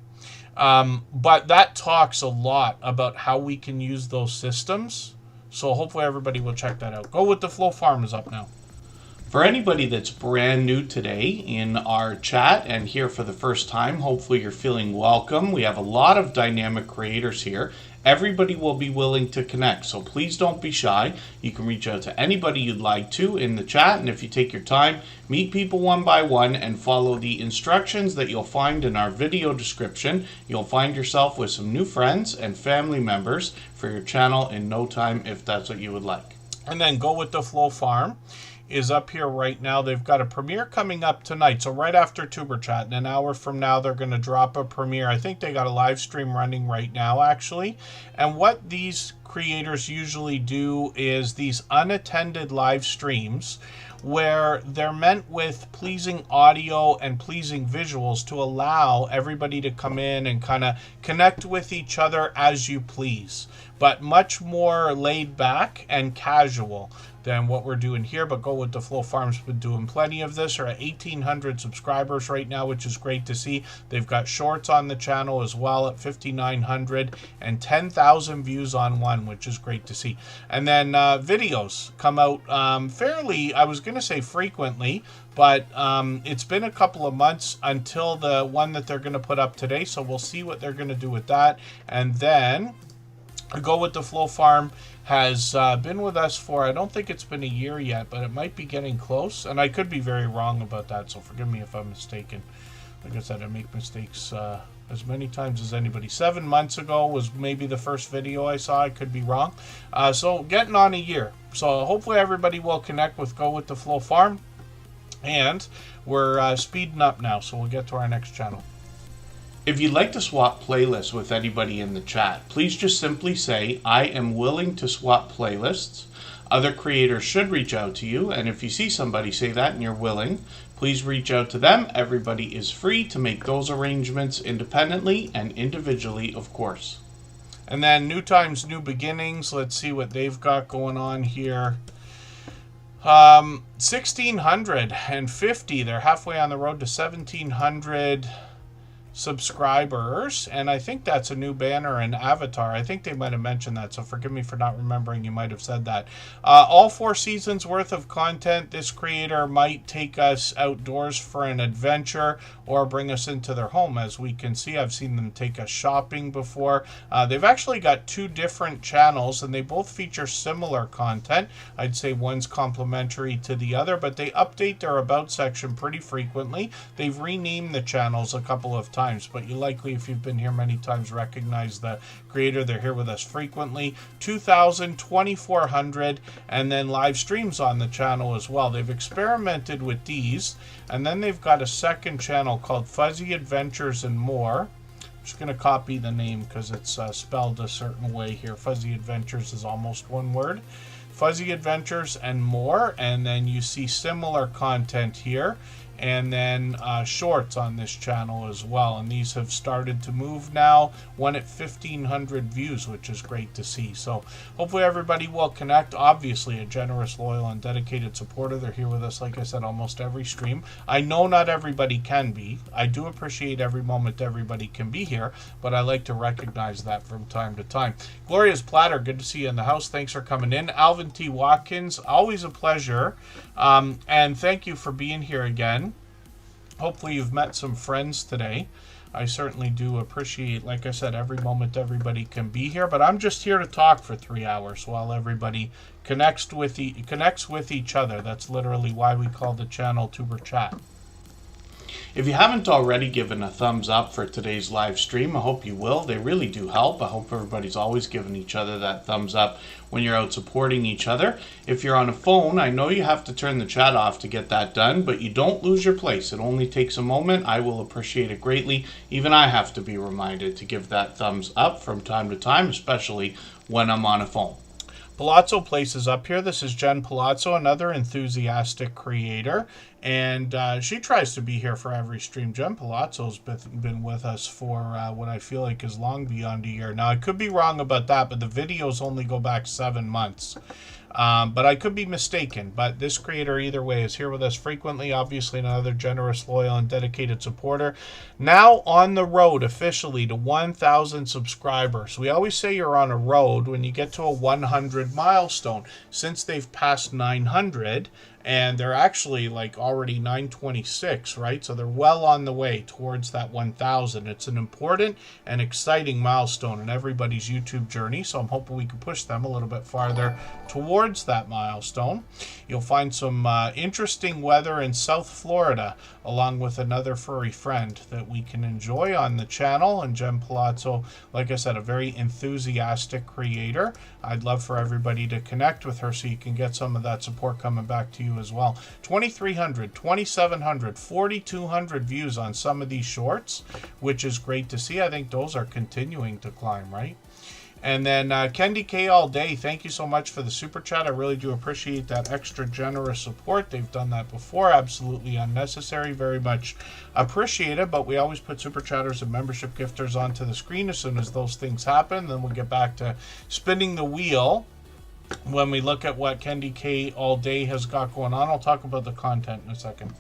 A: But that talks a lot about how we can use those systems. So hopefully everybody will check that out. Go with the Flow Farm is up now. For anybody that's brand new today in our chat and here for the first time, hopefully you're feeling welcome. We have a lot of dynamic creators here. Everybody will be willing to connect, so please don't be shy. You can reach out to anybody you'd like to in the chat, and if you take your time, meet people one by one and follow the instructions that you'll find in our video description. You'll find yourself with some new friends and family members for your channel in no time if that's what you would like. And then Go with the Flow Farm is up here right now. They've got a premiere coming up tonight. So right after Tuber Chat, in an hour from now, they're going to drop a premiere. I think they got a live stream running right now, actually. And what these creators usually do is these unattended live streams where they're meant with pleasing audio and pleasing visuals to allow everybody to come in and kind of connect with each other as you please, but much more laid back and casual than what we're doing here. But Go with the Flow Farm's been doing plenty of this. They're at 1,800 subscribers right now, which is great to see. They've got shorts on the channel as well at 5,900 and 10,000 views on one, which is great to see. And then videos come out fairly, I was going to say frequently, but it's been a couple of months until the one that they're going to put up today. So we'll see what they're going to do with that. And then Go with the Flow Farm has been with us for, I don't think it's been a year yet, but it might be getting close. And I could be very wrong about that, so forgive me if I'm mistaken. Like I said, I make mistakes as many times as anybody. 7 months ago was maybe the first video I saw. I could be wrong. So getting on a year. So hopefully everybody will connect with Go with the Flow Farm. And we're speeding up now, so we'll get to our next channel. If you'd like to swap playlists with anybody in the chat, please just simply say, I am willing to swap playlists. Other creators should reach out to you, and if you see somebody say that and you're willing, please reach out to them. Everybody is free to make those arrangements independently and individually, of course. And then New Times, New Beginnings. Let's see what they've got going on here. 1,650. They're halfway on the road to 1,700 subscribers, and I think that's a new banner and avatar. I think they might have mentioned that, so forgive me for not remembering. You might have said that. All 4 seasons worth of content. This creator might take us outdoors for an adventure or bring us into their home. As we can see, I've seen them take us shopping before. They've actually got 2 different channels, and they both feature similar content. I'd say one's complementary to the other, but they update their About section pretty frequently. They've renamed the channels a couple of times, but you likely, if you've been here many times, recognize the creator. They're here with us frequently. 2,000, 2,400, and then live streams on the channel as well. They've experimented with these, and then they've got a second channel called Fuzzy Adventures and More. I'm just going to copy the name because it's spelled a certain way here. Fuzzy Adventures is almost one word. Fuzzy Adventures and More, and then you see similar content here. And then shorts on this channel as well, and these have started to move now, one at 1,500 views, which is great to see. So hopefully everybody will connect. Obviously a generous, loyal, and dedicated supporter. They're here with us, like I said, almost every stream. I know not everybody can be. I do appreciate every moment everybody can be here, but I like to recognize that from time to time. Gloria's Platter, good to see you in the house. Thanks for coming in. Alvin T. Watkins, always a pleasure, and thank you for being here again. Hopefully you've met some friends today. I certainly do appreciate, like I said, every moment everybody can be here, but I'm just here to talk for 3 hours while everybody connects with each other. That's literally why we call the channel Tuber Chat. If you haven't already given a thumbs up for today's live stream, I hope you will. They really do help. I hope everybody's always giving each other that thumbs up when you're out supporting each other. If you're on a phone, I know you have to turn the chat off to get that done, but you don't lose your place. It only takes a moment. I will appreciate it greatly. Even I have to be reminded to give that thumbs up from time to time, especially when I'm on a phone. Palazzo Place is up here. This is Jen Palazzo, another enthusiastic creator, and she tries to be here for every stream. Jen Palazzo's been with us for what I feel like is long beyond a year. Now, I could be wrong about that, but the videos only go back 7 months. But I could be mistaken. But this creator, either way, is here with us frequently. Obviously, another generous, loyal, and dedicated supporter. Now on the road officially to 1,000 subscribers. We always say you're on a road when you get to a 100 milestone. Since they've passed 900, and they're actually like already 926, right? So they're well on the way towards that 1,000. It's an important and exciting milestone in everybody's YouTube journey. So I'm hoping we can push them a little bit farther towards that milestone. You'll find some interesting weather in South Florida, along with another furry friend that we can enjoy on the channel. And Jen Palazzo, like I said, a very enthusiastic creator. I'd love for everybody to connect with her so you can get some of that support coming back to you as well. 2,300, 2,700, 4,200 views on some of these shorts, which is great to see. I think those are continuing to climb, right? And then Kendi K all day, thank you so much for the super chat. I really do appreciate that extra generous support. They've done that before, absolutely unnecessary, very much appreciated, but we always put super chatters and membership gifters onto the screen as soon as those things happen. Then we'll get back to spinning the wheel when we look at what Kendi K all day has got going on. I'll talk about the content in a second.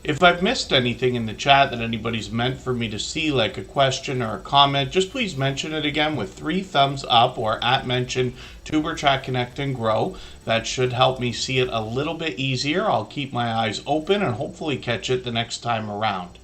A: If I've missed anything in the chat that anybody's meant for me to see, like a question or a comment, just please mention it again with 3 thumbs up or @mention Tuber Chat Connect and Grow. That should help me see it a little bit easier. I'll keep my eyes open and hopefully catch it the next time around.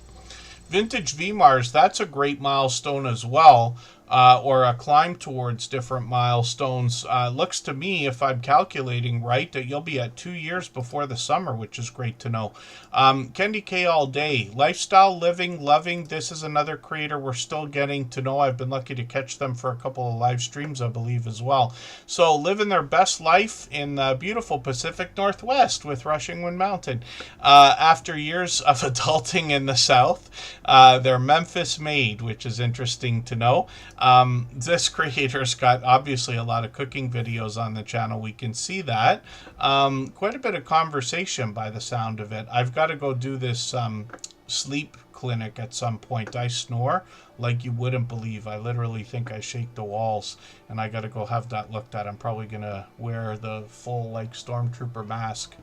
A: Vintage VMARS, that's a great milestone as well. Or a climb towards different milestones. Looks to me, if I'm calculating right, that you'll be at 2 years before the summer, which is great to know. Kendi K all day. Lifestyle, living, loving. This is another creator we're still getting to know. I've been lucky to catch them for a couple of live streams, I believe, as well. So living their best life in the beautiful Pacific Northwest with Rushing Wind Mountain. After years of adulting in the South, they're Memphis made, which is interesting to know. This creator's got obviously a lot of cooking videos on the channel. We can see that. Quite a bit of conversation by the sound of it. I've got to go do this sleep clinic at some point. I snore like you wouldn't believe. I literally think I shake the walls, and I got to go have that looked at. I'm probably going to wear the full like stormtrooper mask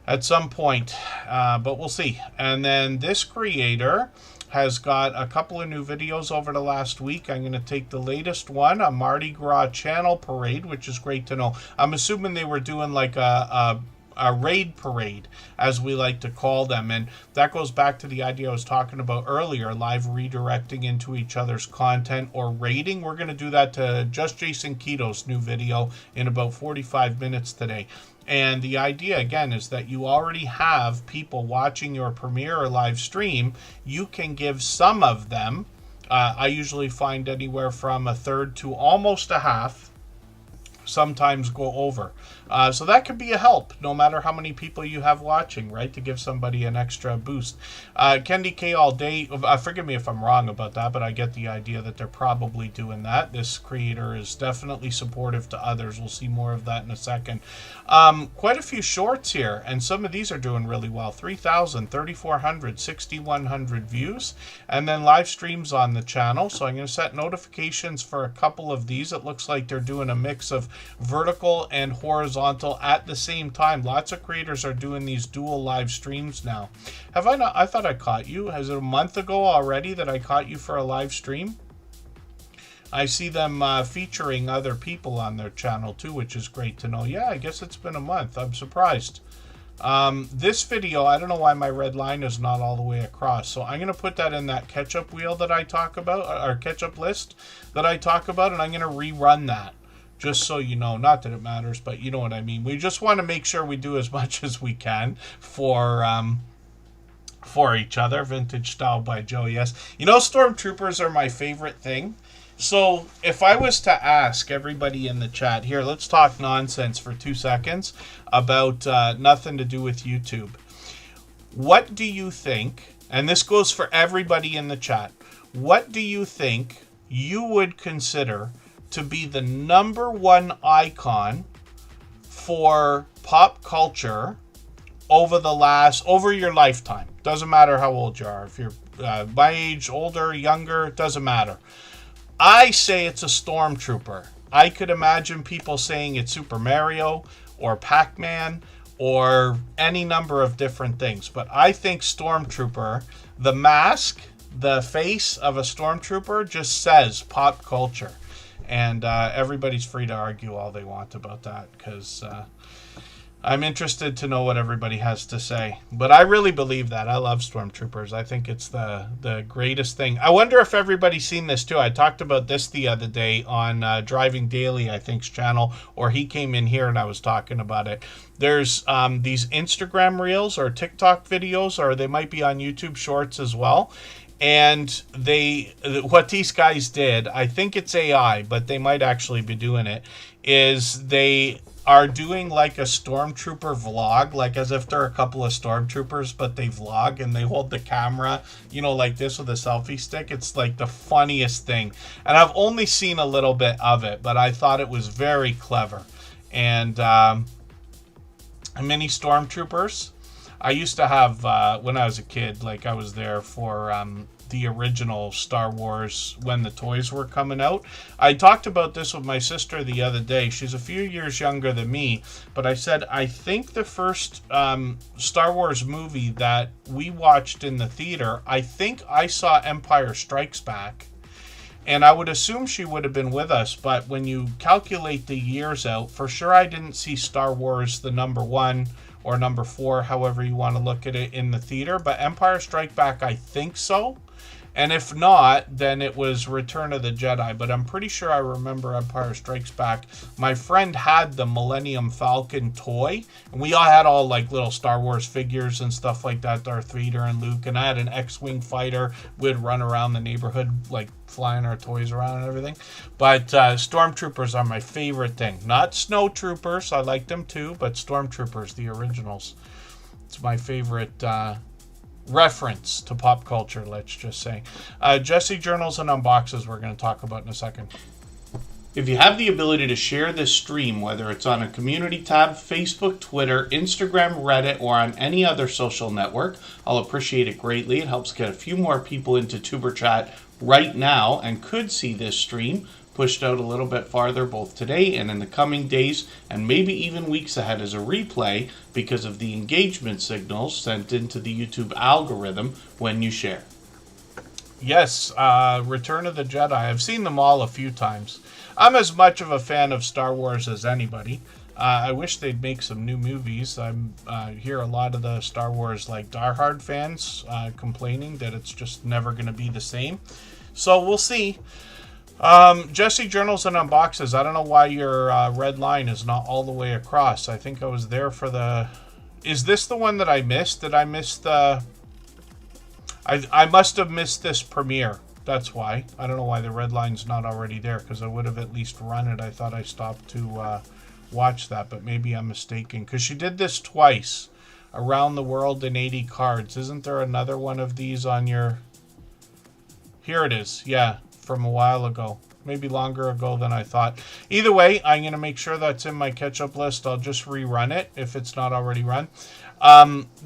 A: at some point, but we'll see. And then this creator has got a couple of new videos over the last week. I'm going to take the latest one, a Mardi Gras channel parade, which is great to know. I'm assuming they were doing like a raid parade, as we like to call them. And that goes back to the idea I was talking about earlier, live redirecting into each other's content or raiding. We're going to do that to Just Jason Keto's new video in about 45 minutes today. And the idea, again, is that you already have people watching your premiere or live stream. You can give some of them, I usually find anywhere from a third to almost a half, sometimes go over. So that could be a help, no matter how many people you have watching, right, to give somebody an extra boost. Kendi K all day, forgive me if I'm wrong about that, but I get the idea that they're probably doing that. This creator is definitely supportive to others. We'll see more of that in a second. Quite a few shorts here, and some of these are doing really well. 3,000, 3,400, 6,100 views, and then live streams on the channel. So I'm going to set notifications for a couple of these. It looks like they're doing a mix of vertical and horizontal at the same time. Lots of creators are doing these dual live streams now. Have I not? I thought I caught you. Has it a month ago already that I caught you for a live stream? I see them featuring other people on their channel too, which is great to know. Yeah, I guess it's been a month. I'm surprised. This video, I don't know why my red line is not all the way across. So I'm going to put that in that catch-up wheel that I talk about, or catch-up list that I talk about, and I'm going to rerun that. Just so you know, not that it matters, but you know what I mean. We just want to make sure we do as much as we can for for each other. Vintage Style by Joe, yes. You know, stormtroopers are my favorite thing. So if I was to ask everybody in the chat, here, let's talk nonsense for 2 seconds about nothing to do with YouTube. What do you think, and this goes for everybody in the chat, what do you think you would consider to be the number one icon for pop culture over your lifetime? Doesn't matter how old you are. If you're my age, older, younger, doesn't matter. I say it's a stormtrooper. I could imagine people saying it's Super Mario or Pac-Man or any number of different things. But I think stormtrooper, the mask, the face of a stormtrooper just says pop culture. And everybody's free to argue all they want about that, because I'm interested to know what everybody has to say. But I really believe that. I love stormtroopers. I think it's the greatest thing. I wonder if everybody's seen this too. I talked about this the other day on Driving Daily, I think's channel, or he came in here and I was talking about it. There's these Instagram reels or TikTok videos, or they might be on YouTube Shorts as well. And what these guys did, I think it's AI, but they might actually be doing it, is they are doing like a stormtrooper vlog, like as if they're a couple of stormtroopers, but they vlog and they hold the camera, you know, like this with a selfie stick. It's like the funniest thing. And I've only seen a little bit of it, but I thought it was very clever. And mini stormtroopers. I used to have, when I was a kid, like I was there for the original Star Wars when the toys were coming out. I talked about this with my sister the other day. She's a few years younger than me, but I said, I think the first Star Wars movie that we watched in the theater, I think I saw Empire Strikes Back. And I would assume she would have been with us, but when you calculate the years out, for sure I didn't see Star Wars the number 1 or number 4, however you want to look at it, in the theater. But Empire Strike Back, I think so. And if not, then it was Return of the Jedi. But I'm pretty sure I remember Empire Strikes Back. My friend had the Millennium Falcon toy. And we all had all like little Star Wars figures and stuff like that. Darth Vader and Luke. And I had an X-Wing fighter. We'd run around the neighborhood like flying our toys around and everything. But stormtroopers are my favorite thing. Not snow troopers. I like them too. But stormtroopers, the originals. It's my favorite reference to pop culture, let's just say. Jesse Journals and Unboxes we're going to talk about in a second. If you have the ability to share this stream, whether it's on a community tab, Facebook, Twitter, Instagram, Reddit, or on any other social network, I'll appreciate it greatly. It helps get a few more people into Tuber Chat right now and could see this stream pushed out a little bit farther both today and in the coming days and maybe even weeks ahead as a replay because of the engagement signals sent into the YouTube algorithm when you share. Yes, Return of the Jedi. I've seen them all a few times. I'm as much of a fan of Star Wars as anybody. I wish they'd make some new movies. I hear a lot of the Star Wars like diehard fans complaining that it's just never going to be the same. So we'll see. Jesse Journals and Unboxes. I don't know why your red line is not all the way across. I think I was there for the... Is this the one that I missed? Did I miss the... I must have missed this premiere. That's why. I don't know why the red line's not already there, because I would have at least run it. I thought I stopped to watch that, but maybe I'm mistaken. Because she did this twice. Around the World in 80 Cards. Isn't there another one of these on your... Here it is. Yeah. From a while ago, maybe longer ago than I thought. Either way, I'm going to make sure that's in my catch-up list. I'll just rerun it if it's not already run.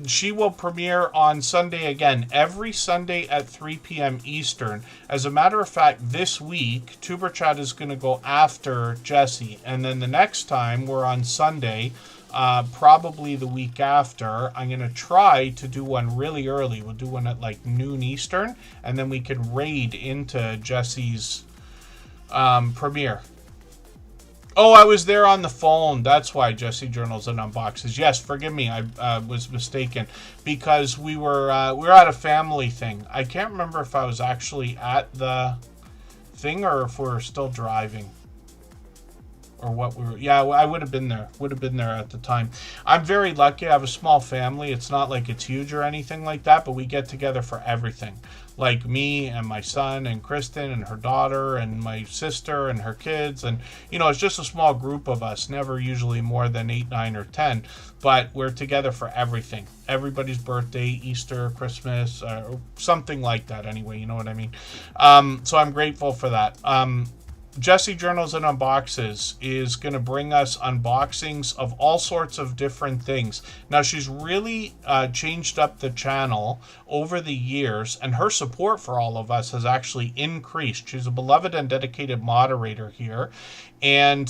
A: She will premiere on Sunday again, every Sunday at 3 p.m. Eastern. As a matter of fact, this week, Tuber Chat is going to go after Jesse, and then the next time we're on Sunday, probably the week after, I'm going to try to do one really early. We'll do one at like noon Eastern, and then we can raid into Jesse's premiere. Oh, I was there on the phone. That's why, Jesse Journals and Unboxes. Yes, forgive me. I was mistaken because we were at a family thing. I can't remember if I was actually at the thing or if we're still driving. or what we were. Yeah, I would have been there. Would have been there at the time. I'm very lucky. I have a small family. It's not like it's huge or anything like that, but we get together for everything. Like me and my son and Kristen and her daughter and my sister and her kids. And, you know, it's just a small group of us, never usually more than 8, 9, or 10. But we're together for everything. Everybody's birthday, Easter, Christmas, something like that anyway, you know what I mean? So I'm grateful for that. Jessie Journals and Unboxes is going to bring us unboxings of all sorts of different things. Now, she's really changed up the channel over the years, and her support for all of us has actually increased. She's a beloved and dedicated moderator here, and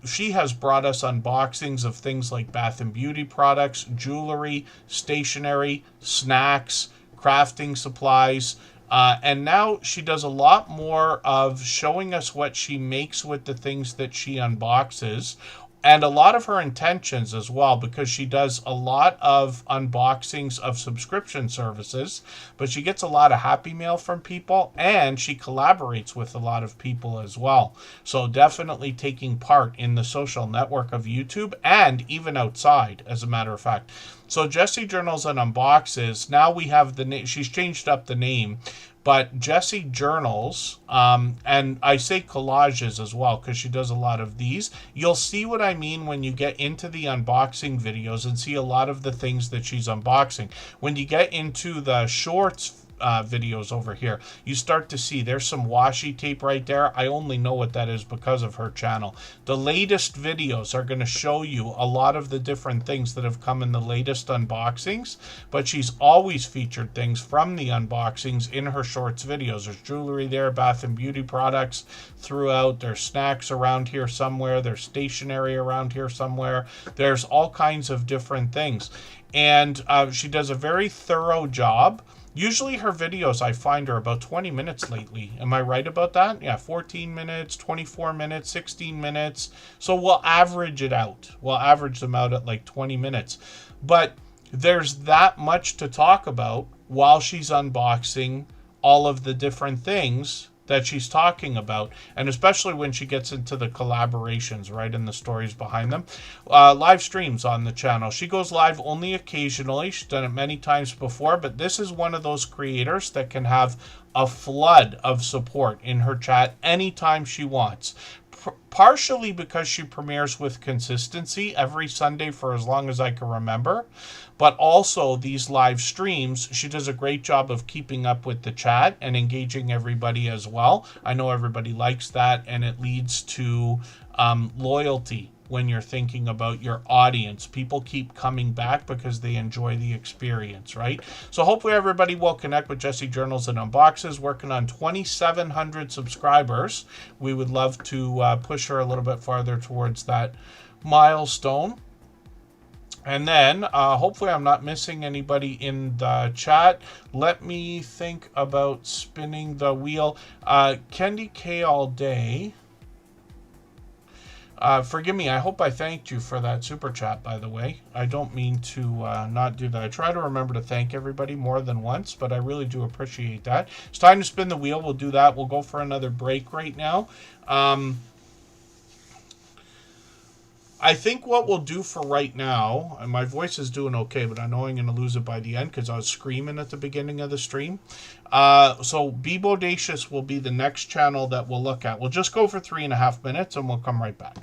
A: she has brought us unboxings of things like bath and beauty products, jewelry, stationery, snacks, crafting supplies, and now she does a lot more of showing us what she makes with the things that she unboxes, and a lot of her intentions as well, because she does a lot of unboxings of subscription services, but she gets a lot of happy mail from people, and she collaborates with a lot of people as well. So definitely taking part in the social network of YouTube, and even outside, as a matter of fact. So Jessie Journals and Unboxes, now we have the name, she's changed up the name, but Jessie Journals, and I say collages as well, because she does a lot of these. You'll see what I mean when you get into the unboxing videos and see a lot of the things that she's unboxing. When you get into the shorts videos over here, you start to see there's some washi tape right there. I only know what that is because of her channel. The latest videos are going to show you a lot of the different things that have come in the latest unboxings, but she's always featured things from the unboxings in her shorts videos. There's jewelry there, bath and beauty products throughout, there's snacks around here somewhere, there's stationery around here somewhere, there's all kinds of different things, and she does a very thorough job. Usually her videos, I find, are about 20 minutes lately. Am I right about that? Yeah, 14 minutes, 24 minutes, 16 minutes. So we'll average it out. We'll average them out at like 20 minutes. But there's that much to talk about while she's unboxing all of the different things that she's talking about, and especially when she gets into the collaborations, right, and the stories behind them. Live streams on the channel. She goes live only occasionally. She's done it many times before, but this is one of those creators that can have a flood of support in her chat anytime she wants. Partially because she premieres with consistency every Sunday for as long as I can remember, but also these live streams, she does a great job of keeping up with the chat and engaging everybody as well. I know everybody likes that, and it leads to loyalty when you're thinking about your audience. People keep coming back because they enjoy the experience, right? So hopefully everybody will connect with Jessie Journals and Unboxes, working on 2,700 subscribers. We would love to push her a little bit farther towards that milestone. And then hopefully I'm not missing anybody in the chat. Let me think about spinning the wheel. Candy K all day. Forgive me, I hope I thanked you for that super chat, by the way. I don't mean to not do that. I try to remember to thank everybody more than once, but I really do appreciate that. It's time to spin the wheel. We'll do that. We'll go for another break right now. I think what we'll do for right now, and my voice is doing okay, but I know I'm going to lose it by the end because I was screaming at the beginning of the stream. So Be Bodacious will be the next channel that we'll look at. We'll just go for 3.5 minutes and we'll come right back.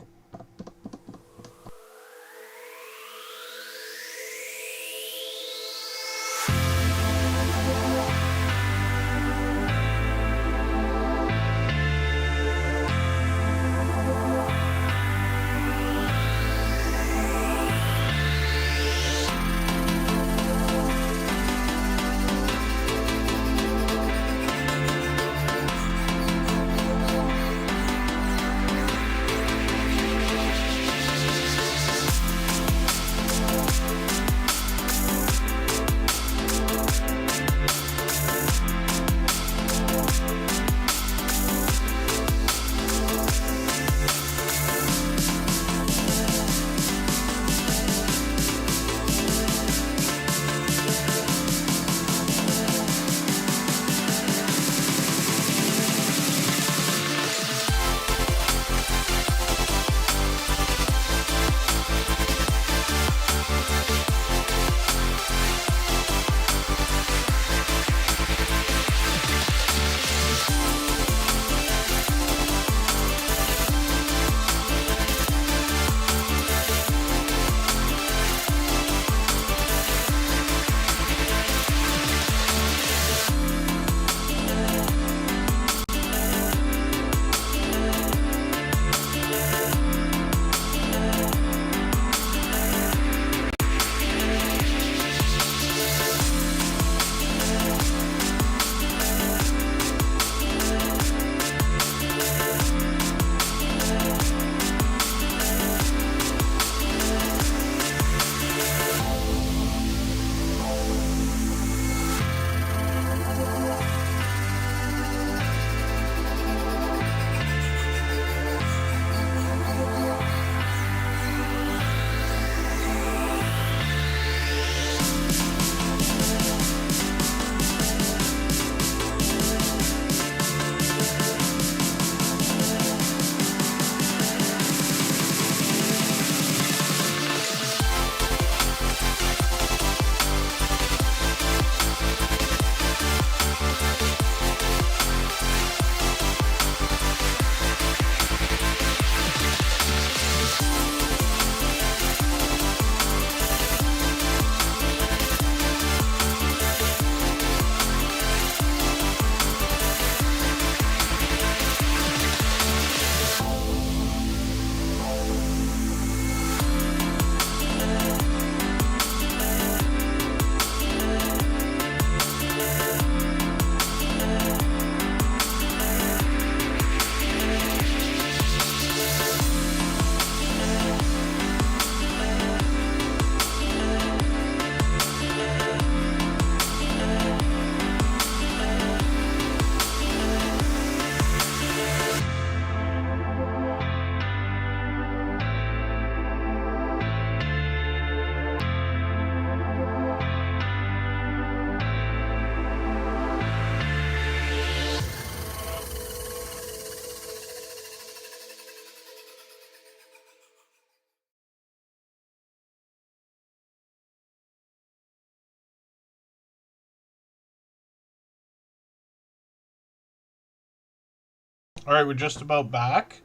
A: All right, we're just about back.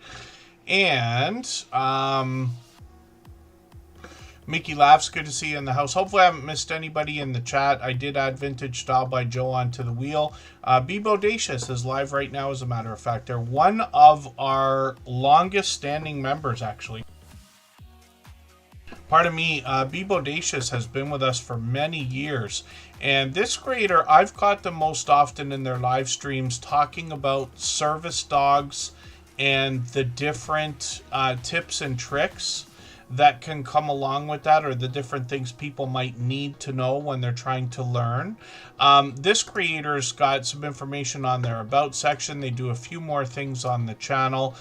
A: And Mickey Laughs, good to see you in the house. Hopefully I haven't missed anybody in the chat. I did add Vintage Style by Joe onto the wheel. Be Bodacious is live right now, as a matter of fact. They're one of our longest standing members, actually. Pardon me, Be Bodacious has been with us for many years. And this creator, I've caught them most often in their live streams talking about service dogs and the different tips and tricks that can come along with that, or the different things people might need to know when they're trying to learn. This creator's got some information on their About section. They do a few more things on the channel.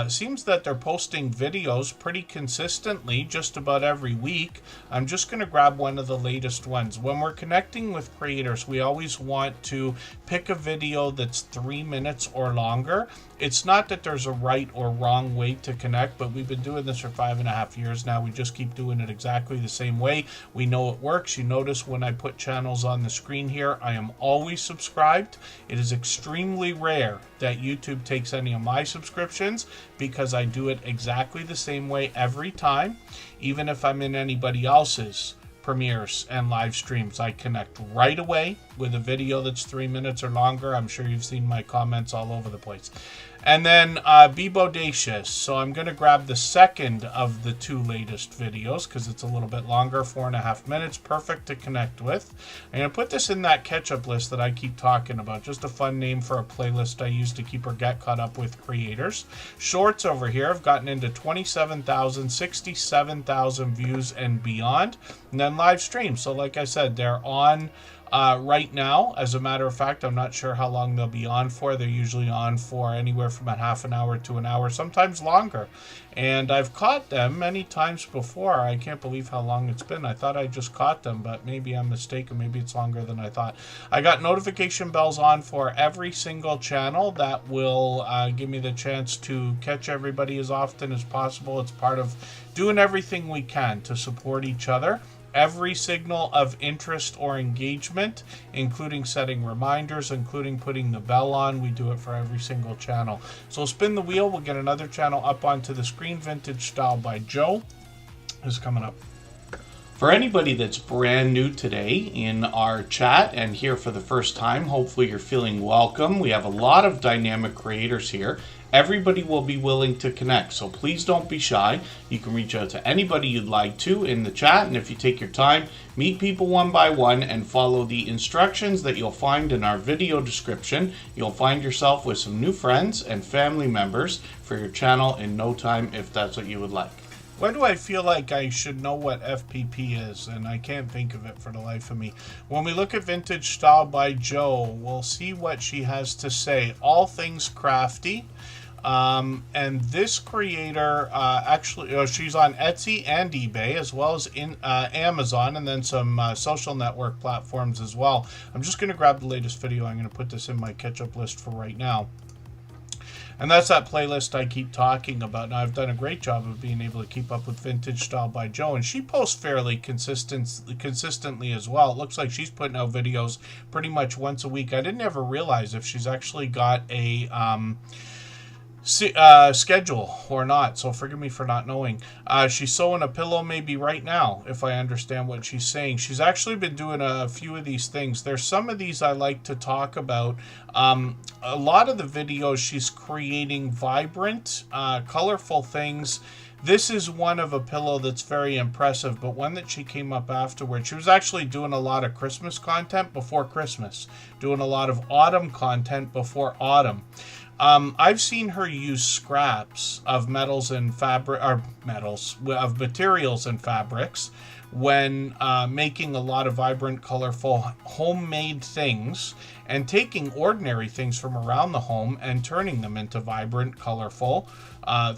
A: Seems that they're posting videos pretty consistently, just about every week. I'm just going to grab one of the latest ones. When we're connecting with creators, we always want to pick a video that's 3 minutes or longer. It's not that there's a right or wrong way to connect, but we've been doing this for 5.5 years now. We just keep doing it exactly the same way. We know it works. You notice when I put channels on the screen here, I am always subscribed. It is extremely rare that YouTube takes any of my subscriptions, because I do it exactly the same way every time. Even if I'm in anybody else's premieres and live streams, I connect right away with a video that's 3 minutes or longer. I'm sure you've seen my comments all over the place. And then Be Bodacious. So I'm going to grab the second of the 2 latest videos, because it's a little bit longer, 4.5 minutes, perfect to connect with. I'm going to put this in that catch-up list that I keep talking about. Just a fun name for a playlist I use to keep or get caught up with creators. Shorts over here have gotten into 27,000, 67,000 views and beyond. And then live streams. So like I said, they're on right now. As a matter of fact, I'm not sure how long they'll be on for. They're usually on for anywhere from a half an hour to an hour, sometimes longer. And I've caught them many times before. I can't believe how long it's been. I thought I just caught them, but maybe I'm mistaken. Maybe it's longer than I thought. I got notification bells on for every single channel. That will give me the chance to catch everybody as often as possible. It's part of doing everything we can to support each other. Every signal of interest or engagement, including setting reminders, including putting the bell on. We do it for every single channel. So spin the wheel. We'll get another channel up onto the screen. Vintage Style by Joe is coming up. For anybody that's brand new today in our chat and here for the first time, hopefully you're feeling welcome. We have a lot of dynamic creators here. Everybody will be willing to connect, so please don't be shy. You can reach out to anybody you'd like to in the chat, and if you take your time, meet people one by one and follow the instructions that you'll find in our video description. You'll find yourself with some new friends and family members for your channel in no time, if that's what you would like. Why do I feel like I should know what FPP is, and I can't think of it for the life of me? When we look at Vintage Style by Joe, we'll see what she has to say. All things crafty. And this creator, actually, she's on Etsy and eBay, as well as in Amazon, and then some social network platforms as well. I'm just going to grab the latest video. I'm going to put this in my catch-up list for right now. And that's that playlist I keep talking about. Now, I've done a great job of being able to keep up with Vintage Style by Joe, and she posts fairly consistently as well. It looks like she's putting out videos pretty much once a week. I didn't ever realize if she's actually got a schedule or not, so forgive me for not knowing. She's sewing a pillow maybe right now, if I understand what she's saying. She's actually been doing a few of these things. There's some of these I like to talk about. A lot of the videos she's creating vibrant, colorful things. This is one of a pillow that's very impressive, but one that she came up afterwards. She was actually doing a lot of Christmas content before Christmas, doing a lot of autumn content before autumn. I've seen her use scraps of metals and of materials and fabrics when making a lot of vibrant, colorful, homemade things, and taking ordinary things from around the home and turning them into vibrant, colorful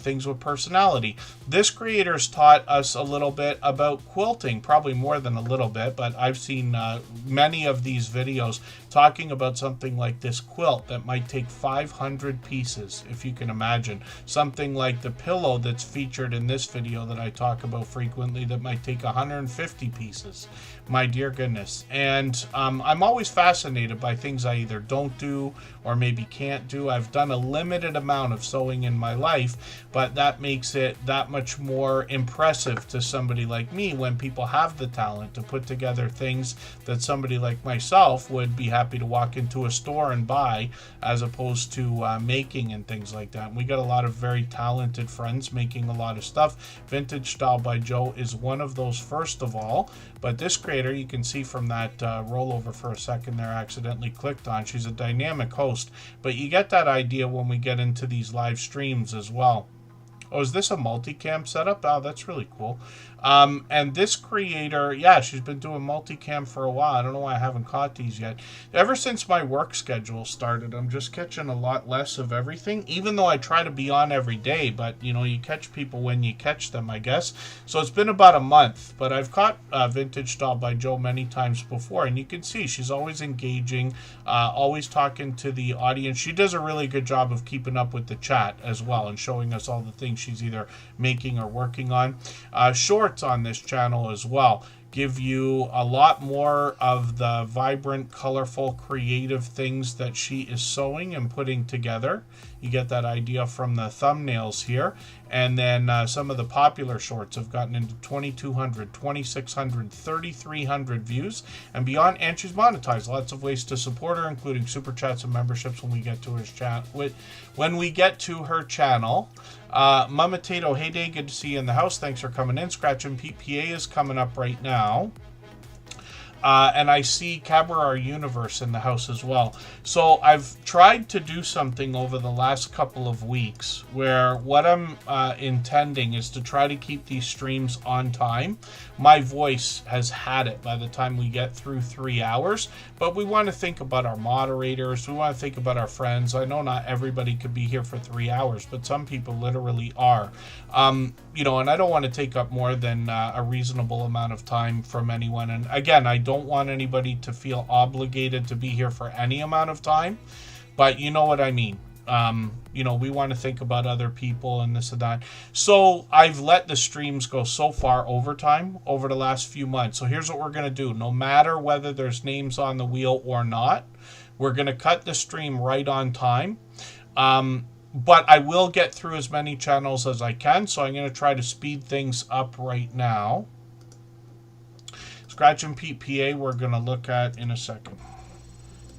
A: things with personality. This creator's taught us a little bit about quilting, probably more than a little bit, but I've seen many of these videos talking about something like this quilt that might take 500 pieces, if you can imagine. Something like the pillow that's featured in this video that I talk about frequently that might take 150 pieces. My dear goodness. And I'm always fascinated by things things I either don't do or maybe can't do. I've done a limited amount of sewing in my life, but that makes it that much more impressive to somebody like me when people have the talent to put together things that somebody like myself would be happy to walk into a store and buy, as opposed to making and things like that. And we got a lot of very talented friends making a lot of stuff. Vintage Style by Joe is one of those, first of all. But this creator, you can see from that rollover for a second there, accidentally clicked on. She's a dynamic host, but you get that idea when we get into these live streams as well. Oh, is this a multicam setup? Oh, that's really cool. And this creator, yeah, she's been doing multicam for a while. I don't know why I haven't caught these yet. Ever since my work schedule started, I'm just catching a lot less of everything, even though I try to be on every day. But, you know, you catch people when you catch them, I guess. So it's been about a month, but I've caught Vintage Style by Joe many times before. And you can see she's always engaging, always talking to the audience. She does a really good job of keeping up with the chat as well and showing us all the things she's either making or working on. Shorts on this channel as well give you a lot more of the vibrant, colorful, creative things that she is sewing and putting together. You get that idea from the thumbnails here. And then some of the popular shorts have gotten into 2,200, 2,600, 3,300 views and beyond. And she's monetized. Lots of ways to support her, including super chats and memberships when we get to her chat. When we get to her channel. Mama Tato, hey day, good to see you in the house. Thanks for coming in. Scratch and Pete PA is coming up right now. And I see Cabaret Universe in the house as well. So I've tried to do something over the last couple of weeks where what I'm intending is to try to keep these streams on time. My voice has had it by the time we get through 3 hours, but we want to think about our moderators. We want to think about our friends. I know not everybody could be here for 3 hours, but some people literally are. You know, and I don't want to take up more than a reasonable amount of time from anyone. And again, I don't want anybody to feel obligated to be here for any amount of time, but you know what I mean. You know, we want to think about other people and this and that. So I've let the streams go so far overtime over the last few months. So here's what we're going to do. No matter whether there's names on the wheel or not, we're going to cut the stream right on time. But I will get through as many channels as I can. So I'm going to try to speed things up right now. Scratch and Pete PA we're going to look at in a second.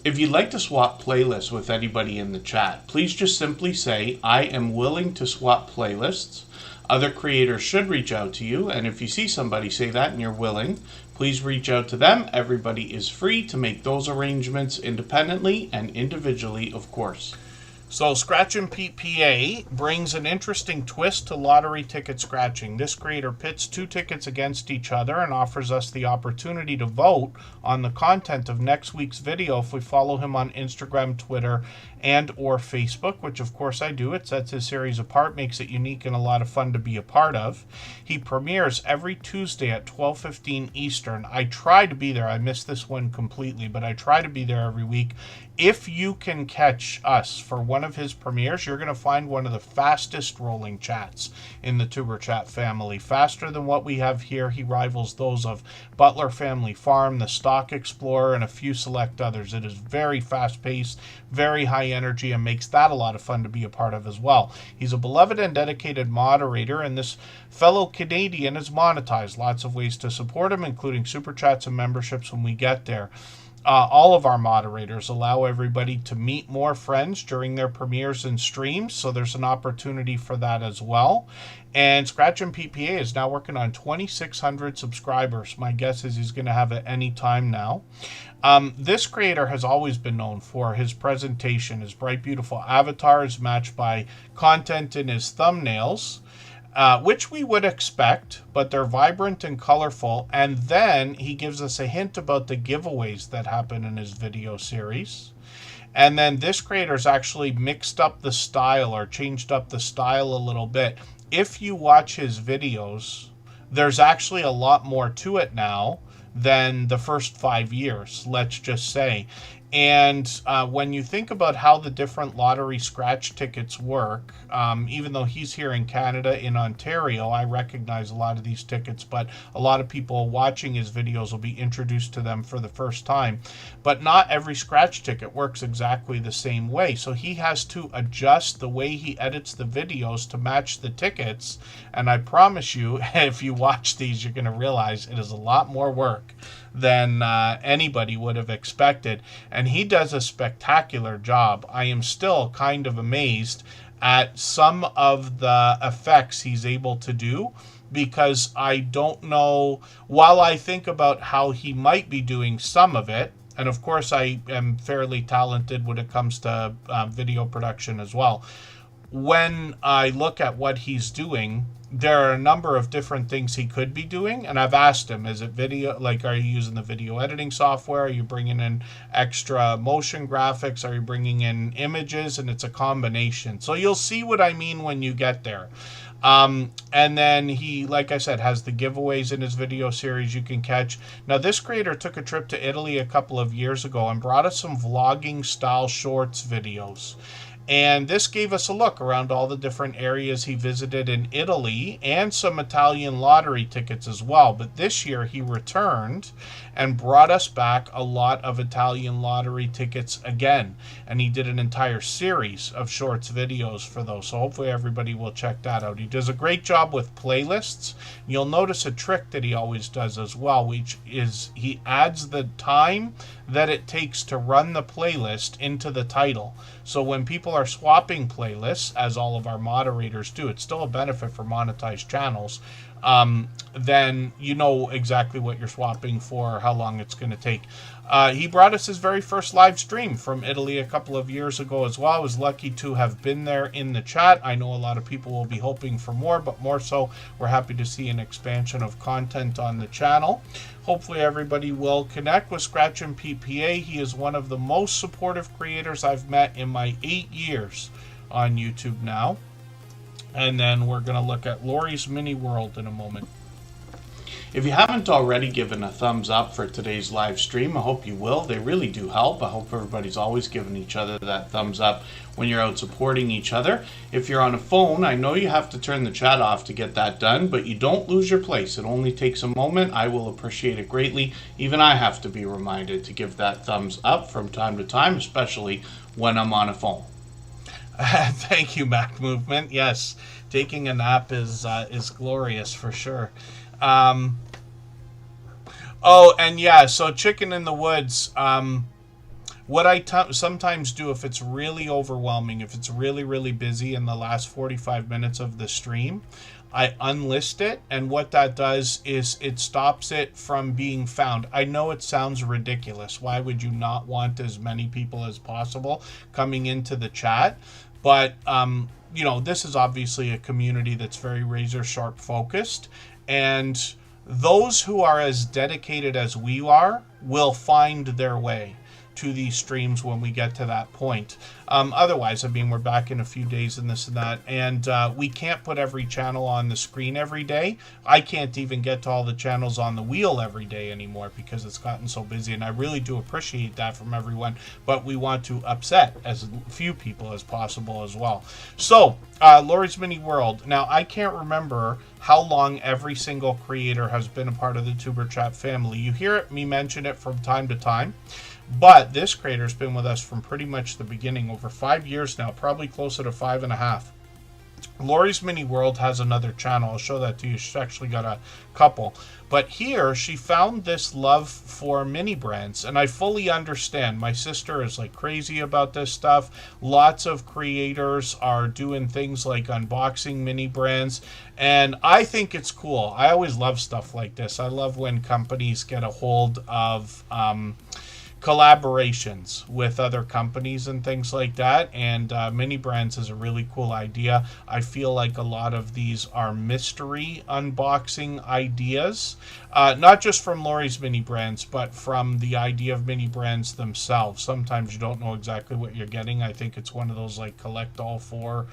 A: If you'd like to swap playlists with anybody in the chat, please just simply say, I am willing to swap playlists. Other creators should reach out to you, and if you see somebody say that and you're willing, please reach out to them. Everybody is free to make those arrangements independently and individually, of course. So Scratch and Pete PA brings an interesting twist to lottery ticket scratching. This creator pits 2 tickets against each other and offers us the opportunity to vote on the content of next week's video if we follow him on Instagram, Twitter, and or Facebook, which of course I do. It sets his series apart, makes it unique and a lot of fun to be a part of. He premieres every Tuesday at 12:15 Eastern. I try to be there. I missed this one completely, but I try to be there every week. If you can catch us for one of his premieres, you're going to find one of the fastest rolling chats in the Tuber Chat family. Faster than what we have here. He rivals those of Butler Family Farm, the Stock Explorer, and a few select others. It is very fast paced, very high energy, and makes that a lot of fun to be a part of as well. He's a beloved and dedicated moderator, and this fellow Canadian is monetized. Lots of ways to support him, including super chats and memberships when we get there. All of our moderators allow everybody to meet more friends during their premieres and streams, so there's an opportunity for that as well. And Scratch and PPA is now working on 2,600 subscribers. My guess is he's going to have it any time now. This creator has always been known for his presentation, his bright, beautiful avatars matched by content in his thumbnails. Which we would expect, but they're vibrant and colorful. And then he gives us a hint about the giveaways that happen in his video series. And then this creator's actually mixed up the style or changed up the style a little bit. If you watch his videos, there's actually a lot more to it now than the first 5 years, let's just say. And when you think about how the different lottery scratch tickets work, even though he's here in Canada, in Ontario, I recognize a lot of these tickets, but a lot of people watching his videos will be introduced to them for the first time. But not every scratch ticket works exactly the same way. So he has to adjust the way he edits the videos to match the tickets. And I promise you, if you watch these, you're going to realize it is a lot more work than anybody would have expected. And he does a spectacular job. I am still kind of amazed at some of the effects he's able to do, because I don't know, while I think about how he might be doing some of it, and of course I am fairly talented when it comes to video production as well, when I look at what he's doing, there are a number of different things he could be doing. And I've asked him, is it video, like, are you using the video editing software? Are you bringing in extra motion graphics? Are you bringing in images? And it's a combination. So you'll see what I mean when you get there. And then he, like I said, has the giveaways in his video series you can catch. Now, this creator took a trip to Italy a couple of years ago and brought us some vlogging style shorts videos. And this gave us a look around all the different areas he visited in Italy, and some Italian lottery tickets as well. But this year he returned and brought us back a lot of Italian lottery tickets again. And he did an entire series of shorts videos for those. So hopefully everybody will check that out. He does a great job with playlists. You'll notice a trick that he always does as well, which is he adds the time that it takes to run the playlist into the title. So when people are swapping playlists, as all of our moderators do, it's still a benefit for monetized channels, then you know exactly what you're swapping for, how long it's going to take. He brought us his very first live stream from Italy a couple of years ago as well. I was lucky to have been there in the chat. I know a lot of people will be hoping for more, but more so, we're happy to see an expansion of content on the channel. Hopefully everybody will connect with Scratch and PPA. He is one of the most supportive creators I've met in my 8 years on YouTube now. And then we're going to look at Lori's Mini World in a moment. If you haven't already given a thumbs up for today's live stream, I hope you will. They really do help. I hope everybody's always giving each other that thumbs up when you're out supporting each other. If you're on a phone, I know you have to turn the chat off to get that done, but you don't lose your place. It only takes a moment. I will appreciate it greatly. Even I have to be reminded to give that thumbs up from time to time, especially when I'm on a phone. Thank you, Mac Movement. Yes, taking a nap is glorious for sure. Oh, and yeah, so Chicken in the Woods. What I sometimes do, if it's really overwhelming, if it's really, really busy in the last 45 minutes of the stream, I unlist it, and what that does is it stops it from being found. I know it sounds ridiculous. Why would you not want as many people as possible coming into the chat? But, you know, this is obviously a community that's very razor sharp focused, and those who are as dedicated as we are will find their way to these streams when we get to that point. Otherwise, I mean, we're back in a few days and this and that, and we can't put every channel on the screen every day. I can't even get to all the channels on the wheel every day anymore because it's gotten so busy, and I really do appreciate that from everyone, but we want to upset as few people as possible as well. So, Lori's Mini World. Now, I can't remember how long every single creator has been a part of the Tuber Chat family. You hear me mention it from time to time, but this creator's been with us from pretty much the beginning, over 5 years now, probably closer to 5.5. Lori's Mini World has another channel. I'll show that to you. She's actually got a couple. But here, she found this love for mini brands, and I fully understand. My sister is like crazy about this stuff. Lots of creators are doing things like unboxing mini brands, and I think it's cool. I always love stuff like this. I love when companies get a hold of collaborations with other companies and things like that, and mini brands is a really cool idea. I feel like a lot of these are mystery unboxing ideas, not just from Lori's mini brands, but from the idea of mini brands themselves. Sometimes you don't know exactly what you're getting. I think it's one of those like collect all four,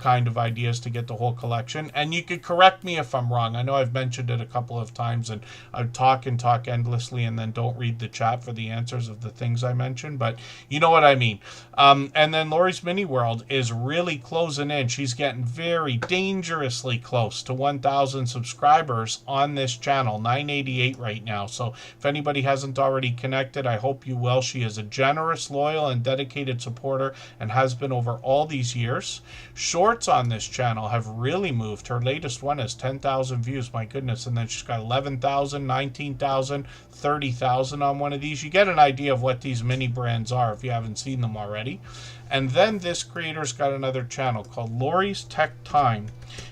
A: kind of ideas to get the whole collection. And you could correct me if I'm wrong. I know I've mentioned it a couple of times, and I talk endlessly and then don't read the chat for the answers of the things I mentioned, but you know what I mean. And then Lori's Mini World is really closing in. She's getting very dangerously close to 1,000 subscribers on this channel, 988 right now. So if anybody hasn't already connected, I hope you will. She is a generous, loyal, and dedicated supporter and has been over all these years. Shorts on this channel have really moved. Her latest one has 10,000 views, my goodness, and then she's got 11,000, 19,000, 30,000 on one of these. You get an idea of what these mini brands are if you haven't seen them already. And then this creator's got another channel called Lori's Tech Time.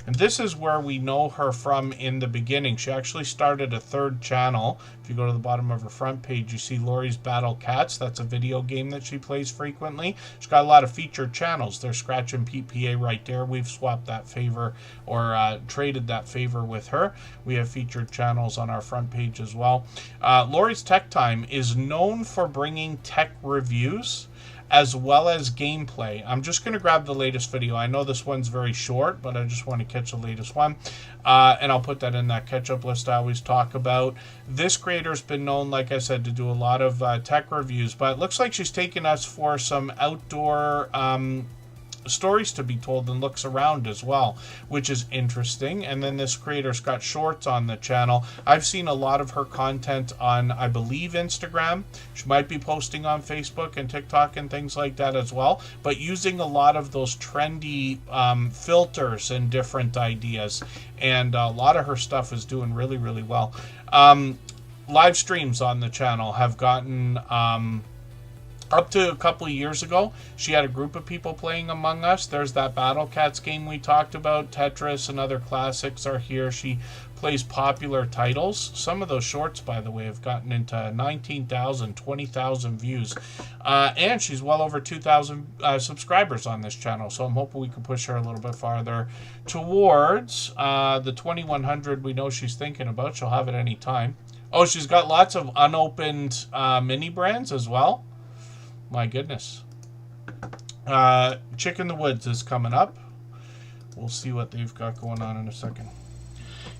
A: And this is where we know her from in the beginning. She actually started a third channel. If you go to the bottom of her front page, you see Lori's Battle Cats. That's a video game that she plays frequently. She's got a lot of featured channels. There's Scratch and Pete PA right there. We've swapped that favor or traded that favor with her. We have featured channels on our front page as well. Lori's Tech Time is known for bringing tech reviews as well as gameplay. I'm just going to grab the latest video. I know this one's very short, but I just want to catch the latest one. And I'll put that in that catch-up list I always talk about. This creator's been known, like I said, to do a lot of tech reviews, but it looks like she's taking us for some outdoor stories to be told and looks around as well, which is interesting. And then this creator's got shorts on the channel. I've seen a lot of her content on, I believe, Instagram. She might be posting on Facebook and TikTok and things like that as well, but using a lot of those trendy filters and different ideas. And a lot of her stuff is doing really, really well. Live streams on the channel have gotten up to a couple of years ago, she had a group of people playing Among Us. There's that Battle Cats game we talked about. Tetris and other classics are here. She plays popular titles. Some of those shorts, by the way, have gotten into 19,000, 20,000 views. And she's well over 2,000 subscribers on this channel. So I'm hoping we can push her a little bit farther towards the 2,100 we know she's thinking about. She'll have it any time. Oh, she's got lots of unopened mini brands as well. My goodness. Chick in the Woods is coming up. We'll see what they've got going on in a second.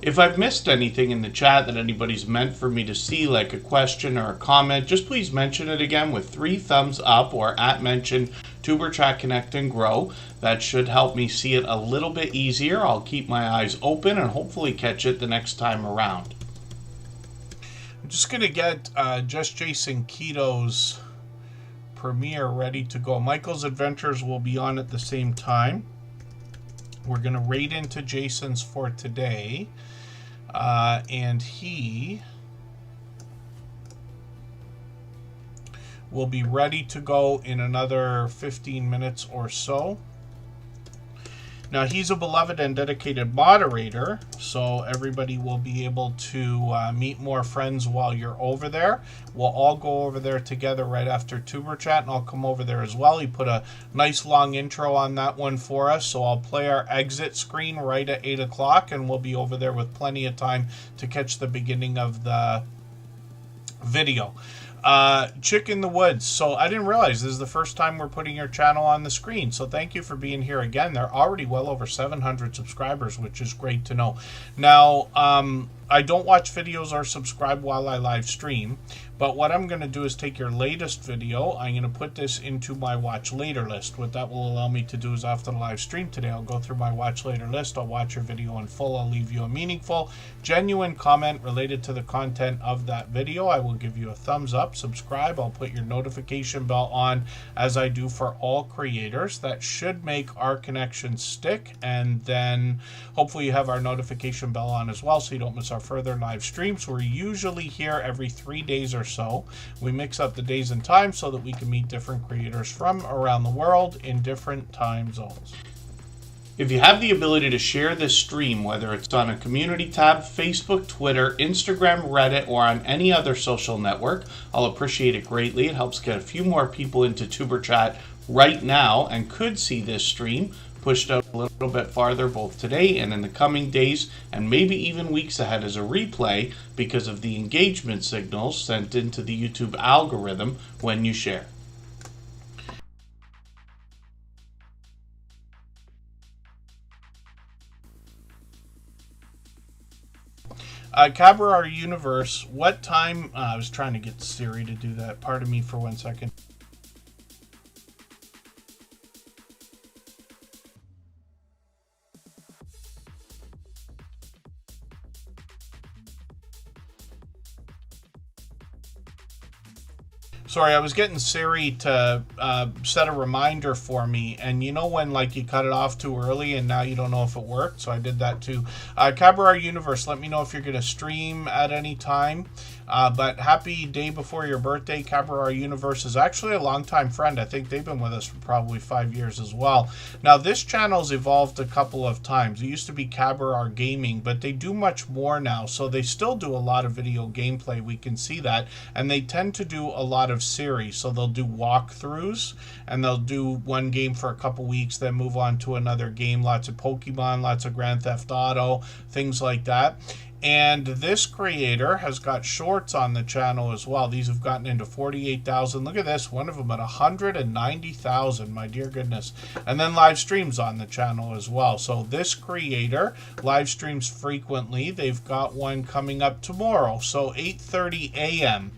A: If I've missed anything in the chat that anybody's meant for me to see, like a question or a comment, just please mention it again with 3 thumbs up or @mention Tuberchat Connect and Grow. That should help me see it a little bit easier. I'll keep my eyes open and hopefully catch it the next time around. I'm just going to get Just Jason Keto's premiere ready to go. Michael's Adventures will be on at the same time. We're going to raid into Jason's for today, and he will be ready to go in another 15 minutes or so. Now, he's a beloved and dedicated moderator, so everybody will be able to meet more friends while you're over there. We'll all go over there together right after Tuber Chat, and I'll come over there as well. He put a nice long intro on that one for us, so I'll play our exit screen right at 8 o'clock, and we'll be over there with plenty of time to catch the beginning of the video. Chick in the Woods. So I didn't realize this is the first time we're putting your channel on the screen. So thank you for being here again. They're already well over 700 subscribers, which is great to know. Now, I don't watch videos or subscribe while I live stream, but what I'm going to do is take your latest video. I'm going to put this into my watch later list. What that will allow me to do is after the live stream today, I'll go through my watch later list. I'll watch your video in full. I'll leave you a meaningful, genuine comment related to the content of that video. I will give you a thumbs up, subscribe. I'll put your notification bell on as I do for all creators. That should make our connection stick, and then hopefully you have our notification bell on as well so you don't miss our further live streams. We're usually here every 3 days or so. We mix up the days and times so that we can meet different creators from around the world in different time zones. If you have the ability to share this stream, whether it's on a community tab, Facebook, Twitter, Instagram, Reddit, or on any other social network, I'll appreciate it greatly. It helps get a few more people into Tuber Chat right now and could see this stream. pushed out a little bit farther both today and in the coming days, and maybe even weeks ahead as a replay because of the engagement signals sent into the YouTube algorithm when you share. Cabaret Universe, what time? I was trying to get Siri to do that. Pardon me for 1 second. Sorry, I was getting Siri to set a reminder for me, and you know when like you cut it off too early and now you don't know if it worked, so I did that too. Cabaret Universe, let me know if you're going to stream at any time. But happy day before your birthday. Cabaret Universe is actually a longtime friend. I think they've been with us for probably 5 years as well. Now, this channel's evolved a couple of times. It used to be Cabaret Gaming, but they do much more now. So they still do a lot of video gameplay. We can see that. And they tend to do a lot of series. So they'll do walkthroughs, and they'll do one game for a couple weeks, then move on to another game. Lots of Pokemon, lots of Grand Theft Auto, things like that. And this creator has got shorts on the channel as well. These have gotten into 48,000. Look at this, one of them at 190,000, my dear goodness. And then live streams on the channel as well. So this creator live streams frequently. They've got one coming up tomorrow, so 8:30 a.m.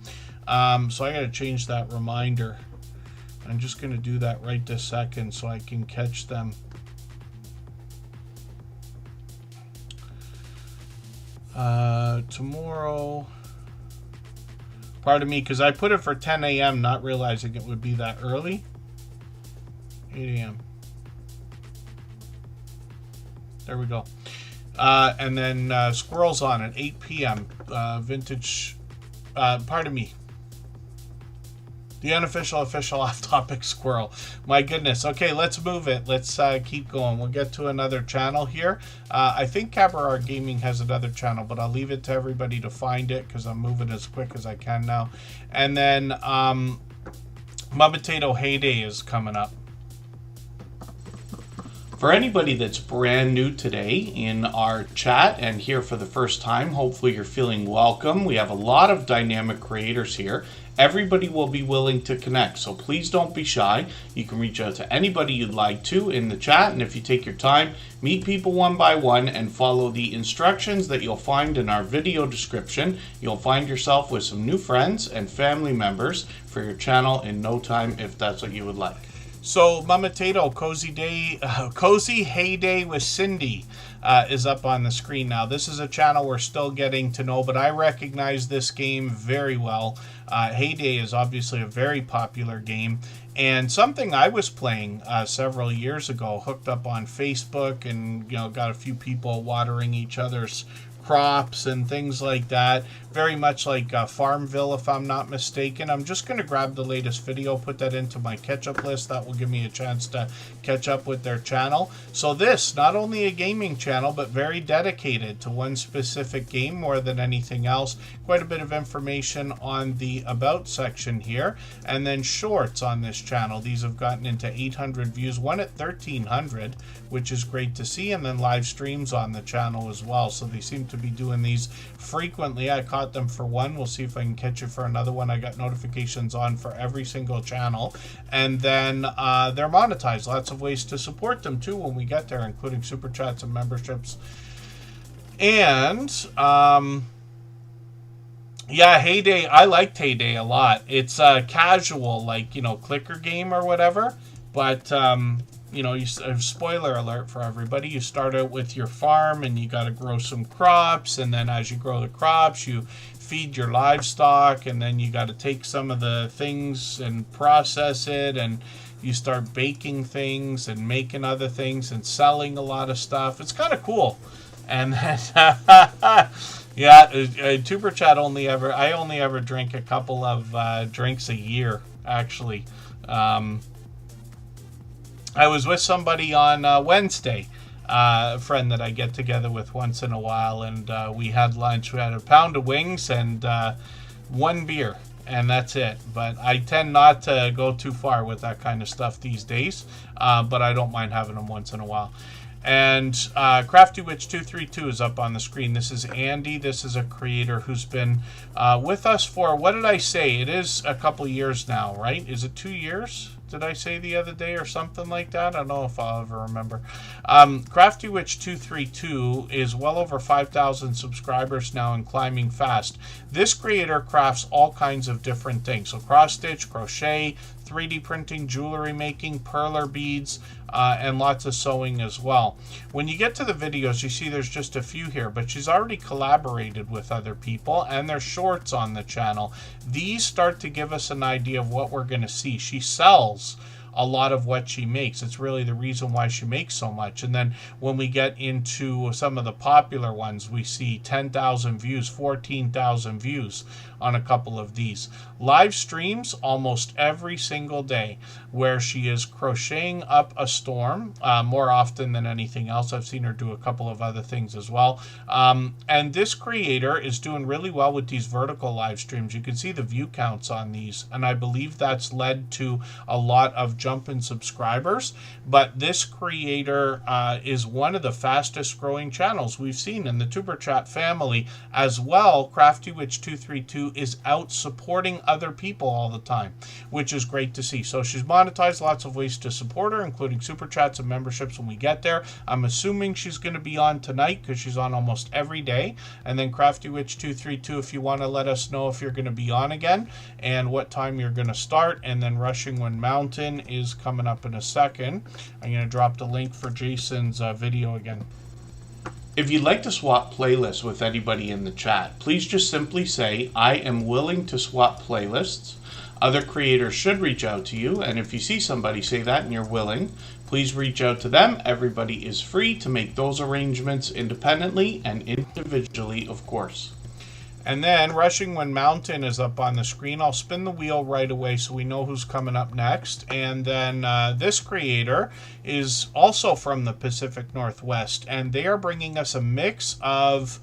A: So I got to change that reminder. I'm just going to do that right this second so I can catch them. Tomorrow, pardon me, because I put it for 10 a.m. not realizing it would be that early. 8 a.m. There we go. And then Squirrel's on at 8 p.m. Vintage, pardon me. The unofficial, official off-topic Squirrel. My goodness. Okay, let's move it. Let's keep going. We'll get to another channel here. I think Cabaret Gaming has another channel, but I'll leave it to everybody to find it because I'm moving as quick as I can now. And then Mumpotato Heyday is coming up. For anybody that's brand new today in our chat and here for the first time, hopefully you're feeling welcome. We have a lot of dynamic creators here. Everybody will be willing to connect, so please don't be shy. You can reach out to anybody you'd like to in the chat, and if you take your time, meet people one by one and follow the instructions that you'll find in our video description. You'll find yourself with some new friends and family members for your channel in no time if that's what you would like. So, Mumpotato, Cozy Heyday with Cindy is up on the screen now. This is a channel we're still getting to know, but I recognize this game very well. Heyday is obviously a very popular game, and something I was playing several years ago, hooked up on Facebook, and got a few people watering each other's crops and things like that. Very much like Farmville, if I'm not mistaken. I'm just going to grab the latest video, put that into my catch-up list. That will give me a chance to catch up with their channel. So this, not only a gaming channel, but very dedicated to one specific game more than anything else. Quite a bit of information on the About section here. And then shorts on this channel. These have gotten into 800 views, one at 1,300, which is great to see. And then live streams on the channel as well. So they seem to be doing these frequently. I caught them for one. We'll see if I can catch it for another one. I got notifications on for every single channel. And then they're monetized. Lots of ways to support them too when we get there, including super chats and memberships. And yeah, Heyday, I liked Heyday a lot. It's casual, like, clicker game or whatever. But spoiler alert for everybody, you start out with your farm and you got to grow some crops, and then as you grow the crops you feed your livestock, and then you got to take some of the things and process it, and you start baking things and making other things and selling a lot of stuff. It's kind of cool. And then yeah, Tuber Chat I only ever drink a couple of drinks a year, actually. I was with somebody on Wednesday, a friend that I get together with once in a while, and we had lunch. We had a pound of wings and one beer. and that's it. But I tend not to go too far with that kind of stuff these days, but I don't mind having them once in a while. And Crafty Witch 232 is up on the screen. This is Andy. This is a creator who's been with us for, what did I say? It is a couple years now, right? Is it 2 years? Did I say the other day or something like that? I don't know if I'll ever remember. Crafty Witch 232 is well over 5,000 subscribers now and climbing fast. This creator crafts all kinds of different things. So cross stitch, crochet, 3D printing, jewelry making, perler beads, and lots of sewing as well. When you get to the videos, you see there's just a few here, but she's already collaborated with other people, and there's shorts on the channel. These start to give us an idea of what we're going to see. She sells a lot of what she makes. It's really the reason why she makes so much. And then when we get into some of the popular ones, we see 10,000 views, 14,000 views on a couple of these. Live streams almost every single day where she is crocheting up a storm more often than anything else. I've seen her do a couple of other things as well. And this creator is doing really well with these vertical live streams. You can see the view counts on these, and I believe that's led to a lot of jump in subscribers. But this creator is one of the fastest growing channels we've seen in the Superchat family as well. Crafty Witch 232 is out supporting other people all the time, which is great to see. So she's monetized, lots of ways to support her, including super chats and memberships when we get there. I'm assuming she's going to be on tonight because she's on almost every day. And then Crafty Witch 232, if you want to let us know if you're going to be on again and what time you're going to start. And then Rushing Wind Mountain is coming up in a second. I'm going to drop the link for Jason's video again. If you'd like to swap playlists with anybody in the chat, please just simply say, I am willing to swap playlists. Other creators should reach out to you, and if you see somebody say that and you're willing, please reach out to them. Everybody is free to make those arrangements independently and individually, of course. And then Rushing Wind Mountain is up on the screen. I'll spin the wheel right away so we know who's coming up next. And then this creator is also from the Pacific Northwest, and they are bringing us a mix of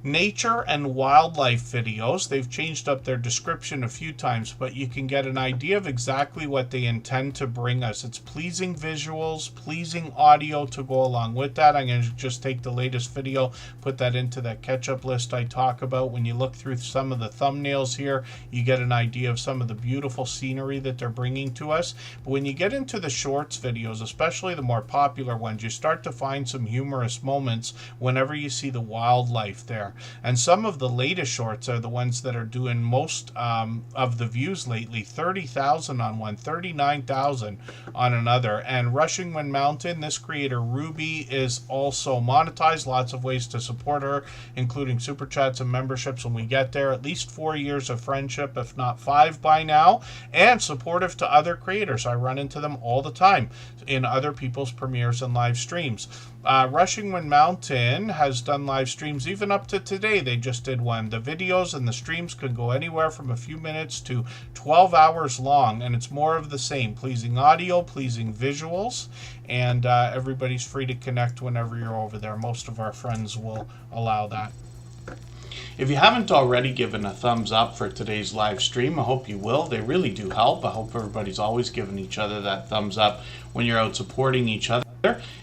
A: nature and wildlife videos. They've changed up their description a few times, but you can get an idea of exactly what they intend to bring us. It's pleasing visuals, pleasing audio to go along with that. I'm going to just take the latest video, put that into that catch-up list I talk about. When you look through some of the thumbnails here, you get an idea of some of the beautiful scenery that they're bringing to us. But when you get into the shorts videos, especially the more popular ones, you start to find some humorous moments whenever you see the wildlife there. And some of the latest shorts are the ones that are doing most of the views lately. 30,000 on one, 39,000 on another. And Rushing Wind Mountain, this creator Ruby is also monetized. Lots of ways to support her, including super chats and memberships when we get there. At least 4 years of friendship, if not 5 by now. And supportive to other creators. I run into them all the time in other people's premieres and live streams. Rushing Wind Mountain has done live streams even up to today. They just did one. The videos and the streams can go anywhere from a few minutes to 12 hours long, and it's more of the same. Pleasing audio, pleasing visuals, and everybody's free to connect whenever you're over there. Most of our friends will allow that. If you haven't already given a thumbs up for today's live stream, I hope you will. They really do help. I hope everybody's always giving each other that thumbs up when you're out supporting each other.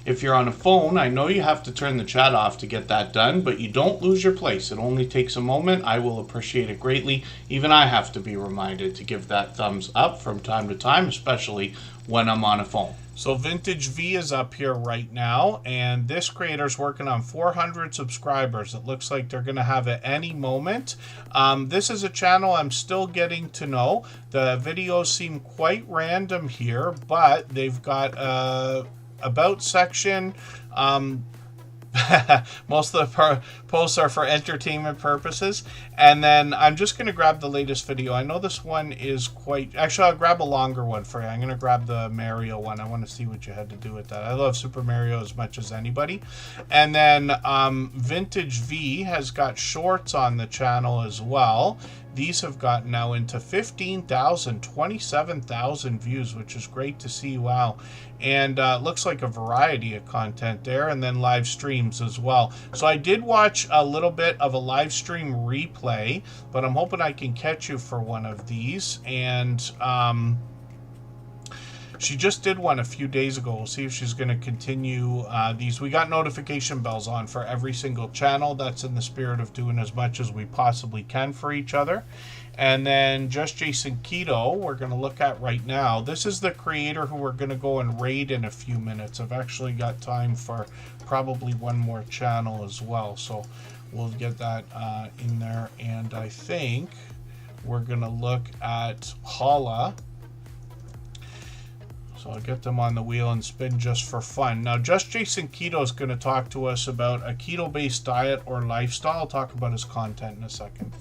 A: If you're on a phone, I know you have to turn the chat off to get that done, but you don't lose your place. It only takes a moment. I will appreciate it greatly. Even I have to be reminded to give that thumbs up from time to time, especially when I'm on a phone. So Vintage V is up here right now, and this creator's working on 400 subscribers. It looks like they're going to have at any moment. This is a channel I'm still getting to know. The videos seem quite random here, but they've got a about section. Most of the posts are for entertainment purposes. And then I'm just going to grab the latest video. I know this one is quite... Actually, I'll grab a longer one for you. I'm going to grab the Mario one. I want to see what you had to do with that. I love Super Mario as much as anybody. And then Vintage V has got shorts on the channel as well. These have gotten now into 15,000, 27,000 views, which is great to see. Wow. And looks like a variety of content there, and then live streams as well. So I did watch a little bit of a live stream replay, but I'm hoping I can catch you for one of these. And she just did one a few days ago. We'll see if she's going to continue these. We got notification bells on for every single channel. That's in the spirit of doing as much as we possibly can for each other. And then Just Jason Keto, we're going to look at right now. This is the creator who we're going to go and raid in a few minutes. I've actually got time for probably one more channel as well. So we'll get that in there. And I think we're going to look at Hala. So I'll get them on the wheel and spin just for fun. Now, Just Jason Keto is going to talk to us about a keto-based diet or lifestyle. I'll talk about his content in a second.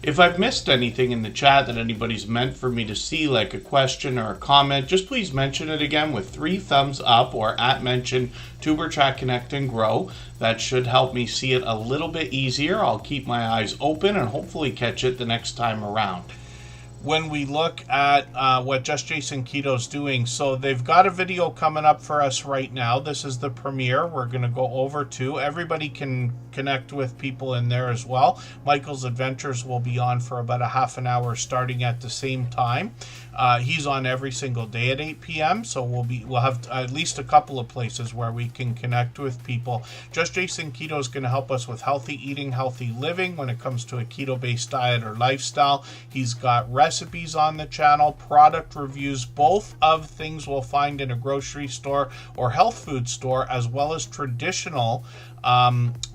A: If I've missed anything in the chat that anybody's meant for me to see, like a question or a comment, just please mention it again with 3 thumbs up or @mention Tuberchat Connect and Grow. That should help me see it a little bit easier. I'll keep my eyes open and hopefully catch it the next time around. When we look at what Just Jason Keto's doing, so they've got a video coming up for us right now. This is the premiere we're going to go over to. Everybody can connect with people in there as well. Michael's Adventures will be on for about a half an hour starting at the same time. He's on every single day at 8 p.m. So we'll have at least a couple of places where we can connect with people. Just Jason Keto is going to help us with healthy eating, healthy living when it comes to a keto-based diet or lifestyle. He's got recipes on the channel, product reviews, both of things we'll find in a grocery store or health food store, as well as traditional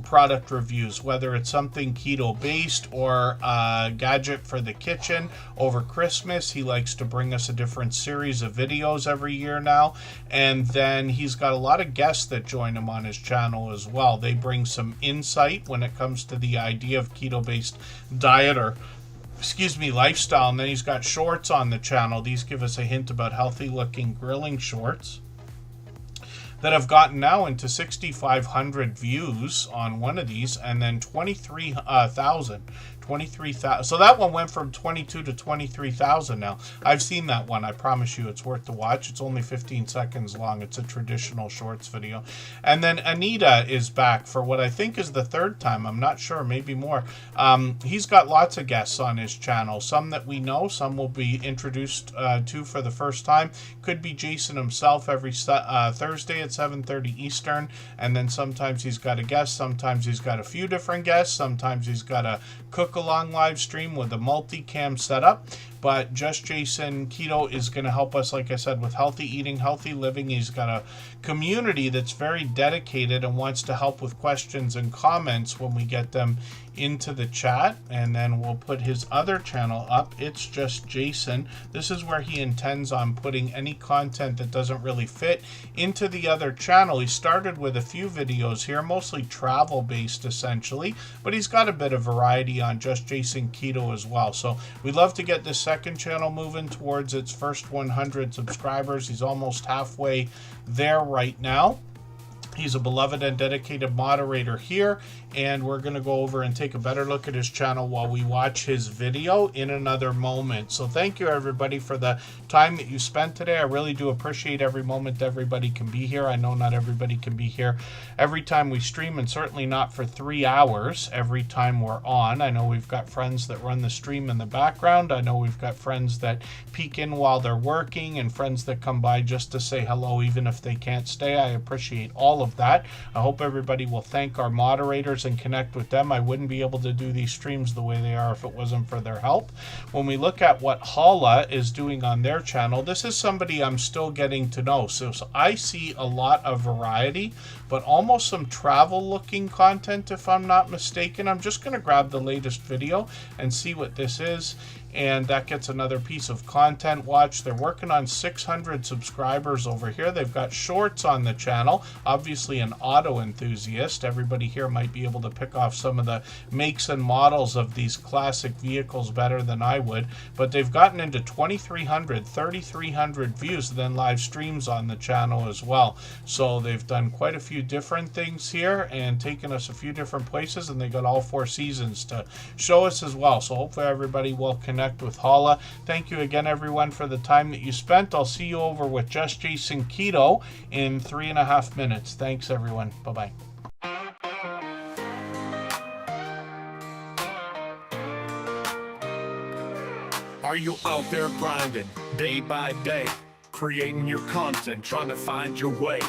A: product reviews, whether it's something keto based or a gadget for the kitchen. Over Christmas, he likes to bring us a different series of videos every year now, and then he's got a lot of guests that join him on his channel as well. They bring some insight when it comes to the idea of keto based diet or lifestyle. And then he's got shorts on the channel. These give us a hint about healthy looking grilling shorts that have gotten now into 6,500 views on one of these, and then 23,000. So that one went from 22 to 23,000 now. I've seen that one. I promise you it's worth the watch. It's only 15 seconds long. It's a traditional shorts video. And then Anita is back for what I think is the 3rd time. I'm not sure, maybe more. He's got lots of guests on his channel. Some that we know, some will be introduced to for the first time. Could be Jason himself every Thursday at 7:30 Eastern. And then sometimes he's got a guest. Sometimes he's got a few different guests. Sometimes he's got a cook-along live stream with a multi-cam setup. But Just Jason Keto is going to help us, like I said, with healthy eating, healthy living. He's got a community that's very dedicated and wants to help with questions and comments when we get them into the chat. And then we'll put his other channel up. It's Just Jason. This is where he intends on putting any content that doesn't really fit into the other channel. He started with a few videos here, mostly travel based essentially, but he's got a bit of variety on Just Jason Keto as well. So we'd love to get this second channel moving towards its first 100 subscribers. He's almost halfway there right now. He's a beloved and dedicated moderator here, and we're going to go over and take a better look at his channel while we watch his video in another moment. So thank you everybody for the time that you spent today. I really do appreciate every moment everybody can be here. I know not everybody can be here every time we stream, and certainly not for 3 hours every time we're on. I know we've got friends that run the stream in the background. I know we've got friends that peek in while they're working, and friends that come by just to say hello even if they can't stay. I appreciate all of that. I hope everybody will thank our moderators and connect with them. I wouldn't be able to do these streams the way they are if it wasn't for their help. When we look at what Hala is doing on their channel, this is somebody I'm still getting to know. So I see a lot of variety, but almost some travel looking content if I'm not mistaken. I'm just going to grab the latest video and see what this is. and that gets another piece of content watch. They're working on 600 subscribers over here. They've got shorts on the channel. Obviously an auto enthusiast. Everybody here might be able to pick off some of the makes and models of these classic vehicles better than I would, but they've gotten into 2,300, 3,300 views, and then live streams on the channel as well. So they've done quite a few different things here and taken us a few different places, and they got all 4 seasons to show us as well. So hopefully everybody will connect with Hala. Thank you again, everyone, for the time that you spent. I'll see you over with Just Jason Keto in 3.5 minutes. Thanks, everyone. Bye-bye.
D: Are you out there grinding day by day, creating your content, trying to find your way?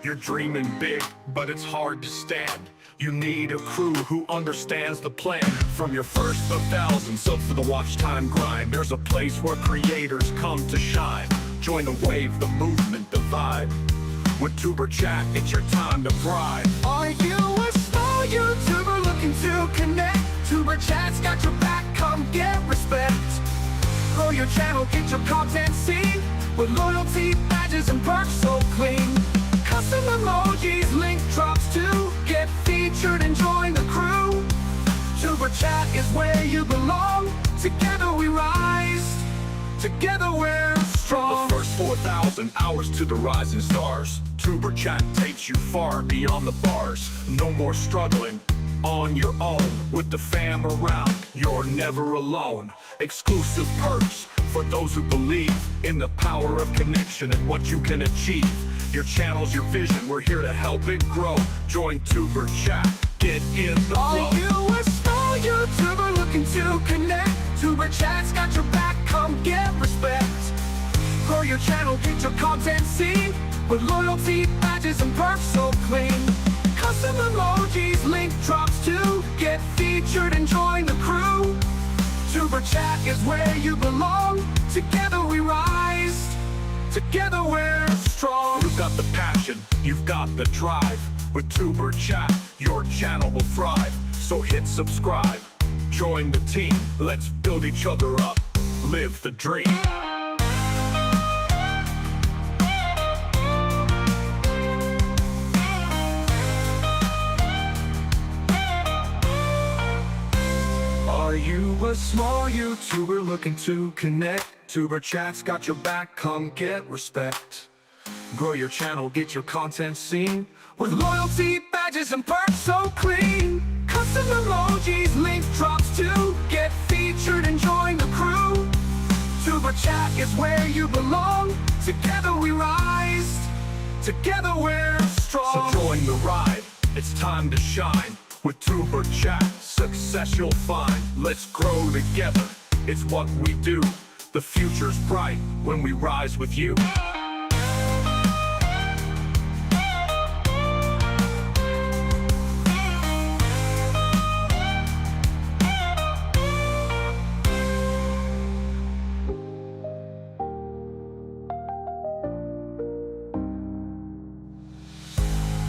D: You're dreaming big, but it's hard to stand. You need a crew who understands the plan. From your first of thousands up to the watch time grind, there's a place where creators come to shine. Join the wave, the movement, the vibe. With Tuber Chat, it's your time to thrive. Are you a small YouTuber looking to connect? Tuber Chat's got your back, come get respect. Grow your channel, get your content seen, with loyalty, badges, and perks so clean. Custom emojis, link drops to get featured and join the crew. Tuber Chat is where you belong. Together we rise, together we're strong. The first 4,000 hours to the rising stars. Tuber Chat takes you far beyond the bars. No more struggling on your own. With the fam around, you're never alone. Exclusive perks for those who believe in the power of connection and what you can achieve. Your channel's your vision, we're here to help it grow. Join Tuber Chat, get in the flow. Are you a small YouTuber looking to connect? Tuber Chat's got your back, come get respect. Grow your channel, get your content seen, with loyalty, badges, and perks so clean. Custom emojis, link drops to get featured and join the crew. Tuber Chat is where you belong. Together we rise, together we're strong. You've got the passion, you've got the drive. With Tuber Chat, your channel will thrive. So hit subscribe, join the team. Let's build each other up, live the dream. Are you a small YouTuber looking to connect? Tuber Chat's got your back, come get respect. Grow your channel, get your content seen, with loyalty, badges, and perks so clean. Custom emojis, link drops to get featured and join the crew. Tuber Chat is where you belong. Together we rise, together we're strong. So join the ride, it's time to shine. With Tuber Chat, success you'll find. Let's grow together, it's what we do. The future's bright when we rise with you.